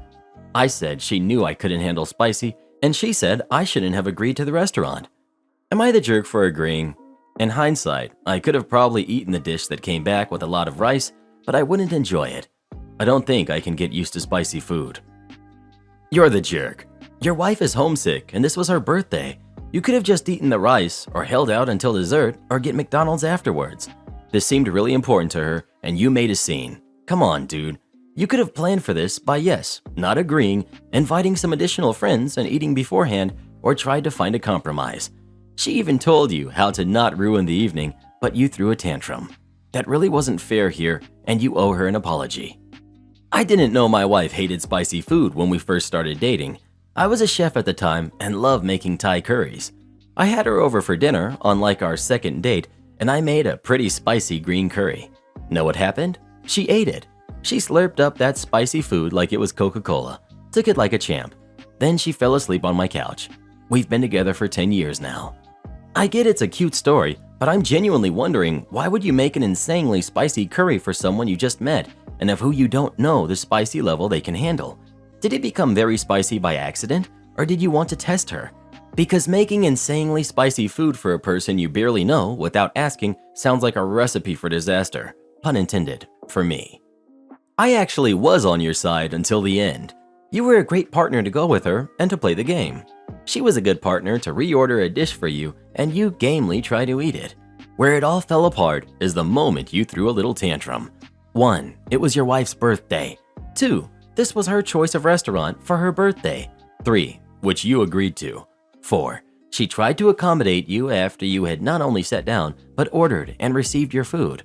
I said she knew I couldn't handle spicy, and she said I shouldn't have agreed to the restaurant. Am I the jerk for agreeing? In hindsight, I could have probably eaten the dish that came back with a lot of rice, but I wouldn't enjoy it. I don't think I can get used to spicy food. You're the jerk. Your wife is homesick and this was her birthday. You could have just eaten the rice or held out until dessert or get McDonald's afterwards. This seemed really important to her and you made a scene. Come on, dude. You could have planned for this by yes, not agreeing, inviting some additional friends and eating beforehand, or tried to find a compromise. She even told you how to not ruin the evening, but you threw a tantrum. That really wasn't fair here, and you owe her an apology. I didn't know my wife hated spicy food when we first started dating. I was a chef at the time and loved making Thai curries. I had her over for dinner on like our second date, and I made a pretty spicy green curry. Know what happened? She ate it. She slurped up that spicy food like it was Coca-Cola, took it like a champ. Then she fell asleep on my couch. We've been together for 10 years now. I get it's a cute story, but I'm genuinely wondering, why would you make an insanely spicy curry for someone you just met and of who you don't know the spicy level they can handle? Did it become very spicy by accident, or did you want to test her? Because making insanely spicy food for a person you barely know without asking sounds like a recipe for disaster, pun intended, for me. I actually was on your side until the end. You were a great partner to go with her and to play the game. She was a good partner to reorder a dish for you and you gamely try to eat it. Where it all fell apart is the moment you threw a little tantrum. 1. It was your wife's birthday. 2. This was her choice of restaurant for her birthday. 3. Which you agreed to. 4. She tried to accommodate you after you had not only sat down, but ordered and received your food.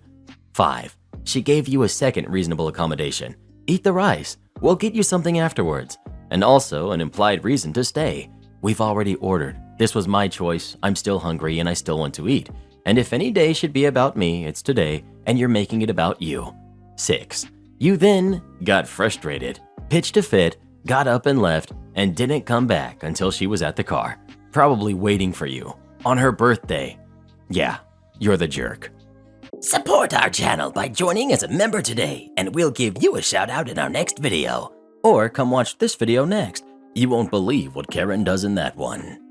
5. She gave you a second reasonable accommodation. Eat the rice. We'll get you something afterwards. And also an implied reason to stay. We've already ordered. This was my choice. I'm still hungry and I still want to eat. And if any day should be about me, it's today, and you're making it about you. 6. You then got frustrated, pitched a fit, got up and left, and didn't come back until she was at the car, probably waiting for you, on her birthday. Yeah, you're the jerk. Support our channel by joining as a member today, and we'll give you a shout out in our next video. Or come watch this video next. You won't believe what Karen does in that one.